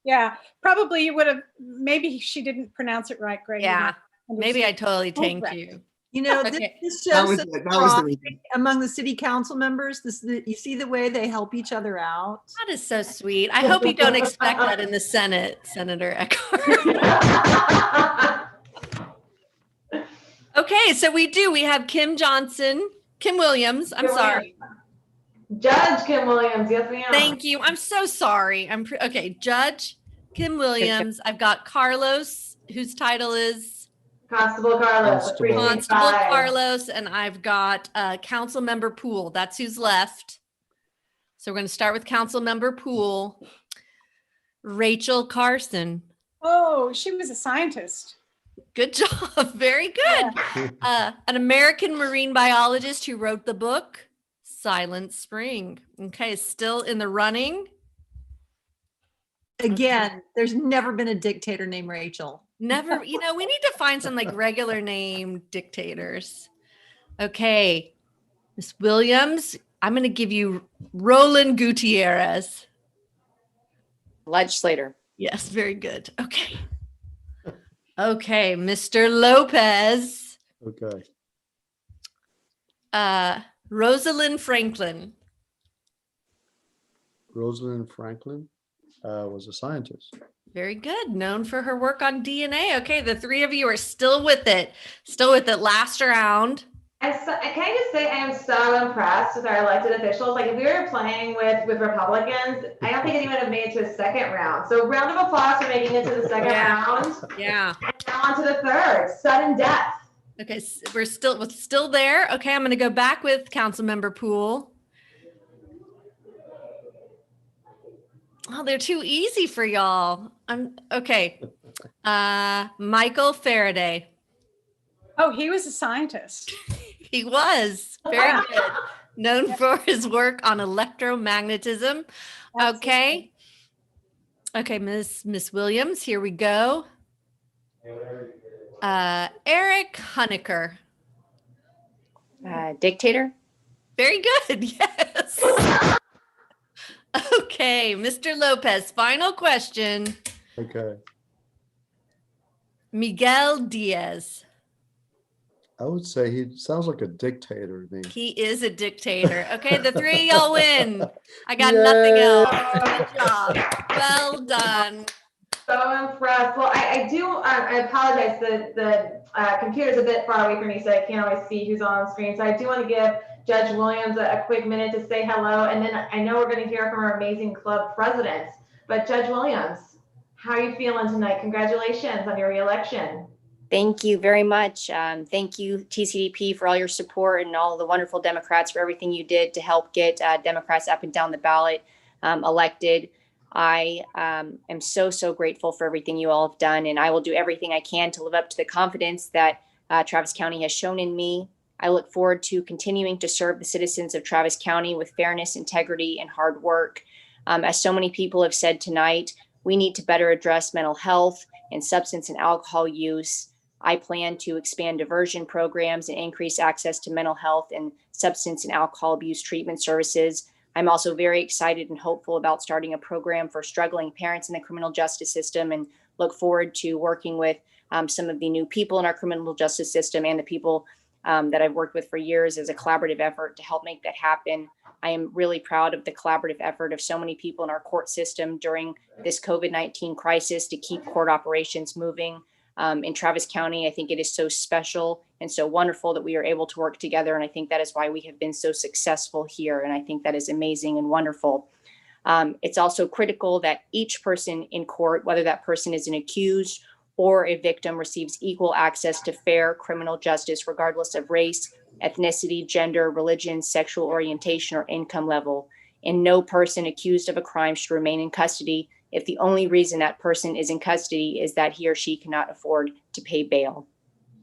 Yeah, probably you would have, maybe she didn't pronounce it right, Greg. Yeah, maybe I totally tanked you. You know, Okay. this That shows was that the- that was the pride among the city council members. You see the way they help each other out. That is so sweet. I hope you don't expect that in the Senate, Senator Eckhart. Okay, so we have Kim Williams. I'm sorry. Judge Kim Williams, yes ma'am. Thank you. I'm so sorry. Okay, Judge Kim Williams. I've got Carlos, whose title is Constable Carlos. Constable Carlos, and I've got Council Member Poole. That's who's left. So we're going to start with Council Member Poole. Rachel Carson. Oh, she was a scientist. Good job. Very good. An American marine biologist who wrote the book Silent Spring. Okay, still in the running. Again, there's never been a dictator named Rachel. Never, we need to find some like regular name dictators. Okay, Miss Williams, I'm going to give you Roland Gutierrez. Legislator. Yes, very good. Okay. Okay, Mr. Lopez. Okay. Rosalind Franklin. Rosalind Franklin was a scientist. Very good. Known for her work on DNA. Okay, the three of you are still with it. Last round. Can I just say I am so impressed with our elected officials. Like if we were playing with Republicans, I don't think anyone would have made it to a second round. So round of applause for making it to the second round. Yeah. And now on to the third, sudden death. Okay, we're still there. Okay, I'm going to go back with Councilmember Poole. Oh, they're too easy for y'all. Okay. Michael Faraday. Oh, he was a scientist. He was very good. Known for his work on electromagnetism. Okay. Okay, Miss Williams, here we go. Eric Honecker. Dictator. Very good. Yes. Okay, Mr. Lopez, final question. Okay. Miguel Diaz. I would say he sounds like a dictator to me. He is a dictator. Okay, the three of y'all win. I got Yay! nothing else. Good job. Well done. So impressed. Well, I apologize. The computer's a bit far away from me, so I can't always see who's on screen. So I do want to give Judge Williams a quick minute to say hello. And then I know we're going to hear from our amazing club presidents. But Judge Williams, how are you feeling tonight? Congratulations on your reelection. Thank you very much. Thank you, TCDP, for all your support, and all the wonderful Democrats for everything you did to help get Democrats up and down the ballot elected. I am so grateful for everything you all have done, and I will do everything I can to live up to the confidence that Travis County has shown in me. I look forward to continuing to serve the citizens of Travis County with fairness, integrity, and hard work. As so many people have said tonight, we need to better address mental health and substance and alcohol use. I plan to expand diversion programs and increase access to mental health and substance and alcohol abuse treatment services. I'm also very excited and hopeful about starting a program for struggling parents in the criminal justice system, and look forward to working with some of the new people in our criminal justice system and the people that I've worked with for years as a collaborative effort to help make that happen. I am really proud of the collaborative effort of so many people in our court system during this COVID-19 crisis to keep court operations moving. In Travis County, I think it is so special and so wonderful that we are able to work together. And I think that is why we have been so successful here. And I think that is amazing and wonderful. It's also critical that each person in court, whether that person is an accused or a victim, receives equal access to fair criminal justice, regardless of race, ethnicity, gender, religion, sexual orientation, or income level. And no person accused of a crime should remain in custody if the only reason that person is in custody is that he or she cannot afford to pay bail.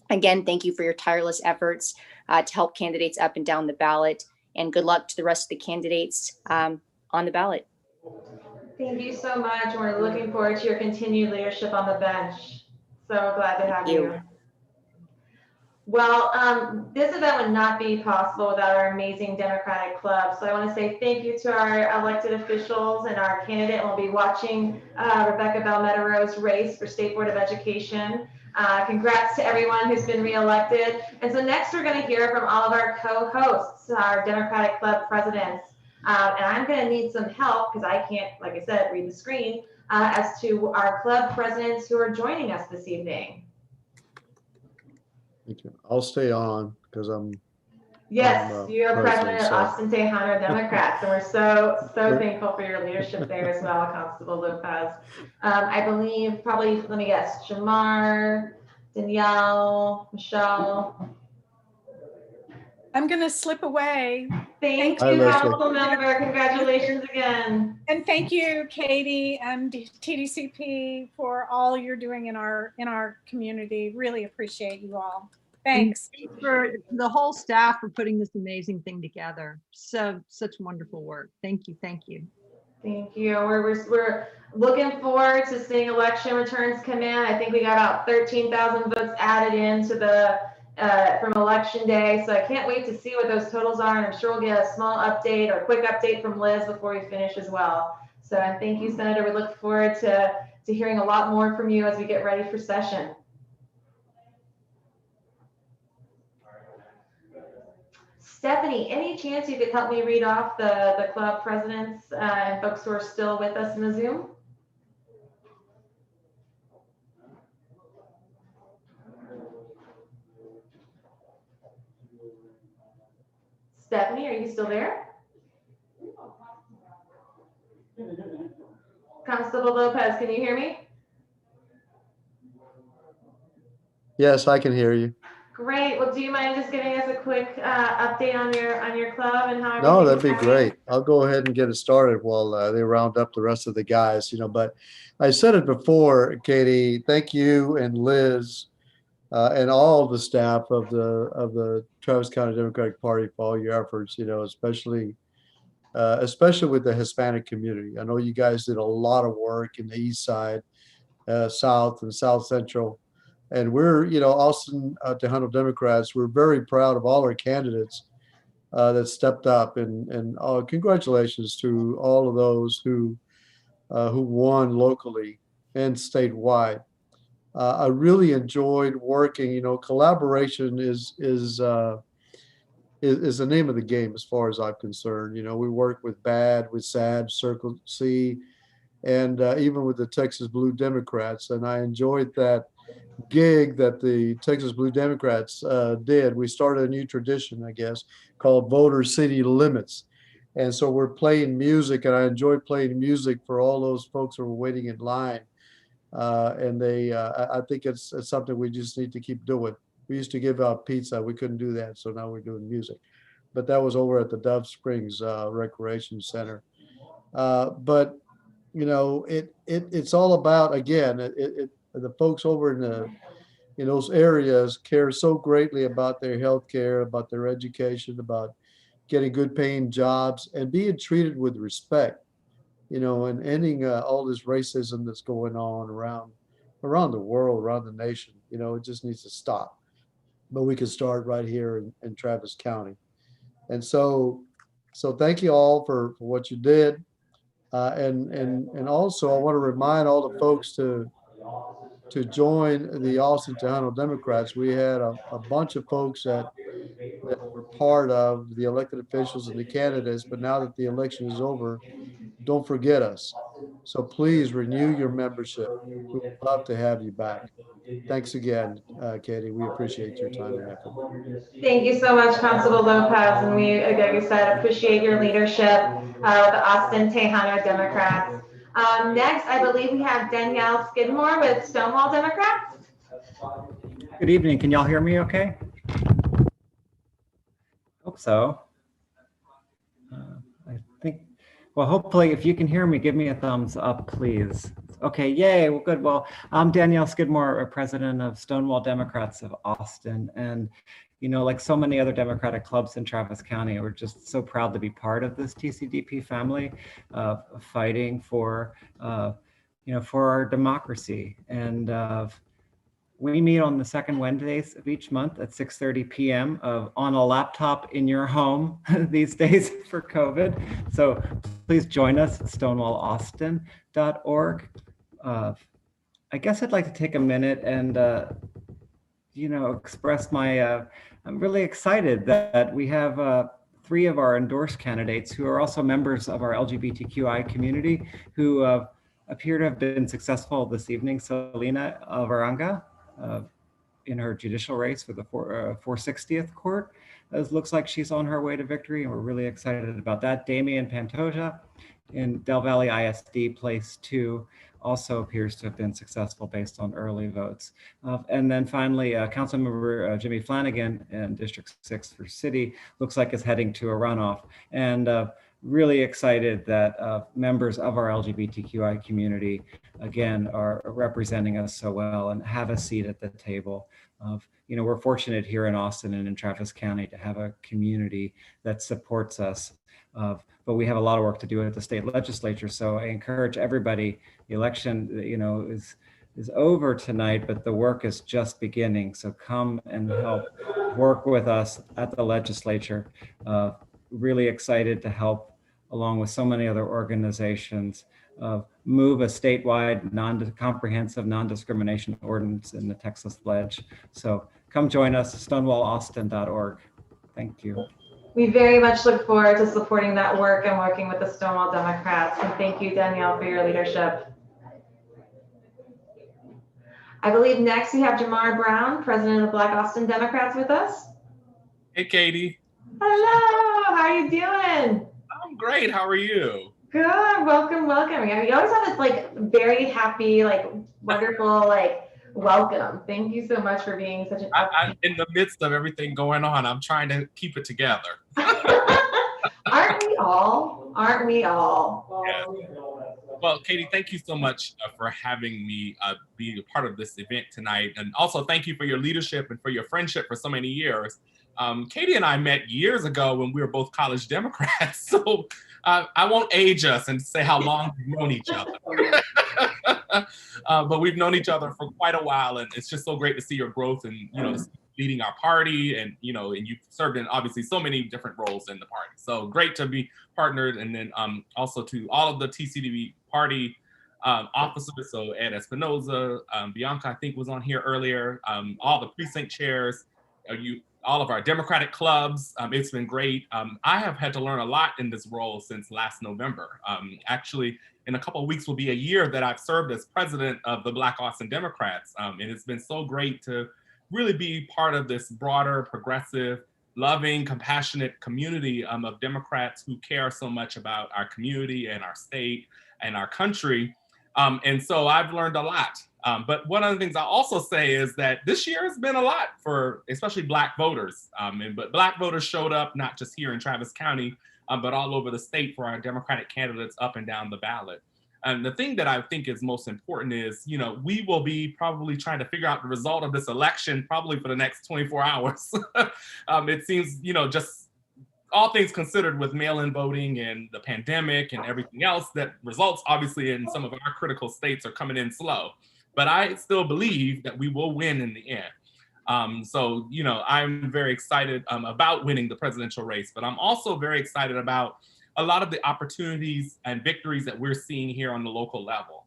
Again, thank you for your tireless efforts to help candidates up and down the ballot, and good luck to the rest of the candidates on the ballot. Thank you so much. We're looking forward to your continued leadership on the bench. So glad to have you. Well, this event would not be possible without our amazing Democratic Club. So I want to say thank you to our elected officials and our candidate. And we'll be watching Rebecca Belmetaro's race for State Board of Education. Congrats to everyone who's been reelected. And so next we're going to hear from all of our co-hosts, our Democratic Club presidents. And I'm going to need some help because I can't, like I said, read the screen as to our club presidents who are joining us this evening. I'll stay on because Yes, you're president of Austin Tejano Democrats, and we're so thankful for your leadership there as well, Constable Lopez. I believe probably, let me guess, Jamar, Danielle, Michelle. I'm going to slip away. Thank you, Council Member. Congratulations again. And thank you, Katie and TDCP, for all you're doing in our community. Really appreciate you all. Thanks. And for the whole staff for putting this amazing thing together. Such wonderful work. Thank you. Thank you. Thank you. We're looking forward to seeing election returns come in. I think we got about 13,000 votes added into the from election day. So I can't wait to see what those totals are. And I'm sure we'll get a small update or quick update from Liz before we finish as well. So thank you, Senator. We look forward to hearing a lot more from you as we get ready for session. Stephanie, any chance you could help me read off the club presidents and folks who are still with us in the Zoom? Stephanie, are you still there? Constable Lopez, can you hear me? Yes, I can hear you. Great. Well, do you mind just giving us a quick update on your club and how? No, that'd be great. I'll go ahead and get it started while they round up the rest of the guys. But I said it before, Katie. Thank you and Liz and all the staff of the Travis County Democratic Party for all your efforts. Especially with the Hispanic community. I know you guys did a lot of work in the East Side, South and South Central. And we're, Austin Tejano Democrats, we're very proud of all our candidates that stepped up, and congratulations to all of those who won locally and statewide. I really enjoyed working. Collaboration is the name of the game as far as I'm concerned. We work with BAD, with SAD, Circle C, and even with the Texas Blue Democrats. And I enjoyed that gig that the Texas Blue Democrats did. We started a new tradition, I guess, called Voter City Limits. And so we're playing music, and I enjoyed playing music for all those folks who were waiting in line. I think it's something we just need to keep doing. We used to give out pizza. We couldn't do that. So now we're doing music. But that was over at the Dove Springs Recreation Center. But it's all about, again, the folks over in those areas care so greatly about their health care, about their education, about getting good paying jobs and being treated with respect, and ending all this racism that's going on around the world, around the nation. It just needs to stop. But we can start right here in Travis County. And so thank you all for what you did. And also I want to remind all the folks to join the Austin Tejano Democrats. We had a bunch of folks that were part of the elected officials and the candidates, but now that the election is over, don't forget us. So please renew your membership. We would love to have you back. Thanks again, Katie. We appreciate your time and effort. Thank you so much, Constable Lopez. And we, like you said, appreciate your leadership with the Austin Tejano Democrats. Next, I believe we have Danielle Skidmore with Stonewall Democrats. Good evening. Can y'all hear me okay? Hope so. I think, well, hopefully if you can hear me, give me a thumbs up, please. Okay, yay, well, good. Well, I'm Danielle Skidmore, president of Stonewall Democrats of Austin. And, like so many other Democratic clubs in Travis County, we're just so proud to be part of this TCDP family, fighting for, for our democracy. And we meet on the second Wednesdays of each month at 6:30 p.m. On a laptop in your home these days for COVID. So please join us at stonewallaustin.org. I guess I'd like to take a minute and, express my, I'm really excited that we have 3 of our endorsed candidates who are also members of our LGBTQI community who appear to have been successful this evening. Selena Alvaranga in her judicial race for the 460th court. It looks like she's on her way to victory, and we're really excited about that. Damian Pantoja in Del Valle ISD place 2 also appears to have been successful based on early votes. And then finally, Councilmember Jimmy Flanagan in District 6 for City looks like is heading to a runoff. And really excited that members of our LGBTQI community, again, are representing us so well and have a seat at the table. We're fortunate here in Austin and in Travis County to have a community that supports us. But we have a lot of work to do at the state legislature. So I encourage everybody, the election, is over tonight, but the work is just beginning. So come and help work with us at the legislature. Really excited to help, along with so many other organizations, move a statewide comprehensive non-discrimination ordinance in the Texas Ledge. So come join us, stonewallaustin.org. Thank you. We very much look forward to supporting that work and working with the Stonewall Democrats. And thank you, Danielle, for your leadership. I believe next we have Jamar Brown, president of Black Austin Democrats with us. Hey, Katie. Hello, how are you doing? I'm great. How are you? Good. Welcome. You always have this very happy, wonderful, welcome. Thank you so much for being such an. I'm in the midst of everything going on. I'm trying to keep it together. Aren't we all? Yeah. Well, Katie, thank you so much for having me be a part of this event tonight. And also thank you for your leadership and for your friendship for so many years. Katie and I met years ago when we were both college Democrats. So I won't age us and say how long we've known each other. But we've known each other for quite a while, and it's just so great to see your growth and leading our party, and and you've served in obviously so many different roles in the party. So great to be partnered, and then also to all of the TCDP party officers. So Ed Espinoza, Bianca, I think was on here earlier. All the precinct chairs, all of our Democratic clubs. It's been great. I have had to learn a lot in this role since last November. Actually, in a couple of weeks will be a year that I've served as president of the Black Austin Democrats. And it's been so great to really be part of this broader, progressive, loving, compassionate community of Democrats who care so much about our community and our state and our country. And so I've learned a lot. But one of the things I also say is that this year has been a lot for especially Black voters. But Black voters showed up not just here in Travis County, but all over the state for our Democratic candidates up and down the ballot. And the thing that I think is most important is, we will be probably trying to figure out the result of this election probably for the next 24 hours. It seems, just all things considered with mail-in voting and the pandemic and everything else, that results obviously in some of our critical states are coming in slow. But I still believe that we will win in the end. So, I'm very excited about winning the presidential race, but I'm also very excited about a lot of the opportunities and victories that we're seeing here on the local level.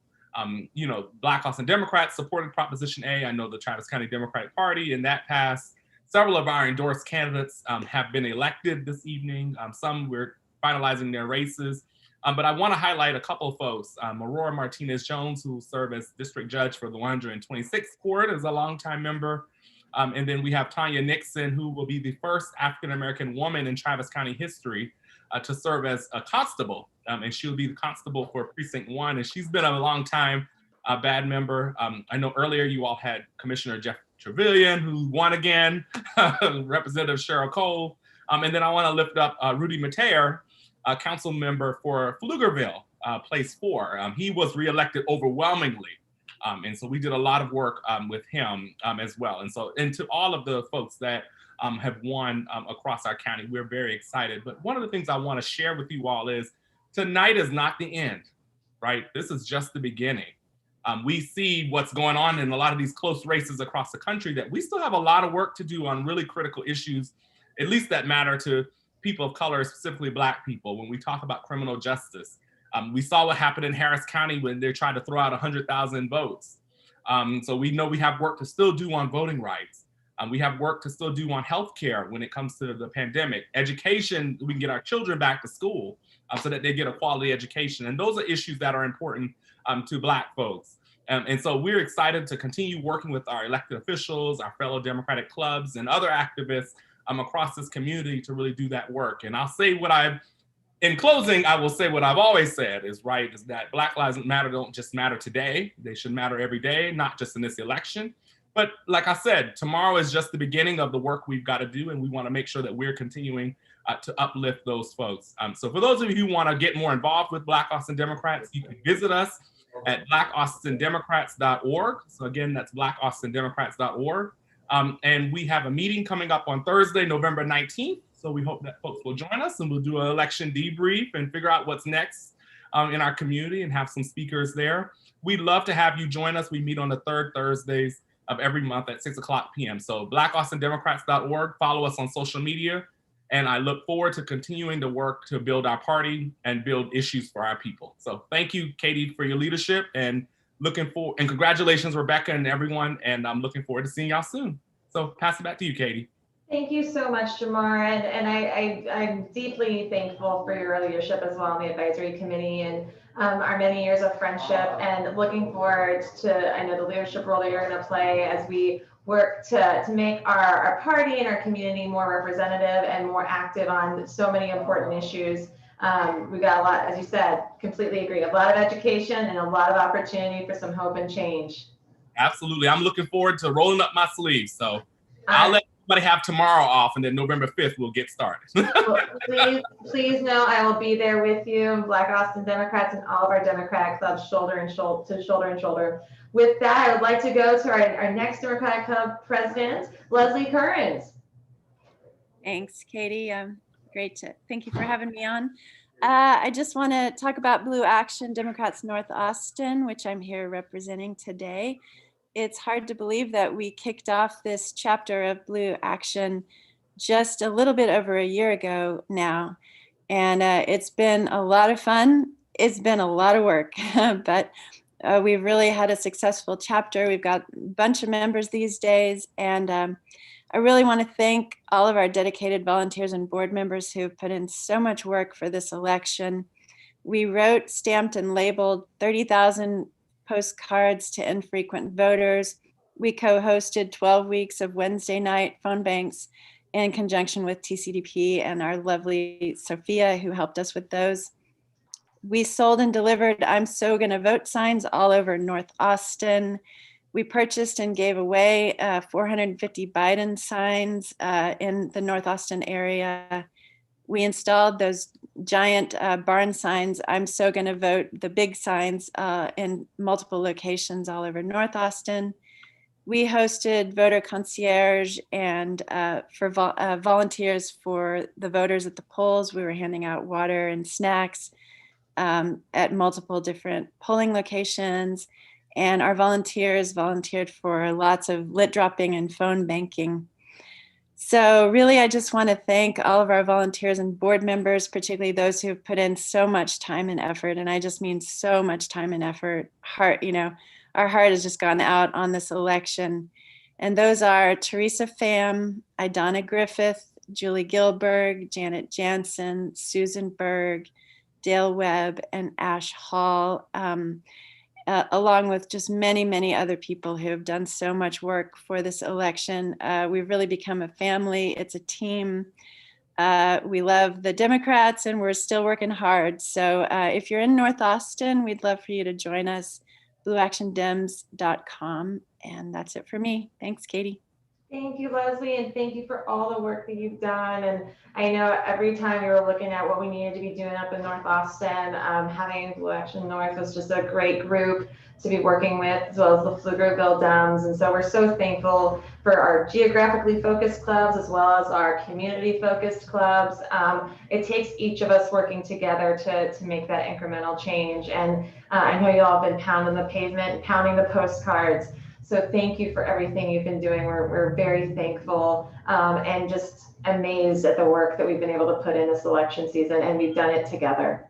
Black Austin Democrats supported Proposition A. I know the Travis County Democratic Party, and that passed. Several of our endorsed candidates have been elected this evening. Some we're finalizing their races. But I want to highlight a couple of folks. Aurora Martinez-Jones, who will serve as district judge for the 126th Court, is a longtime member. And then we have Tanya Nixon, who will be the first African-American woman in Travis County history to serve as a constable. And she'll be the constable for Precinct 1. And she's been a long time bad member. I know earlier you all had Commissioner Jeff Trevelyan, who won again, Representative Cheryl Cole. And then I want to lift up Rudy Mateer, a council member for Pflugerville, place 4. He was reelected overwhelmingly. And so we did a lot of work with him as well. And to all of the folks that have won across our county, we're very excited. But one of the things I want to share with you all is tonight is not the end, right? This is just the beginning. We see what's going on in a lot of these close races across the country, that we still have a lot of work to do on really critical issues, at least that matter to people of color, specifically Black people. When we talk about criminal justice, we saw what happened in Harris County when they tried to throw out 100,000 votes. So we know we have work to still do on voting rights. We have work to still do on healthcare when it comes to the pandemic. Education, we can get our children back to school so that they get a quality education. And those are issues that are important to Black folks. And so we're excited to continue working with our elected officials, our fellow Democratic clubs, and other activists across this community to really do that work. And I'll say in closing, I will say what I've always said is that Black Lives Matter don't just matter today. They should matter every day, not just in this election. But like I said, tomorrow is just the beginning of the work we've got to do, and we want to make sure that we're continuing to uplift those folks. So for those of you who want to get more involved with Black Austin Democrats, you can visit us at blackaustindemocrats.org. So again, that's blackaustindemocrats.org. And we have a meeting coming up on Thursday, November 19th. So we hope that folks will join us, and we'll do an election debrief and figure out what's next in our community and have some speakers there. We'd love to have you join us. We meet on the third Thursdays of every month at 6:00 p.m. So blackaustindemocrats.org, follow us on social media. And I look forward to continuing to work to build our party and build issues for our people. So thank you, Katie, for your leadership, and congratulations, Rebecca and everyone. And I'm looking forward to seeing y'all soon. So pass it back to you, Katie. Thank you so much, Jamar. And I'm deeply thankful for your leadership as well on the advisory committee and our many years of friendship, and looking forward to, I know, the leadership role that you're going to play as we work to make our party and our community more representative and more active on so many important issues. We've got a lot, as you said, completely agree, a lot of education and a lot of opportunity for some hope and change. Absolutely. I'm looking forward to rolling up my sleeves. So I'll let everybody have tomorrow off, and then November 5th, we'll get started. Well, please know I will be there with you, Black Austin Democrats and all of our Democratic clubs, shoulder and shoulder. With that, I would like to go to our next Democratic Club president, Leslie Currens. Thanks, Katie. Thank you for having me on. I just want to talk about Blue Action Democrats North Austin, which I'm here representing today. it's hard to believe that we kicked off this chapter of Blue Action just a little bit over a year ago now. And it's been a lot of fun. It's been a lot of work, but we've really had a successful chapter. We've got a bunch of members these days. And I really want to thank all of our dedicated volunteers and board members who have put in so much work for this election. We wrote, stamped, and labeled 30,000 postcards to infrequent voters. We co-hosted 12 weeks of Wednesday night phone banks in conjunction with TCDP and our lovely Sophia, who helped us with those. We sold and delivered "I'm so gonna vote" signs all over North Austin. We purchased and gave away 450 Biden signs in the North Austin area. We installed those giant barn signs, "I'm so gonna vote," the big signs in multiple locations all over North Austin. We hosted voter concierge and for volunteers for the voters at the polls. We were handing out water and snacks at multiple different polling locations. And our volunteers volunteered for lots of lit dropping and phone banking. So really, I just want to thank all of our volunteers and board members, particularly those who have put in so much time and effort. And I just mean so much time and effort. Our heart has just gone out on this election. And those are Teresa Pham, Idonna Griffith, Julie Gilberg, Janet Jansen, Susan Berg, Dale Webb, and Ash Hall, along with just many, many other people who have done so much work for this election. We've really become a family. It's a team. We love the Democrats, and we're still working hard. So if you're in North Austin, we'd love for you to join us, blueactiondems.com. And that's it for me. Thanks, Katie. Thank you, Leslie, and thank you for all the work that you've done. And I know every time we were looking at what we needed to be doing up in North Austin, having Blue Action North was just a great group to be working with, as well as the Pflugerville Dems. And so we're so thankful for our geographically focused clubs, as well as our community focused clubs. It takes each of us working together to make that incremental change. And I know you all have been pounding the pavement, pounding the postcards. So thank you for everything you've been doing. We're very thankful and just amazed at the work that we've been able to put in this election season, and we've done it together.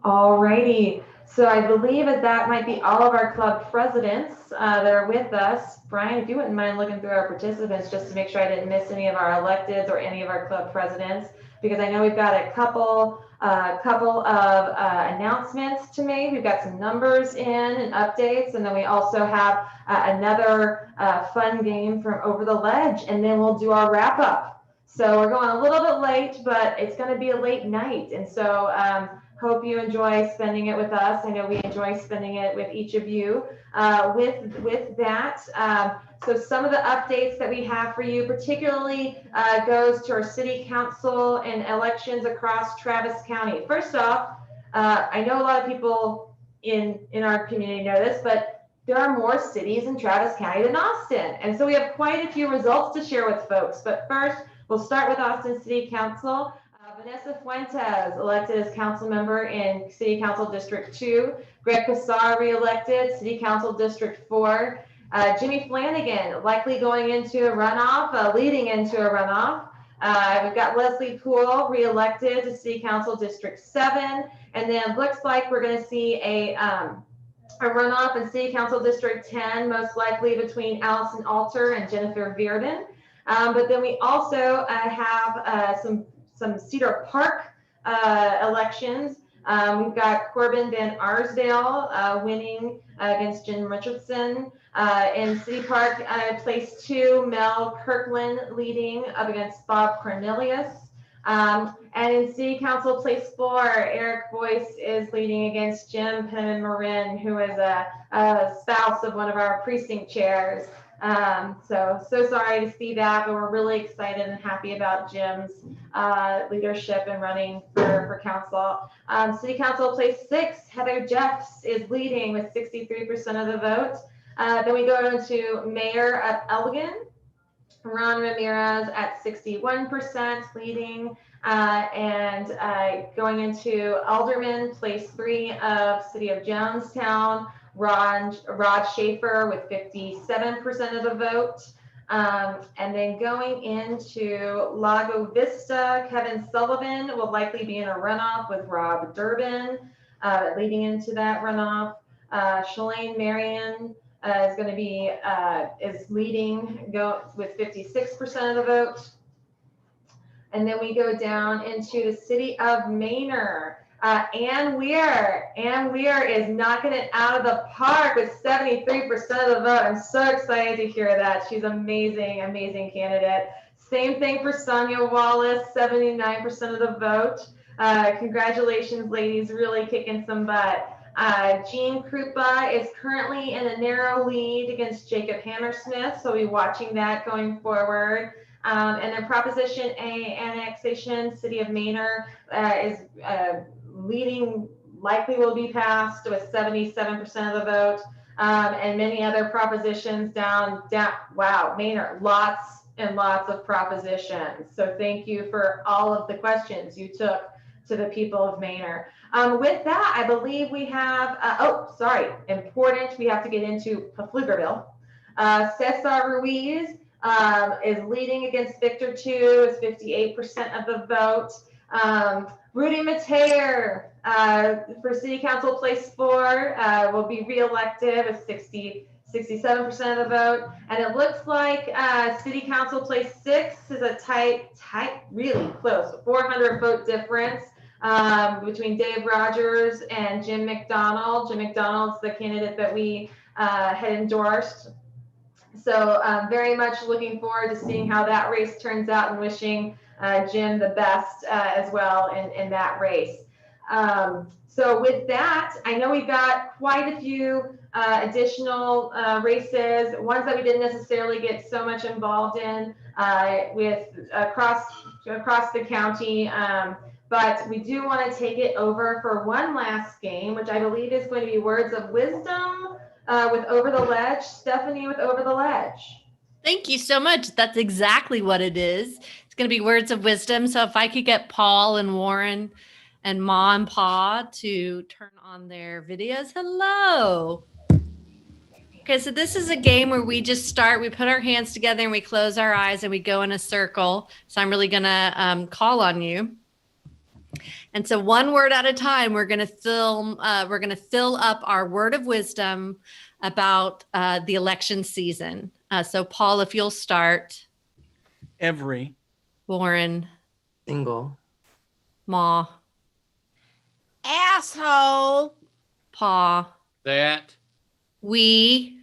All righty. So I believe that might be all of our club presidents that are with us. Brian, if you wouldn't mind looking through our participants just to make sure I didn't miss any of our electeds or any of our club presidents, because I know we've got a couple of announcements to make. We've got some numbers in and updates, and then we also have another fun game from Over the Ledge, and then we'll do our wrap up. So we're going a little bit late, but it's going to be a late night, and so hope you enjoy spending it with us. I know we enjoy spending it with each of you. With that, so some of the updates that we have for you particularly goes to our city council and elections across Travis County. First off, I know a lot of people in our community know this, but there are more cities in Travis County than Austin. And so we have quite a few results to share with folks. But first, we'll start with Austin City Council. Vanessa Fuentes elected as council member in City Council District 2. Greg Cassar re-elected City Council District 4. Jimmy Flanagan likely going into a runoff, leading into a runoff. We've got Leslie Poole re-elected to City Council District 7. And then looks like we're going to see a runoff in City Council District 10, most likely between Allison Alter and Jennifer Bearden. But then we also have some Cedar Park elections. We've got Corbin Van Arsdale winning against Jim Richardson. In City Park, place 2, Mel Kirkland leading up against Bob Cornelius. And in City Council, place 4, Eric Boyce is leading against Jim Penman-Marin, who is a spouse of one of our precinct chairs. So sorry to see that, but we're really excited and happy about Jim's leadership and running for council. City Council place 6, Heather Jeffs is leading with 63% of the vote. Then we go into Mayor of Elgin. Ron Ramirez at 61% leading. And going into Alderman, place 3 of City of Jonestown, Rod Schaefer with 57% of the vote. And then going into Lago Vista, Kevin Sullivan will likely be in a runoff with Rob Durbin, leading into that runoff. Shalane Marion is going to be is leading with 56% of the vote. And then we go down into the City of Manor. Ann Weir is knocking it out of the park with 73% of the vote. I'm so excited to hear that. She's amazing, amazing candidate. Same thing for Sonia Wallace, 79% of the vote. Congratulations, ladies, really kicking some butt. Jean Krupa is currently in a narrow lead against Jacob Hammersmith, so we'll be watching that going forward. And then Proposition A, annexation, City of Manor is leading, likely will be passed with 77% of the vote. And many other propositions down, wow, Manor, lots and lots of propositions. So thank you for all of the questions you took to the people of Manor. With that, I believe we have, important, we have to get into Pflugerville. Cesar Ruiz is leading against Victor 2, is 58% of the vote. Rudy Mateer for City Council Place 4 will be reelected with 67% of the vote. And it looks like City Council Place 6 is a tight, really close, 400 vote difference between Dave Rogers and Jim McDonald. Jim McDonald's the candidate that we had endorsed. So very much looking forward to seeing how that race turns out and wishing Jim the best as well in that race. So with that, I know we've got quite a few additional races, ones that we didn't necessarily get so much involved in with across the county. But we do want to take it over for one last game, which I believe is going to be Words of Wisdom with Over the Ledge. Stephanie with Over the Ledge. Thank you so much. That's exactly what it is. It's going to be Words of Wisdom. So if I could get Paul and Warren and Ma and Pa to turn on their videos. Hello. Okay, so this is a game where we just start, we put our hands together and we close our eyes and we go in a circle. So I'm really going to call on you. And so one word at a time, we're going to fill up our word of wisdom about the election season. So Paul, if you'll start. Every. Warren. Single. Ma. Asshole. Pa. That. We.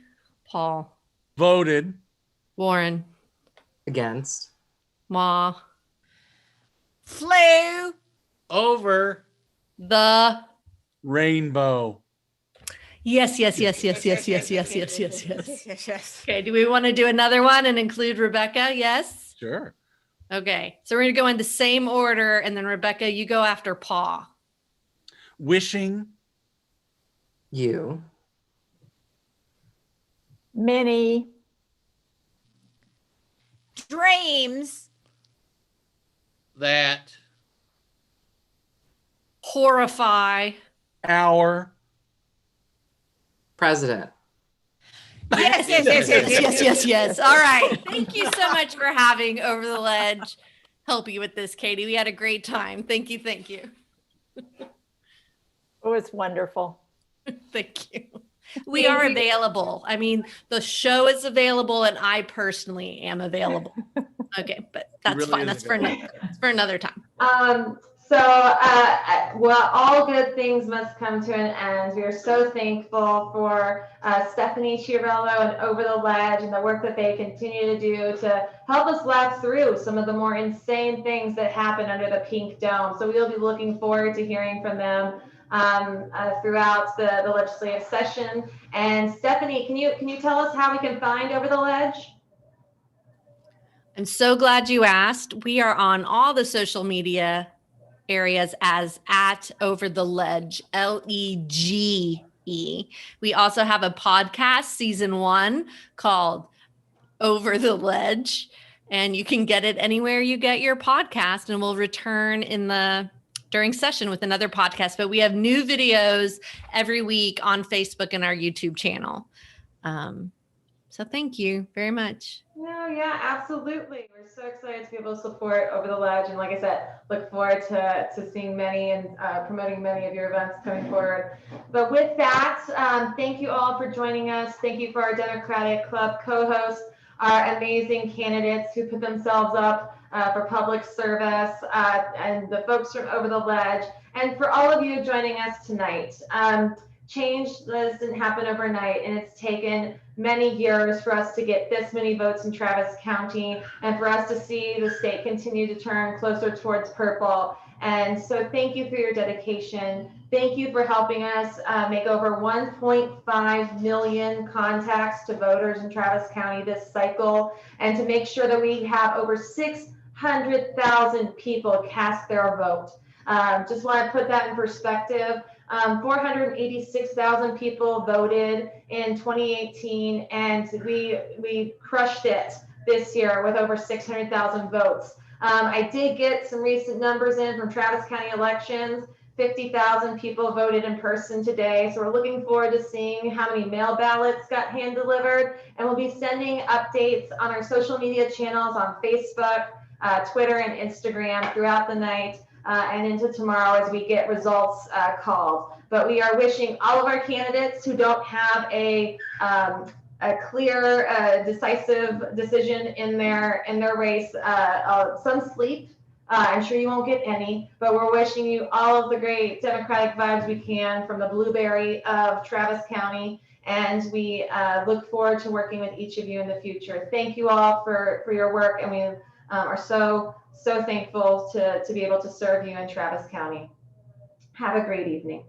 Paul. Voted. Warren. Against. Ma. Flew. Over. The. Rainbow. Yes. Okay, do we want to do another one and include Rebecca? Yes? Sure. Okay, so we're going to go in the same order, and then Rebecca, you go after Pa. Wishing. You. Many. Dreams. That. Horrify. Our. President. Yes. All right. Thank you so much for having Over the Ledge help you with this, Katie. We had a great time. Thank you. It was wonderful. Thank you. We are available. I mean, the show is available and I personally am available. Okay, but that's really fine. That's for another time. Well, all good things must come to an end. We are so thankful for Stephanie Chiarello and Over the Ledge and the work that they continue to do to help us laugh through some of the more insane things that happen under the Pink Dome. So we'll be looking forward to hearing from them throughout the legislative session. And Stephanie, can you tell us how we can find Over the Ledge? I'm so glad you asked. We are on all the social media areas as at Over the Ledge, LEGE. We also have a podcast, season 1, called Over the Ledge, and you can get it anywhere you get your podcast, and we'll return during session with another podcast. But we have new videos every week on Facebook and our YouTube channel. So thank you very much. No, yeah, absolutely. We're so excited to be able to support Over the Ledge. And like I said, look forward to seeing many and promoting many of your events coming forward. But with that, thank you all for joining us. Thank you for our Democratic Club co-hosts, our amazing candidates who put themselves up for public service, and the folks from Over the Ledge, and for all of you joining us tonight. Change doesn't happen overnight, and it's taken many years for us to get this many votes in Travis County and for us to see the state continue to turn closer towards purple. And so thank you for your dedication. Thank you for helping us make over 1.5 million contacts to voters in Travis County this cycle, and to make sure that we have over 600,000 people cast their vote. Just want to put that in perspective. 486,000 people voted in 2018, and we crushed it this year with over 600,000 votes. I did get some recent numbers in from Travis County elections. 50,000 people voted in person today, so we're looking forward to seeing how many mail ballots got hand delivered, and we'll be sending updates on our social media channels on Facebook, Twitter, and Instagram throughout the night. And into tomorrow as we get results called. But we are wishing all of our candidates who don't have a clear, decisive decision in their race some sleep. I'm sure you won't get any, but we're wishing you all of the great Democratic vibes we can from the Blueberry of Travis County. And we look forward to working with each of you in the future. Thank you all for your work, and we are so thankful to be able to serve you in Travis County. Have a great evening.